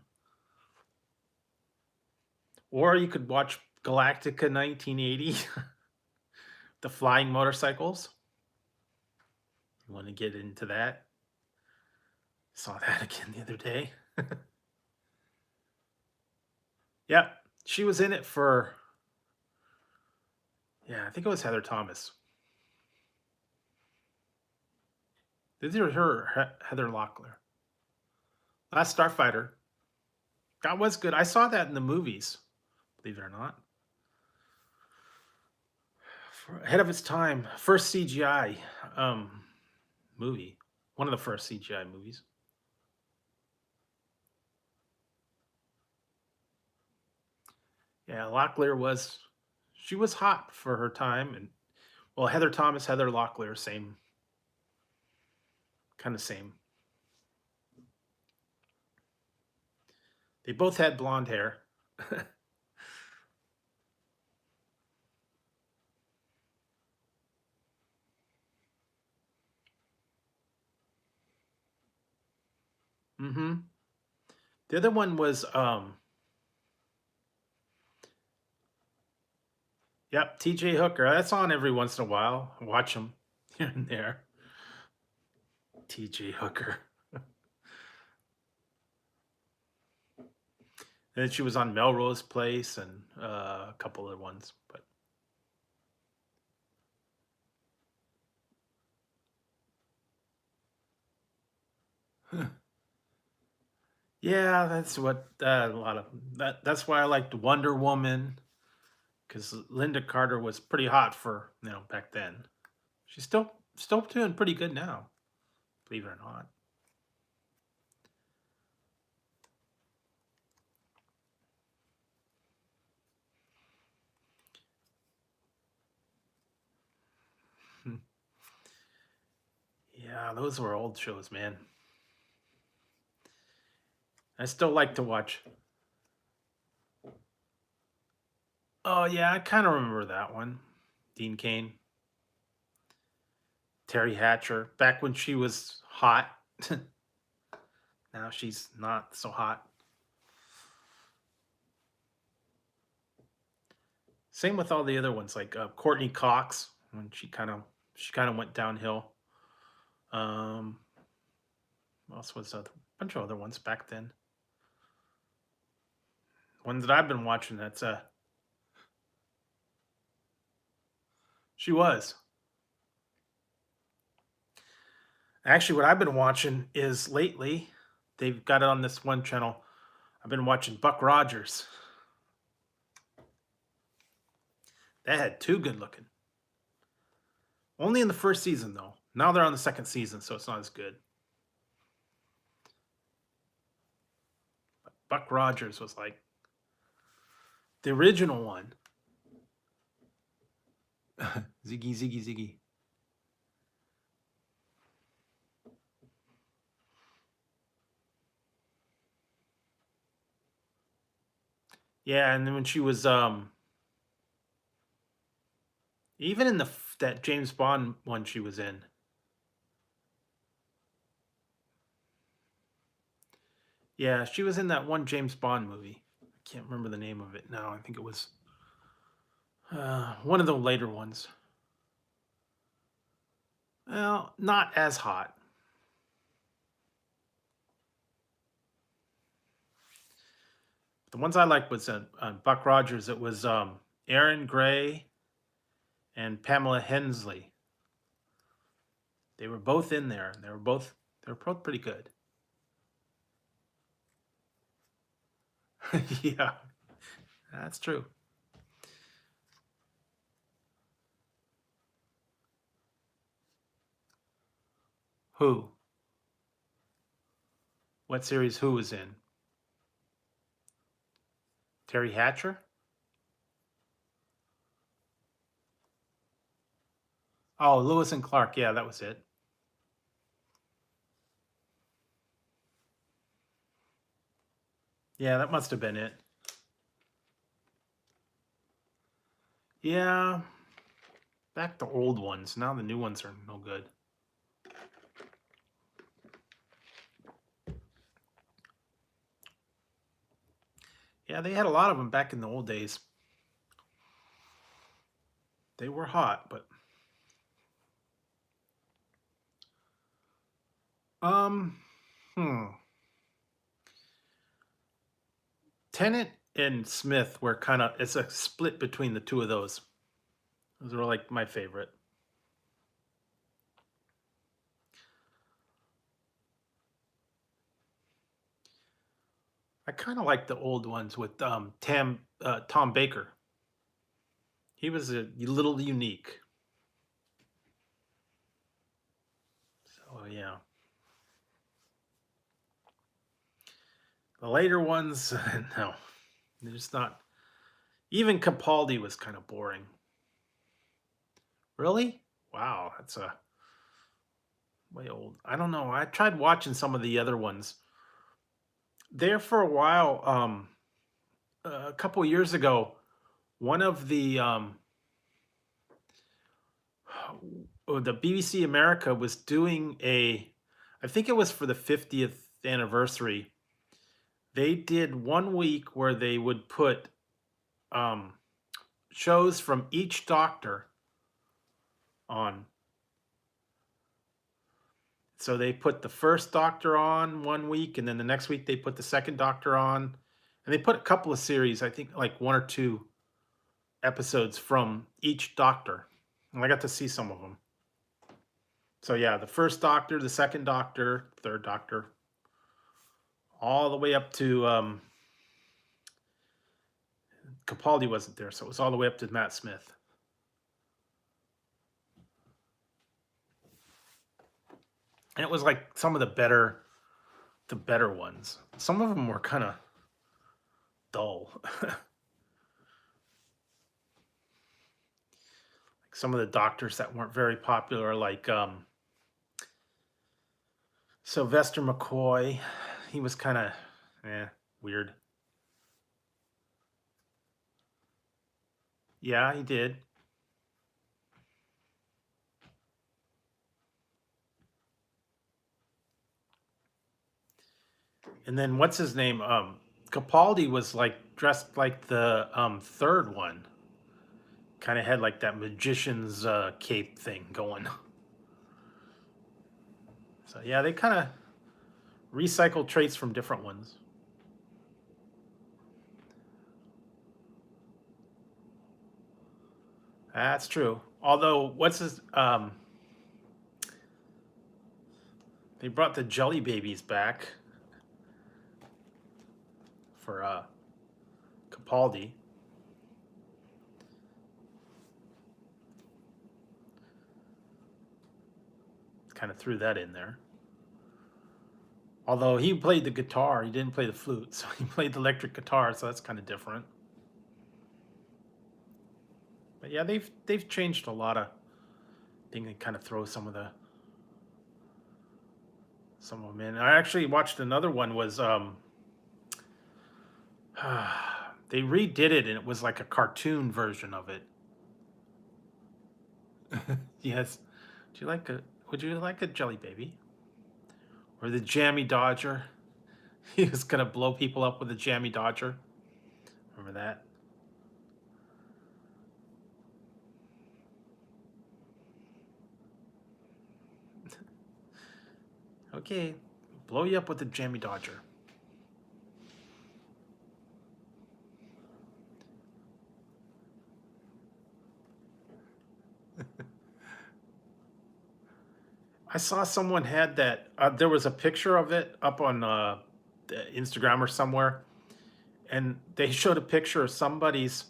Or you could watch Galactica 1980, the flying motorcycles. You want to get into that? Saw that again the other day. Yep, she was in it for, yeah, I think it was Heather Thomas. These are Heather Locklear. Last Starfighter. That was good. I saw that in the movies, believe it or not. Ahead of its time. First CGI movie. One of the first CGI movies. Yeah, Locklear she was hot for her time. And, well, Heather Thomas, Heather Locklear, same. Kind of same. They both had blonde hair. Mm-hmm. The other one was yep, TJ Hooker. That's on every once in a while. I watch him here and there. TJ Hooker. And then she was on Melrose Place and a couple other ones, but yeah, that's what a lot of that's why I liked Wonder Woman, because Linda Carter was pretty hot for, back then. She's still doing pretty good now, believe it or not. Yeah, those were old shows, man. I still like to watch. Oh yeah, I kind of remember that one. Dean Cain, Terry Hatcher, back when she was hot. Now she's not so hot. Same with all the other ones, like Courtney Cox, when she kind of went downhill. Um, what else was a bunch of other ones back then? Ones that I've been watching. That's she was actually, what I've been watching is lately. They've got it on this one channel. I've been watching Buck Rogers. That had two good looking. Only in the first season though. Now they're on the second season, so it's not as good. But Buck Rogers was like the original one. Ziggy, Ziggy, Ziggy. Yeah, and then when she was even in that James Bond one she was in. Yeah, she was in that one James Bond movie. I can't remember the name of it now. I think it was one of the later ones. Well, not as hot. The ones I liked was Buck Rogers. It was Aaron Gray and Pamela Hensley. They were both in there, and they were both pretty good. Yeah, that's true. Who? What series who was in? Terry Hatcher? Oh, Lewis and Clark. Yeah, that was it. Yeah, that must have been it. Yeah. Back to old ones. Now the new ones are no good. Yeah, they had a lot of them back in the old days. They were hot, but um hmm. Tennant and Smith were kind of, it's a split between the two of those. Those were like my favorite. I kind of like the old ones with Tom Baker. He was a little unique. So yeah. The later ones, no, they're just not. Even Capaldi was kind of boring. Really? Wow, that's a way old. I don't know. I tried watching some of the other ones. There for a while, a couple years ago, one of the BBC America was doing I think it was for the 50th anniversary. They did 1 week where they would put um, shows from each Doctor on. So they put the first Doctor on 1 week, and then the next week they put the second Doctor on, and they put a couple of series. I think like 1 or 2 episodes from each Doctor, and I got to see some of them. So yeah, the first Doctor, the second Doctor, third Doctor, all the way up to Capaldi wasn't there, so it was all the way up to Matt Smith. And it was like some of the better ones. Some of them were kind of dull. Like some of the Doctors that weren't very popular, like Sylvester McCoy. He was kind of weird. Yeah, he did. And then what's his name? Capaldi was like dressed like the third one. Kind of had like that magician's cape thing going. So yeah, they kind of recycle traits from different ones. That's true. Although, what's his? They brought the Jelly Babies back for Capaldi. Kind of threw that in there. Although he played the guitar, he didn't play the flute, so he played the electric guitar, so that's kind of different. But yeah, they've changed a lot of. I think they kind of throw some of them in. I actually watched another one was they redid it and it was like a cartoon version of it. Yes. Would you like a Jelly Baby? Or the Jammy Dodger? He was gonna blow people up with a Jammy Dodger. Remember that? Okay, blow you up with a Jammy Dodger. I saw someone had that. There was a picture of it up on Instagram or somewhere, and they showed a picture of somebody's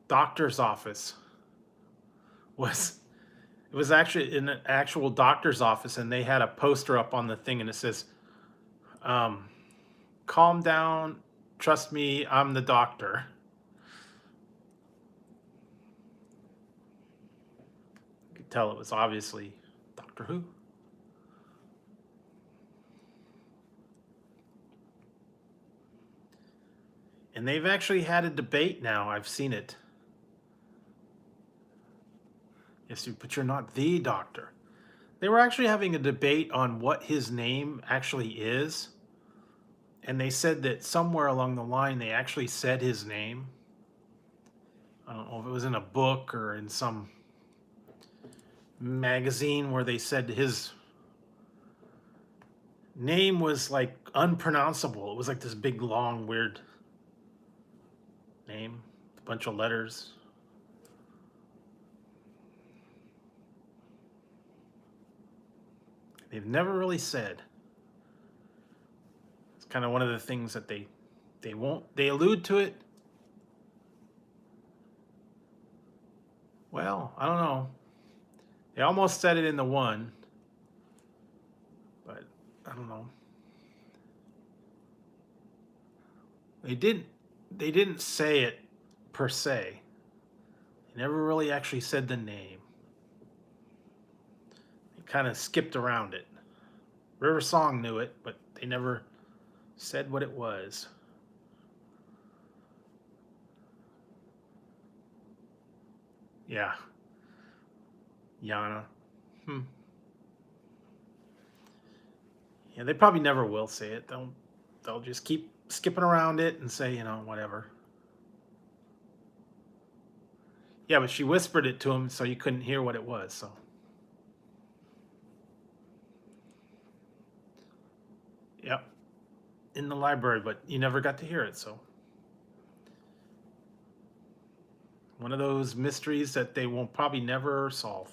doctor's office was It was actually in an actual doctor's office, and they had a poster up on the thing, and it says, um, "Calm down, trust me, I'm the doctor." You could tell it was obviously Doctor Who. And they've actually had a debate now. I've seen it. Yes, but you're not the doctor. They were actually having a debate on what his name actually is. And they said that somewhere along the line they actually said his name. I don't know if it was in a book or in some magazine where they said his name was like unpronounceable. It was like this big, long, weird name, a bunch of letters. They've never really said. It's kind of one of the things that they won't, they allude to it. Well, I don't know. They almost said it in the one, but I don't know. They didn't say it per se. They never really actually said the name. They kind of skipped around it. River Song knew it, but they never said what it was. Yeah. Yana. Yeah, they probably never will say it. They'll just keep skipping around it and say, whatever. Yeah, but she whispered it to him so you couldn't hear what it was, so. Yep. In the library, but you never got to hear it, so. One of those mysteries that they will probably never solve.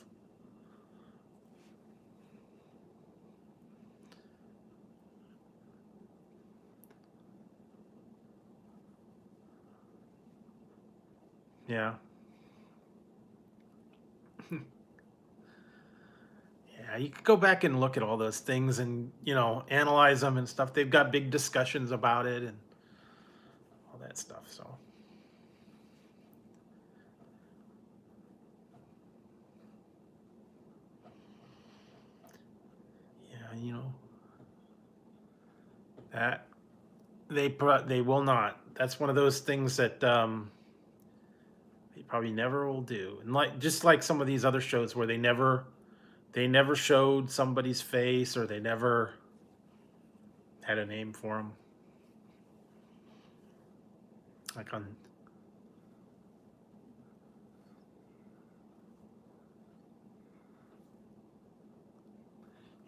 Yeah. Yeah, you could go back and look at all those things and, analyze them and stuff. They've got big discussions about it and all that stuff, so. Yeah, that they will not. That's one of those things that they probably never will do. And just like some of these other shows where they never showed somebody's face or they never had a name for them. Like on.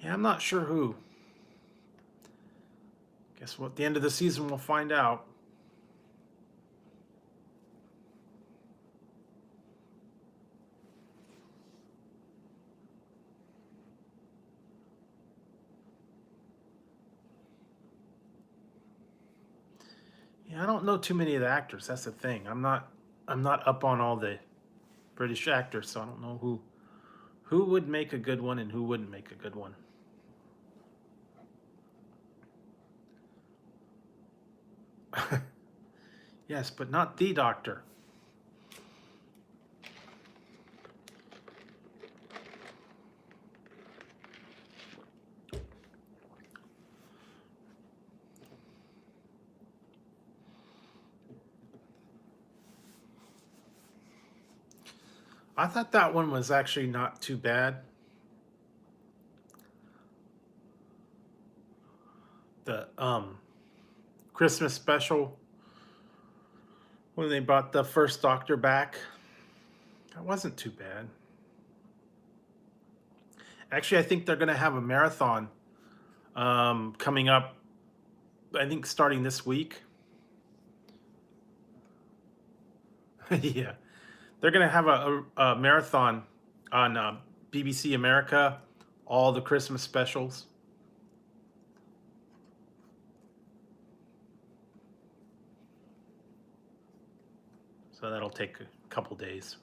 Yeah, I'm not sure who. Guess what? At the end of the season, we'll find out. Yeah, I don't know too many of the actors. That's the thing. I'm not up on all the British actors, so I don't know who would make a good one and who wouldn't make a good one. Yes, but not the Doctor. I thought that one was actually not too bad. The Christmas special when they brought the first Doctor back, that wasn't too bad. Actually, I think they're going to have a marathon coming up. I think starting this week. Yeah, they're going to have a marathon on BBC America, all the Christmas specials. So that'll take a couple days.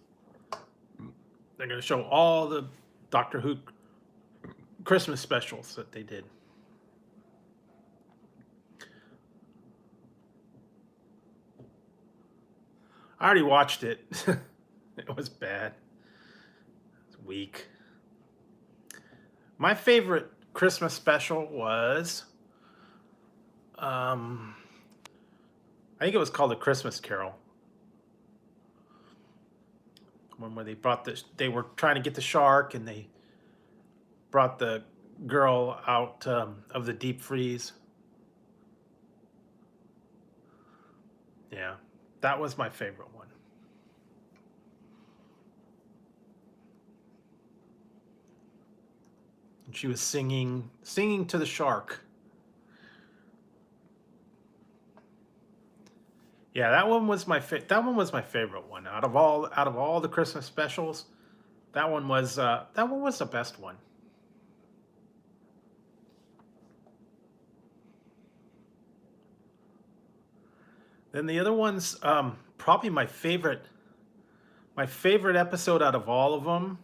They're going to show all the Doctor Who Christmas specials that they did. I already watched it. It was bad. It was weak. My favorite Christmas special was, I think it was called A Christmas Carol. One where they were trying to get the shark, and they brought the girl out of the deep freeze. Yeah, that was my favorite one. And she was singing to the shark. Yeah, that one was my favorite one out of all the Christmas specials. That one was the best one. Then the other ones, probably my favorite episode out of all of them.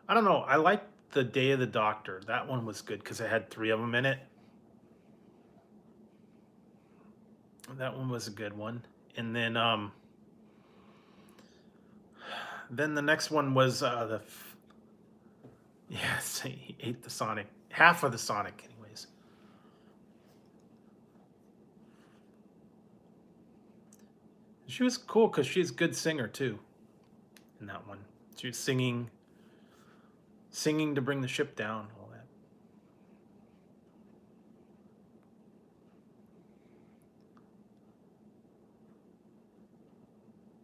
I don't know. I liked the Day of the Doctor. That one was good because it had 3 of them in it. That one was a good one. And then the next one was yes, he ate the Sonic, half of the Sonic, anyways. She was cool because she's a good singer too. In that one, she was singing to bring the ship down, all that.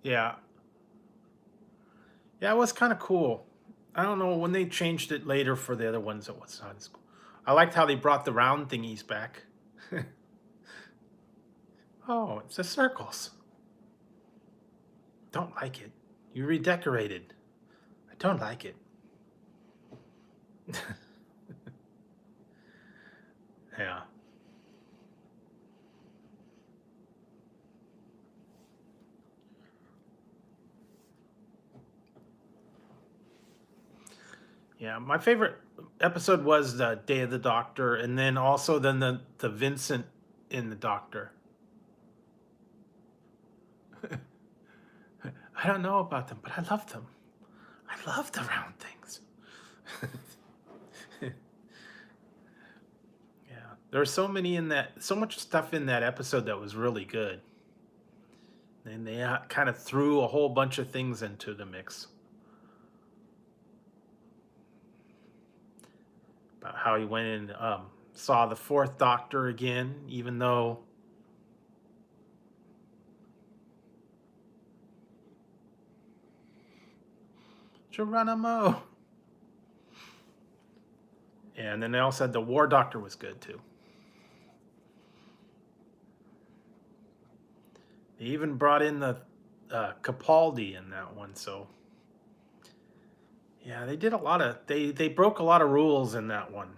Yeah, yeah, it was kind of cool. I don't know when they changed it later for the other ones. It was not as cool. I liked how they brought the round thingies back. Oh, it's the circles. Don't like it. You redecorated. I don't like it. Yeah. Yeah, my favorite episode was the Day of the Doctor, and then also the Vincent in the Doctor. I don't know about them, but I love them. I love the round things. Yeah, there were so much stuff in that episode that was really good. And they kind of threw a whole bunch of things into the mix. About how he went and saw the 4th Doctor again, even though Geronimo. And then they also said the War Doctor was good too. They even brought in the Capaldi in that one, so yeah, they did a lot of they broke a lot of rules in that one.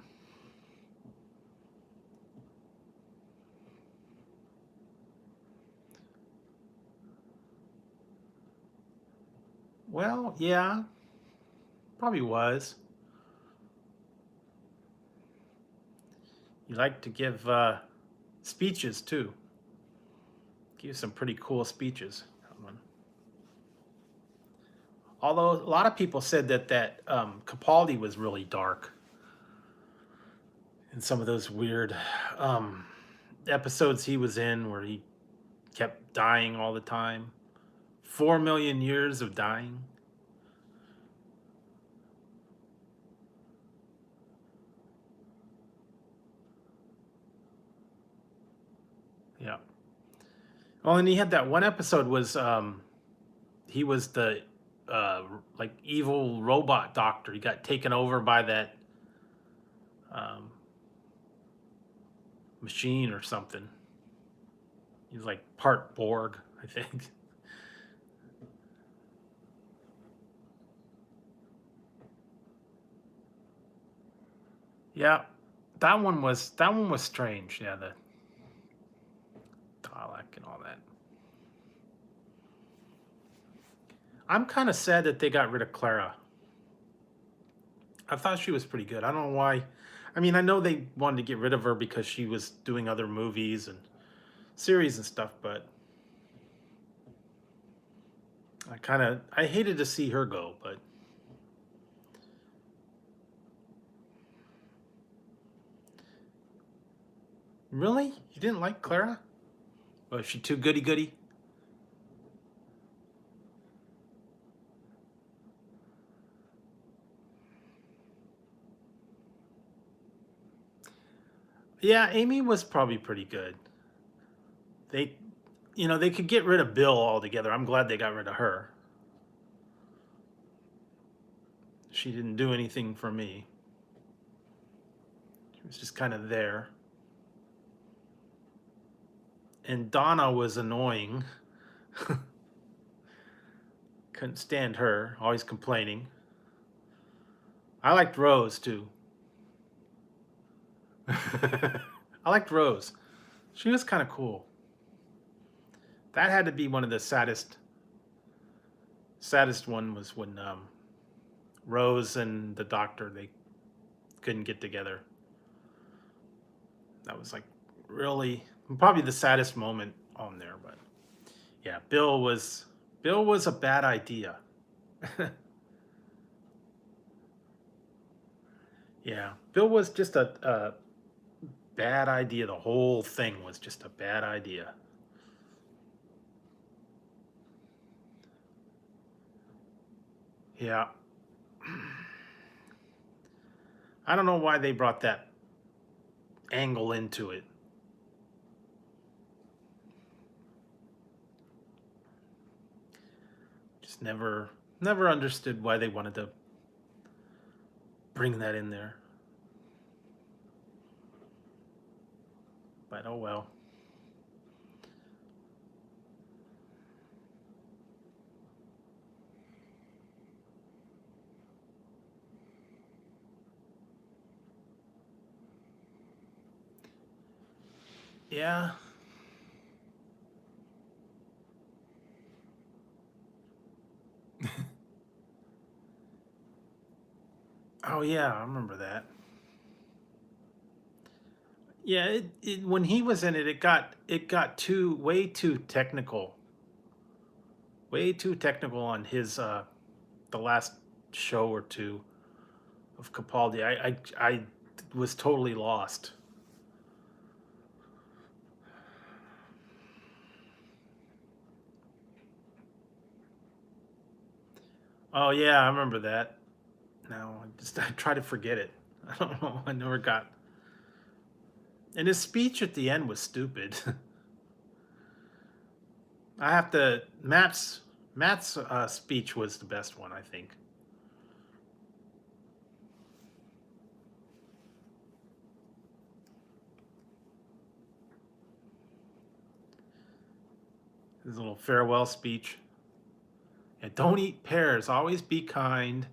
Well, yeah, probably was. You like to give speeches too. Give some pretty cool speeches. That one. Although a lot of people said that Capaldi was really dark in some of those weird episodes he was in where he kept dying all the time. 4 million years of dying. Yeah. Well, and he had that one episode was he was the like evil robot doctor. He got taken over by that machine or something. He's like part Borg, I think. Yeah, that one was strange. Yeah, the Dalek and all that. I'm kind of sad that they got rid of Clara. I thought she was pretty good. I don't know why. I mean, I know they wanted to get rid of her because she was doing other movies and series and stuff, but I hated to see her go, but really? You didn't like Clara? Was she too goody goody? Yeah, Amy was probably pretty good. They, they could get rid of Bill altogether. I'm glad they got rid of her. She didn't do anything for me. She was just kind of there. And Donna was annoying. Couldn't stand her, always complaining. I liked Rose too. I liked Rose. She was kind of cool. That had to be one of the saddest one was when Rose and the doctor, they couldn't get together. That was like really probably the saddest moment on there. But yeah, Bill was a bad idea. Yeah, Bill was just a bad idea. The whole thing was just a bad idea. Yeah. I don't know why they brought that angle into it. Just never understood why they wanted to bring that in there. But oh well. Yeah. Oh yeah, I remember that. Yeah, when he was in it, it got way too technical. Way too technical on his the last show or two of Capaldi. I was totally lost. Oh yeah, I remember that. Now I try to forget it. I don't know. I never got. And his speech at the end was stupid. I have to. Matt's speech was the best one, I think. His little farewell speech. And don't eat pears. Always be kind.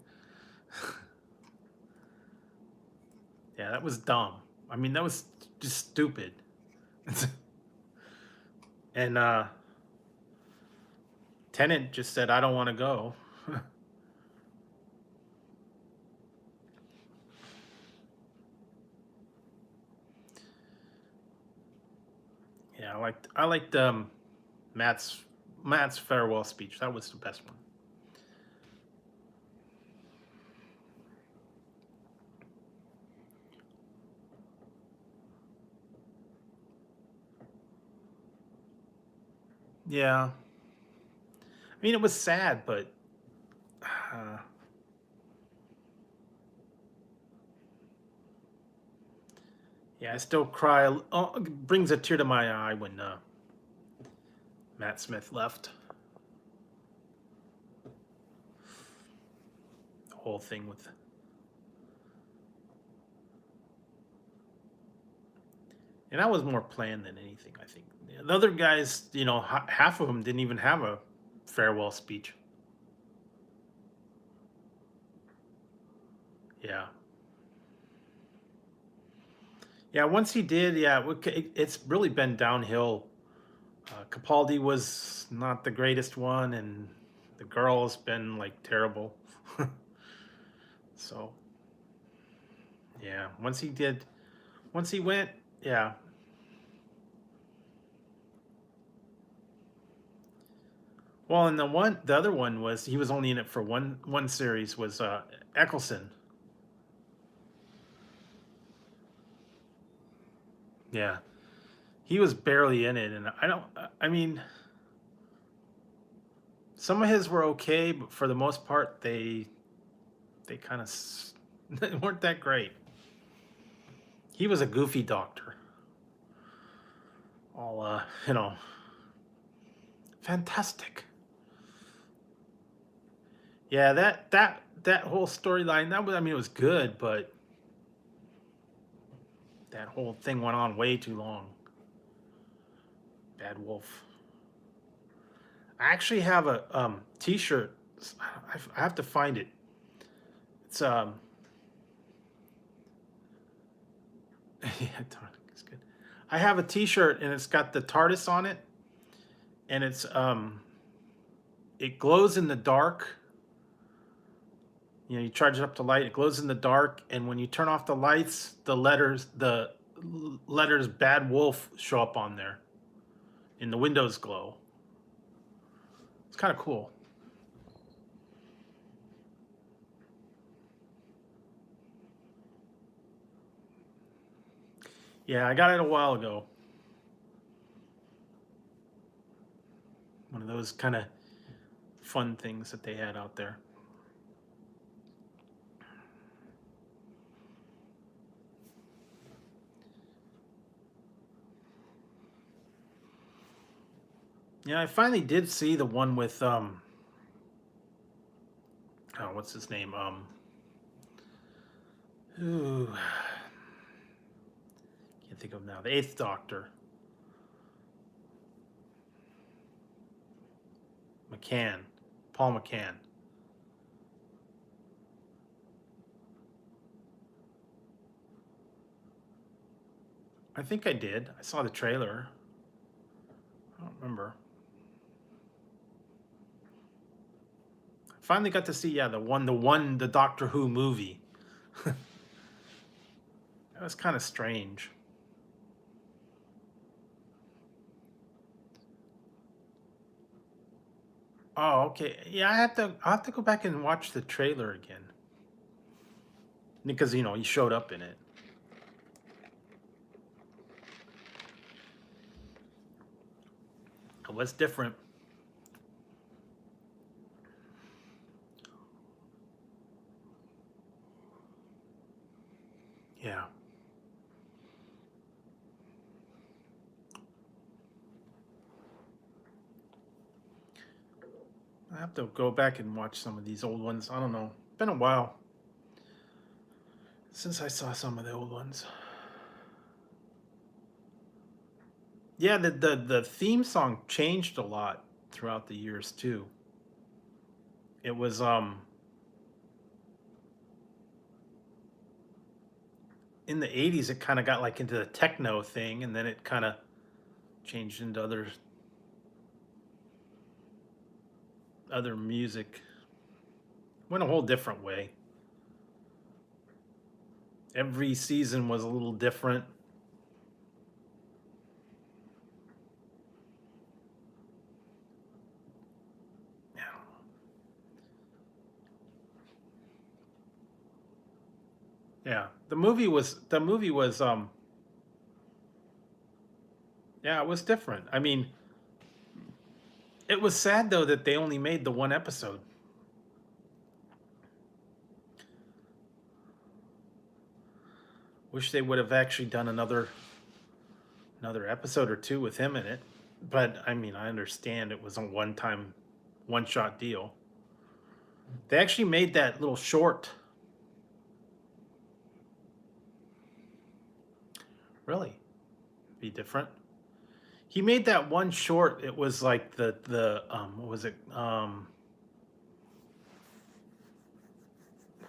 Yeah, that was dumb. I mean, that was just stupid. And Tennant just said, "I don't want to go." Yeah, I liked Matt's Matt's farewell speech. That was the best one. Yeah, I mean it was sad, but uh, yeah, I still cry. Oh, it brings a tear to my eye when Matt Smith left. The whole thing with, and that was more planned than anything. I think the other guys, half of them didn't even have a farewell speech. Yeah. Yeah, once he did, yeah, it's really been downhill. Capaldi was not the greatest one, and the girl's been like terrible. So Yeah, once he went, yeah. Well, and the other one was he was only in it for one series was Eccleston. Yeah, he was barely in it, and I mean, some of his were okay, but for the most part, they kind of they weren't that great. He was a goofy doctor. All fantastic. Yeah, that whole storyline, that was, I mean, it was good, but that whole thing went on way too long. Bad Wolf. I actually have a T-shirt. I have to find it. It's yeah, it's good. I have a T-shirt and it's got the TARDIS on it, and it glows in the dark. You know, you charge it up to light, it glows in the dark, and when you turn off the lights, the letters Bad Wolf show up on there, and the windows glow. It's kind of cool. Yeah, I got it a while ago. One of those kind of fun things that they had out there. Yeah, I finally did see the one with oh, what's his name? Ooh, can't think of him now. The Eighth Doctor, McCann, Paul McCann. I think I did. I saw the trailer. I don't remember. I finally got to see, yeah, the Doctor Who movie. That was kind of strange. Oh, okay. Yeah, I'll have to go back and watch the trailer again. Because, you know, he showed up in it. It was different. Yeah. I have to go back and watch some of these old ones. I don't know. Been a while since I saw some of the old ones. Yeah, the theme song changed a lot throughout the years too. It was in the 80s it kind of got like into the techno thing, and then it kind of changed into other music. Went a whole different way. Every season was a little different. Yeah, the movie was yeah, it was different. I mean, it was sad though that they only made the one episode. Wish they would have actually done another episode or two with him in it. But I mean, I understand it was a one-time, one-shot deal. They actually made that little short. Really? Be different. He made that one short. It was like the what was it? Where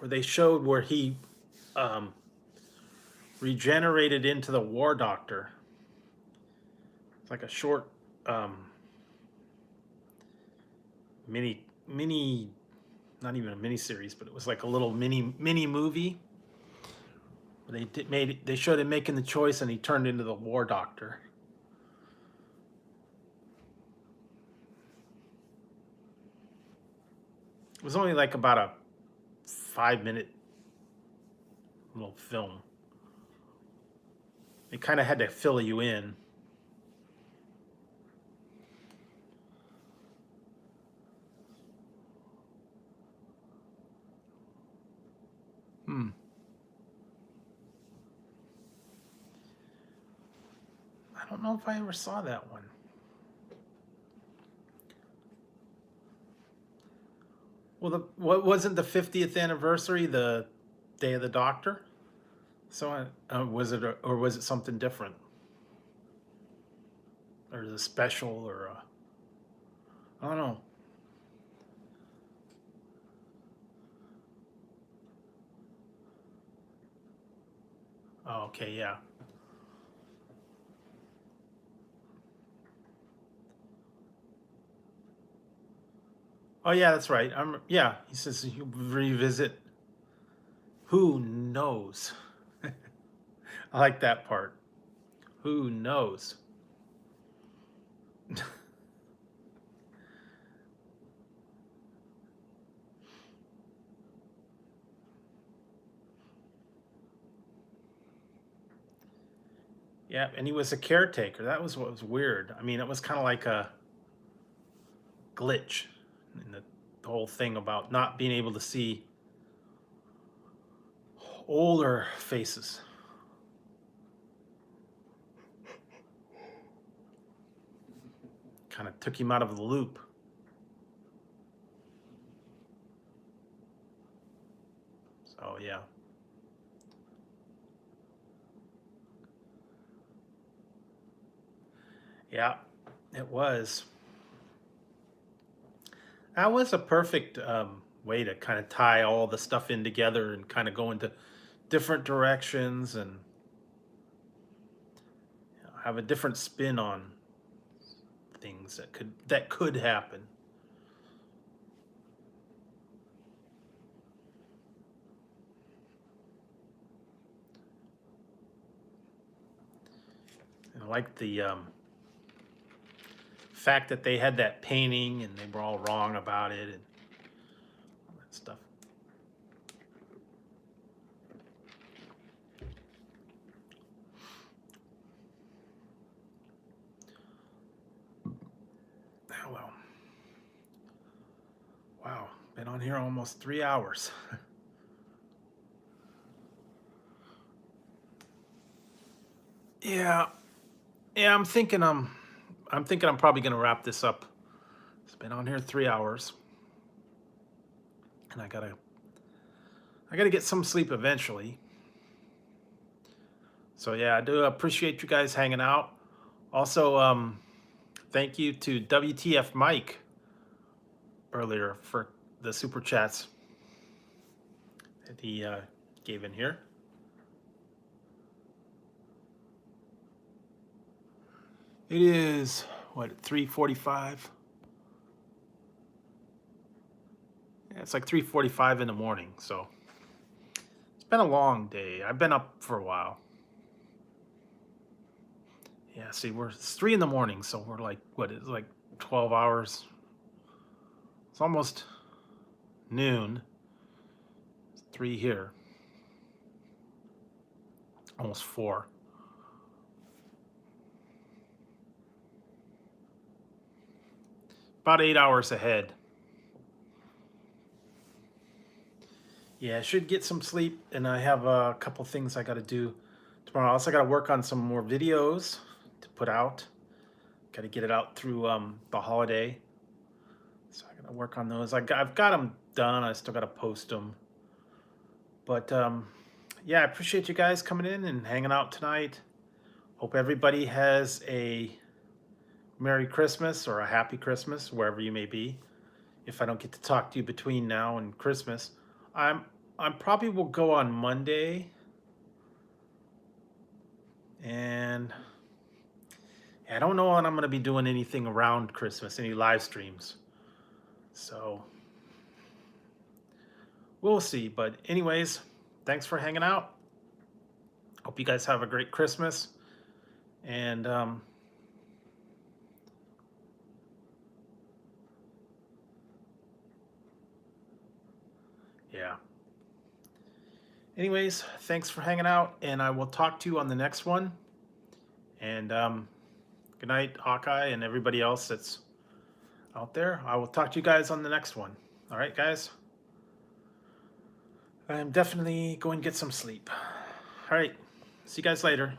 they showed where he um regenerated into the War Doctor. It's like a short mini, not even a mini series, but it was like a little mini movie. They showed him making the choice, and he turned into the war doctor. It was only like about a 5-minute little film. It kind of had to fill you in. I don't know if I ever saw that one. Well, what wasn't the 50th anniversary the Day of the Doctor? So was it, or was it something different, or is it special, or I don't know. Oh, okay, yeah. Oh, yeah, that's right. Yeah, he says you revisit. Who knows? I like that part. Who knows? Yeah, and he was a caretaker. That was what was weird. I mean, it was kind of like a glitch in the whole thing about not being able to see older faces. Kind of took him out of the loop. So, yeah. Yeah, it was. That was a perfect way to kind of tie all the stuff in together and kind of go into different directions and have a different spin on things that could happen. And I like the fact that they had that painting and they were all wrong about it and all that stuff. Oh, well. Wow, been on here almost 3 hours. Yeah, yeah. I'm thinking I'm probably gonna wrap this up. It's been on here 3 hours, and I gotta get some sleep eventually. So yeah, I do appreciate you guys hanging out. Also, thank you to WTF Mike earlier for the super chats that he gave in here. It is what, 3:45? Yeah, it's like 3:45 in the morning, so it's been a long day. I've been up for a while. Yeah, see, it's 3 in the morning, so we're like, what is it, like 12 hours? It's almost noon. It's 3 here. Almost 4. About 8 hours ahead. Yeah, I should get some sleep, and I have a couple things I got to do tomorrow. Also, I got to work on some more videos to put out. Got to get it out through the holiday. So I got to work on those. I've got them done. I still got to post them. But yeah, I appreciate you guys coming in and hanging out tonight. Hope everybody has a Merry Christmas or a Happy Christmas, wherever you may be. If I don't get to talk to you between now and Christmas, I'm probably will go on Monday, and I don't know when I'm going to be doing anything around Christmas, any live streams. So we'll see. But anyways, thanks for hanging out. Hope you guys have a great Christmas. And yeah. Anyways, thanks for hanging out, and I will talk to you on the next one. And good night, Hawkeye, and everybody else that's out there. I will talk to you guys on the next one. All right, guys? I'm definitely going to get some sleep. All right. See you guys later.